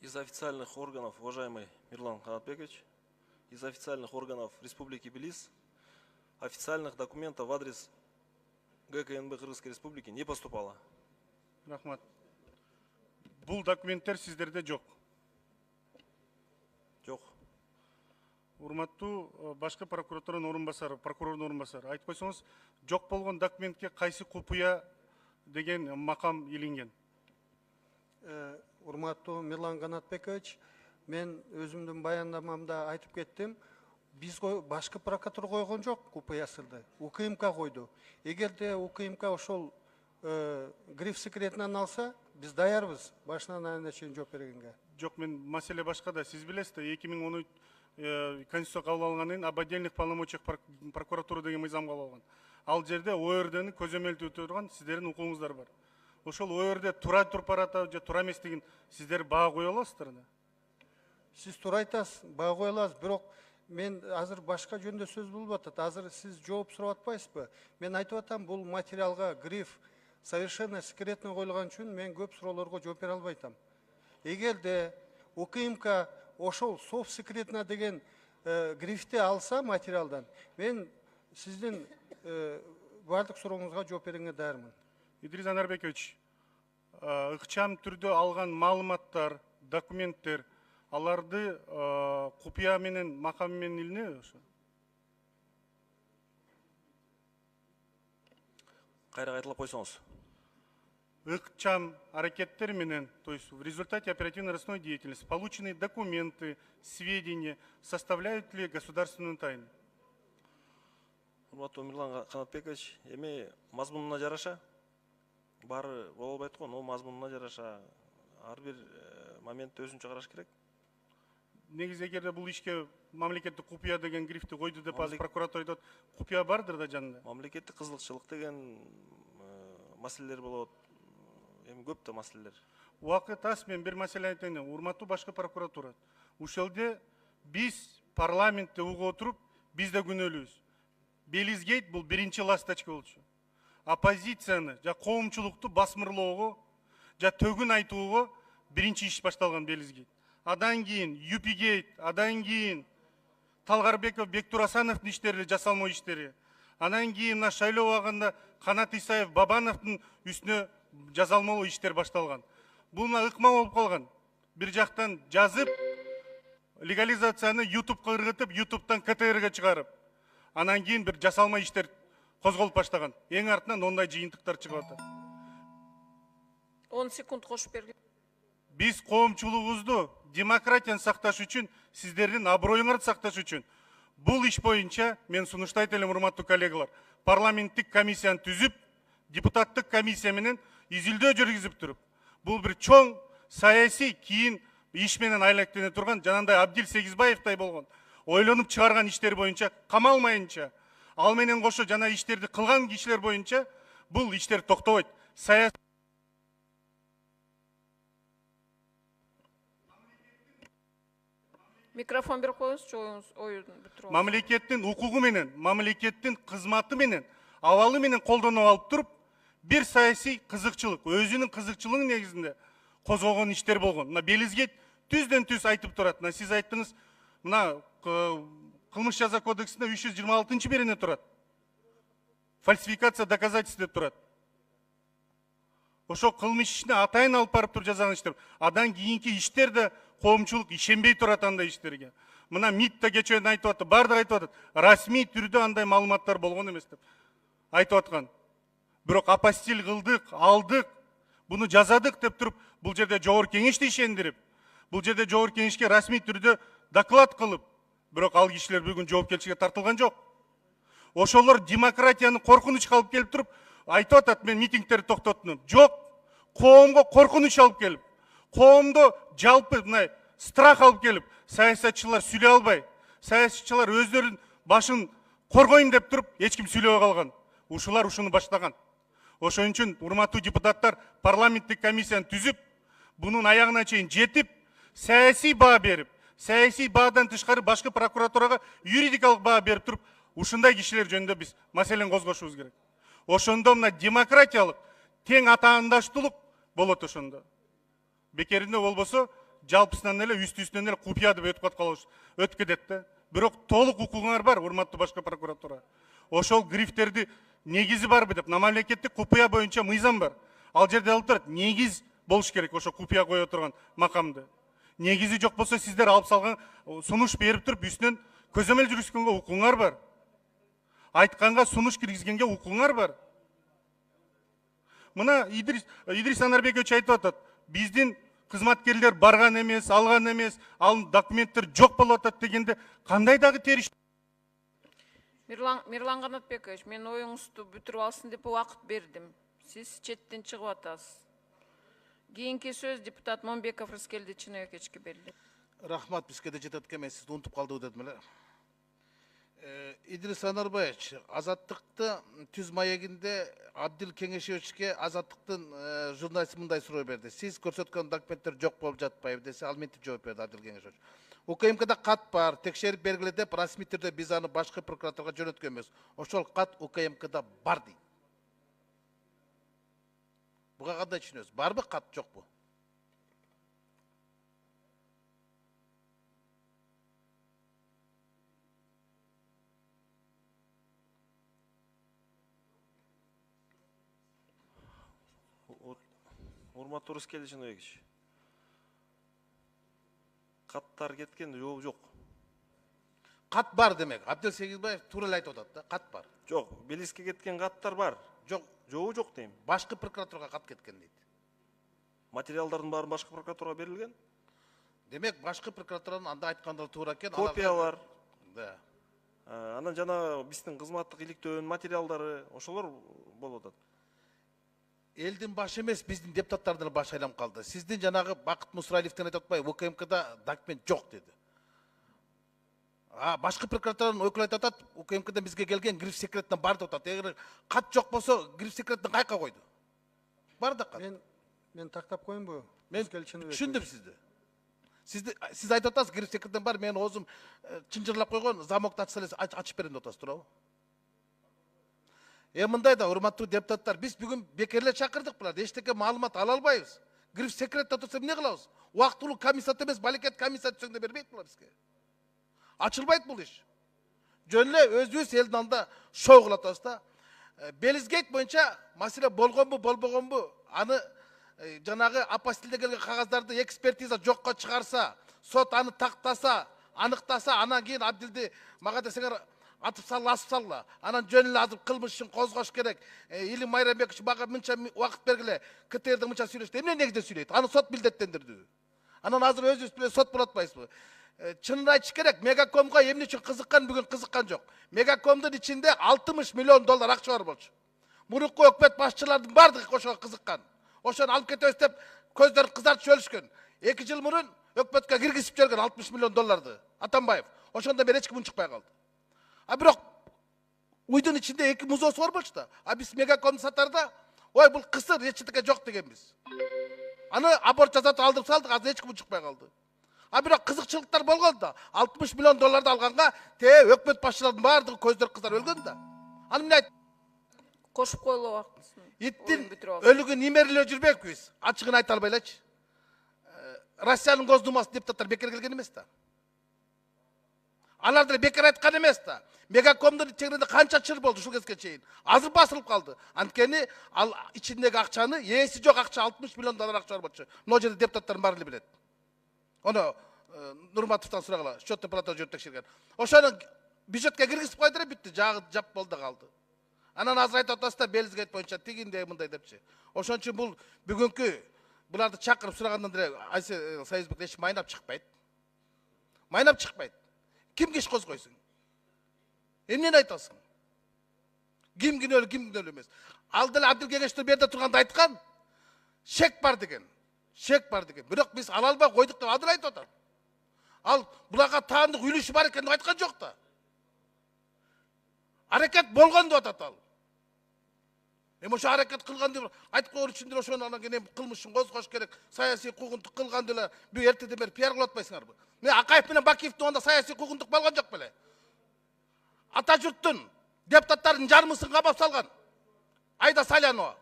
Из официальных органов, уважаемый Мирлан Канатбекович, из официальных органов Республики Белиз официальных документов в адрес ГКНБ Кыргызской Республики не поступало. Рахмат. Бул документтер сиздерде жок. Жок. Урматтуу башкы прокуратуранын орун басары, прокурордун орун басары, айтып койсоңуз, жок болгон документке кайсы купуя деген макам илинген? Урматтуу Мирлан Канатбекович, мен өзүмдүн баяндамамда айтып кеттим. Биз башкы прокуратура койгон жок КПСРды, УКМК койду. Эгерде УКМК ошол гриф секретинен алса, биз даярбыз башынан аягына чейин жооп бергенге. Жок, мен маселе башкада. Сиз билесиз да, 2013 Конституция кабыл алгандан кийин об отдельных полномочиях прокуратуры деген мыйзам кабыл алган. Ал жерде ОРДны көзөмөлдөп турган сиздердин укугуңуздар бар. Ошол ОРД туура туруп баратабы же туура эместигин сиздер баа кое аласыздар да? Сиз туура айтасыз, баа кое аласыз, бирок мен азыр башка жөндө сөз болуп атат. Азыр сиз жооп сурап атпайсызбы? Мен айтып атам, бул материалга гриф совершенно секретно коюлган үчүн мен көп суроолорго жооп бере албай атам. Эгерде УКМК ошол софт секретно деген грифти алса материалдан, мен сиздин бардык сурооңузга жооп берүүгө даярмын. Идрис Анарбекович, ыкчам түрдө алган маалыматтар, документтер, аларды купуя менен макам менен илине ошо? Кайра кайталап койсоңуз. Ыкчам аракеттер менен, то есть в результате оперативно-розыскной деятельности, полученные документы, сведения составляют ли государственную тайну? Урматтуу Мирлан Канатбекович, эми мазмунуна жараша баары боло албайт го, но мазмунуна жараша ар бир моментти өзүнчө караш керек. Негизи эгерде бул ишке мамлекеттик купуя деген грифти койду деп азыр прокуратура айтат, купуя бардыр да жанында. Мамлекеттик кызыкчылык деген маселелер болот. Эми көп да маселелер. Убакыт аз, мен бир маселе айтайын. Урматтуу башкы прокуратура. Ушелде биз парламентте угуп отуруп, биз да күнөөлүүбүз. Белизгейт бул биринчи ласточка болчу. Оппозицияны, жа коомчулукту басмырлоого, жа төгүн айтууга биринчи иш башталган Белизгейт. Адан кийин Юпигейт, адан кийин Талгарбеков, Бектурасановдун иштери, жасалма иштери. Анан кийин мына шайлоо убагында Канат Исаев, Бабановдун үстүнө жазалмалуу иштер башталган. Бул мына ыкма болуп калган. Бир жактан жазып, легализацияны YouTube'га ыргытып, YouTube'дан КТРге чыгарып, анан кийин бир жасалма иштер козголуп баштаган. Эң артынан ондай жыйынтыктар чыгып атат. 10 секунд кошуп берген. Биз коомчулугубузду, демократияны сакташ үчүн, сиздердин аброюңарды сакташ үчүн бул иш боюнча мен сунуштайт элем, урматтуу коллегалар, парламенттик комиссияны түзүп, депутаттык комиссия менен изилдөө жүргүзүп туруп, бул бир чоң саясий кийин иш менен айлактене турган, жанагындай Абдил Сегизбаевтай болгон, ойлонуп чыгарган иштер боюнча камалмайынча, ал менен кошо жана иштерди кылган кишилер боюнча бул иштер токтобойт. Микрофон берип коюңузчу, оюн бүтүрүп. Мамлекеттин укугу менен, мамлекеттин кызматы менен, абалы менен колдонуп алып туруп, бир саясий кызыкчылык, өзүнүн кызыкчылыгынын негизинде козгогон иштер болгон. Мына Белизгейт түздөн түз айтып турат. Мына сиз айттыңыз, мына кылмыш жаза кодексинде 326-берине турат. Фальсификация доказательств деп турат. Ошо кылмыш ишине атайын алып барып туруп жазган иштер. Адан кийинки иштер да коомчулук ишенбей турат андай иштерге. Мына МИДта кечөөн айтып атты, бардыгы айтып атат. Расмий түрдө андай маалыматтар болгон эмес деп айтып аткан. Бирок апостиль кылдык, алдык, буну жазадык деп туруп, бул жерде жогорку кеңешти ишендирип, бул жерде жогорку кеңешке расмий түрдө доклад кылып, бирок ал кишилер бүгүн жоопкерчиликке тартылган жок. Ошолор демократияны коркунучка алып келип туруп, айтып атат, мен митингтерди токтоттум. Жок, коомго коркунуч алып келип, коомдо жалпы мына страх алып келип, саясатчылар сүйлөй албай, саясатчылар өздөрүнүн башын коргойм деп туруп, эч ким сүйлөбөй калган. Ушулар ушуну баштаган. Ошон үчүн урматтуу депутаттар парламенттик комиссияны түзүп, бунун аягына чейин жетип, саясий баа берип, саясий баадан тышкары башкы прокуратурага юридикалык баа берип туруп, ушундай кишилер жөнүндө биз маселени козгошубуз керек. Ошондо мына демократиялык, тең атаандаштуулук болот ошондо. Бекеринде болбосо, жалпысынан эле үстү-үстүнөн эле купуя деп өтүп аткалыш, өтүп кетет да. Бирок толук укугуңар бар, урматтуу башкы прокуратура. Ошол грифтерди негизи барбы деп, мамлекеттик купуя боюнча мыйзам бар. Ал жерде алып турат, негиз болуш керек ошо купуя кое турган макамды. Негизи жок болсо сиздер алып салган сунуш берип туруп үстүнөн көзөмөл жүргүзгөнгө укуңар бар. Айтканга сунуш киргизгенге укуңар бар. Мына Идрис Анарбекович айтып атат. Биздин кызматкерлер барган эмес, алган эмес, ал документтер жок болуп атат дегенде кандай дагы териш? Мирлан Канатбекович, мен оюңузду бүтүрүп алсын деп убакыт бердим. Сиз четтен чыгып атасыз. Кийинки сөз депутат Момбеков Рыскелди Чыныбековичке берилет. Рахмат, бизге да жетет экен, мен сизди унутуп калдым дедим эле. Идрис Анарбаевич, азаттыкты түз маегинде Абдил Кеңешевичке азаттыктын журналисти мындай суроо берди. Сиз көрсөткөн документтер жок болуп жатпайбы десе, ал мынтип жооп берди Абдил Кеңешевич. УКМКда кат бар, текшерип бергиле деп расмий түрдө биз аны башкы прокуратурага жөнөткөнбүз. Ошол кат УКМКда бар дейт. Буга кандай түшүнөсүз? Барбы, кат жокпу? Урматтуу Рыскелди Чыныбекович. Каттар кеткен, жооп жок. Кат бар демек. Абдил Сегизбаев туура эле айтып атат да, кат бар. Жок, Белиске кеткен каттар бар. Жок, жообу жок дейм. Башкы прокуратурага кат кеткен дейт. Материалдардын баары башкы прокуратурага берилген? Демек, башкы прокуратуранын анда айткандары туура экен. Копиялар. Да. Анан жана биздин кызматтык иликтөөнүн материалдары, ошолор болуп атат. Элдин башы эмес, биздин депутаттардын башы айланып калды. Сиздин жанагы Бакыт Мусраиловден айтып атпайбы, УКМКда документ жок деди. Башкы прокуратуранын өкүлү айтып атат, УКМКдан бизге келген гриф секреттен бар деп атат. Эгер кат жок болсо, гриф секреттен кайка койду? Бар да кат. Мен тактап коеюнбу? Мен түшүндүм сизди. Сиз айтып атасыз, гриф секреттен бар, мен оозум чынжырлап койгон, замокты ачса эле ачып берем деп атасыз, туурабы? Мындай да, урматтуу депутаттар, биз бүгүн бекерлер чакырдык буларды, эчтеке маалымат ала албайбыз. Гриф секретте турса эмне кылабыз? Убактылуу комиссия эмес, балекет комиссия түзгөндө бербейт булар бизге. Ачылбайт бул иш. Жөн эле өзүбүз элдин алдында шоу кылып атабыз да. Белизгейт боюнча маселе болгонбу, болбогонбу, аны жанагы апостилде келген кагаздарды экспертиза жокко чыгарса, сот аны тактаса, аныктаса, анан кийин Абдилди мага десеңер атып салла, асып салла. Анан жөн эле азыр кылмыш ишин козгош керек. Илим Майрамбекович мага мынча убакыт бергиле, КТРдин мынча сүйлөштү. Эмне негизде сүйлөйт? Аны сот милдеттендирди. Анан азыр өзүбүз менен сот болот атпайсызбы? Чынын айтыш керек, Мегакомго эмне үчүн кызыккан, бүгүн кызыккан жок. Мегакомдун ичинде 60 миллион доллар акча бар болчу. Мурунку өкмөт башчылардын бардыгы ошого кызыккан. Ошону алып кетебиз деп көздөрүн кызартып өлүшкөн. 2 жыл мурун өкмөткө киргизип жиберген 60 миллион долларды Атамбаев. Ошондо бери эч ким унчукпай калды. Бирок уйдун ичинде 2 музоосу бар болчу да. Биз Мегакомду сатарда, ой бул кысыр эчтеке жок дегенбиз. Аны аборт жасатып алдырып салдык, азыр эч ким унчукпай калды. Бирок кызыкчылыктар болгон да. 60 миллион долларды алганга өкмөт башчылардын баардыгы көздөр кызарып өлгөн да. Аны эмне айт? Кошуп коюлуп убактысын. Иттин өлүгүн имерилөө жүрбөкпүз. Ачыгын айта албайлачы. Россиянын Госдумасы депутаттар бекер келген эмес да. Алар деле бекер айткан эмес да. Мегакомдун чегинде канча чыр болду ушул кезге чейин. Азыр басылып калды. Анткени ал ичиндеги акчаны, ээси жок акча 60 миллион доллар акча бар болчу. Мына жерде депутаттар баары эле билет. Оны Нурматовтан сурагыла, счетный палата жүрүп текшерген. Ошону бюджетке киргизип койду эле бүттү, жап болду калды. Анан азыр айтып атасыз да Белизгейт боюнча тигиндей мындай депчи. Ошон үчүн бул бүгүнкү буларды чакырып сурагандан деле Айсел Союзбек эч майнап чыкпайт. Майнап чыкпайт. Кимге иш козгойсуң? Эмнени айтасың? Ким күнөөлүү, ким күнөөлүү эмес. Ал деле Абдил Кеңештин берде турганда айткан, шек бар деген. Шек бар деген. Бирок биз ала албай койдук деп адыл айтып атат. Ал буларга таандык үлүшү бар экенин айткан жок да. Аракет болгон деп атат ал. Ошо аракет кылган деп айтып койгон үчүн деле ошону анан кийин кылмышын козгош керек, саясий куугунтук кылган деле бүгүн эртеден бери пиар кылып атпайсыңарбы? Мына Акаев менен Бакиевдин онда саясий куугунтук болгон жок беле? Ата журттун депутаттардын жарымысын кабап салган. Айда Салянова.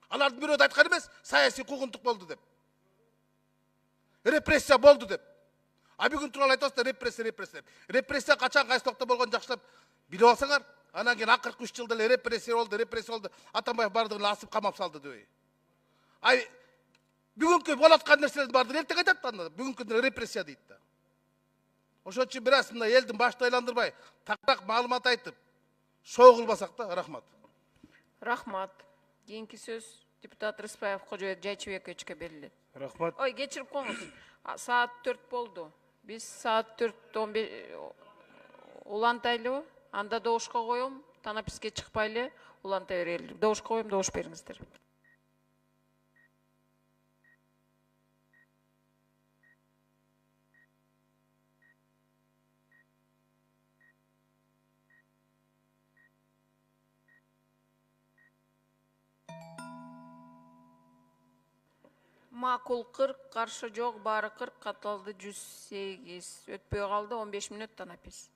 Алардын бирөө айткан эмес, саясий куугунтук болду деп. Репрессия болду деп. Бүгүн тууралуу айтасыз да репрессия деп. Репрессия качан кайсы токто болгон жакшылап билип алсаңар, анан кийин акыркы 3 жылда эле репрессия болду. Атамбаев бардыгын асып камап салды дебей. Бүгүнкү болуп аткан нерселердин баардыгын эртең айтат да, бүгүнкү репрессия дейт да. Ошон үчүн бир аз мындай элдин башты айландырбай, такыраак маалымат айтып, шоо кылбасак да, рахмат. Рахмат. Кийинки сөз депутат Рыспаев Кожобек Жайчыбековичке берилет. Рахмат. Ой, кечирип коңуз. Саат 4 болду. Биз саат 4:15 улантайлыбы? Анда добушка коем, танаписке чыкпай эле уланта берели. Добушка коем, добуш бериңиздер. Макул 40, каршы жок, баары 40, катталды 108. Өтпөй калды 15 мүнөт танапис.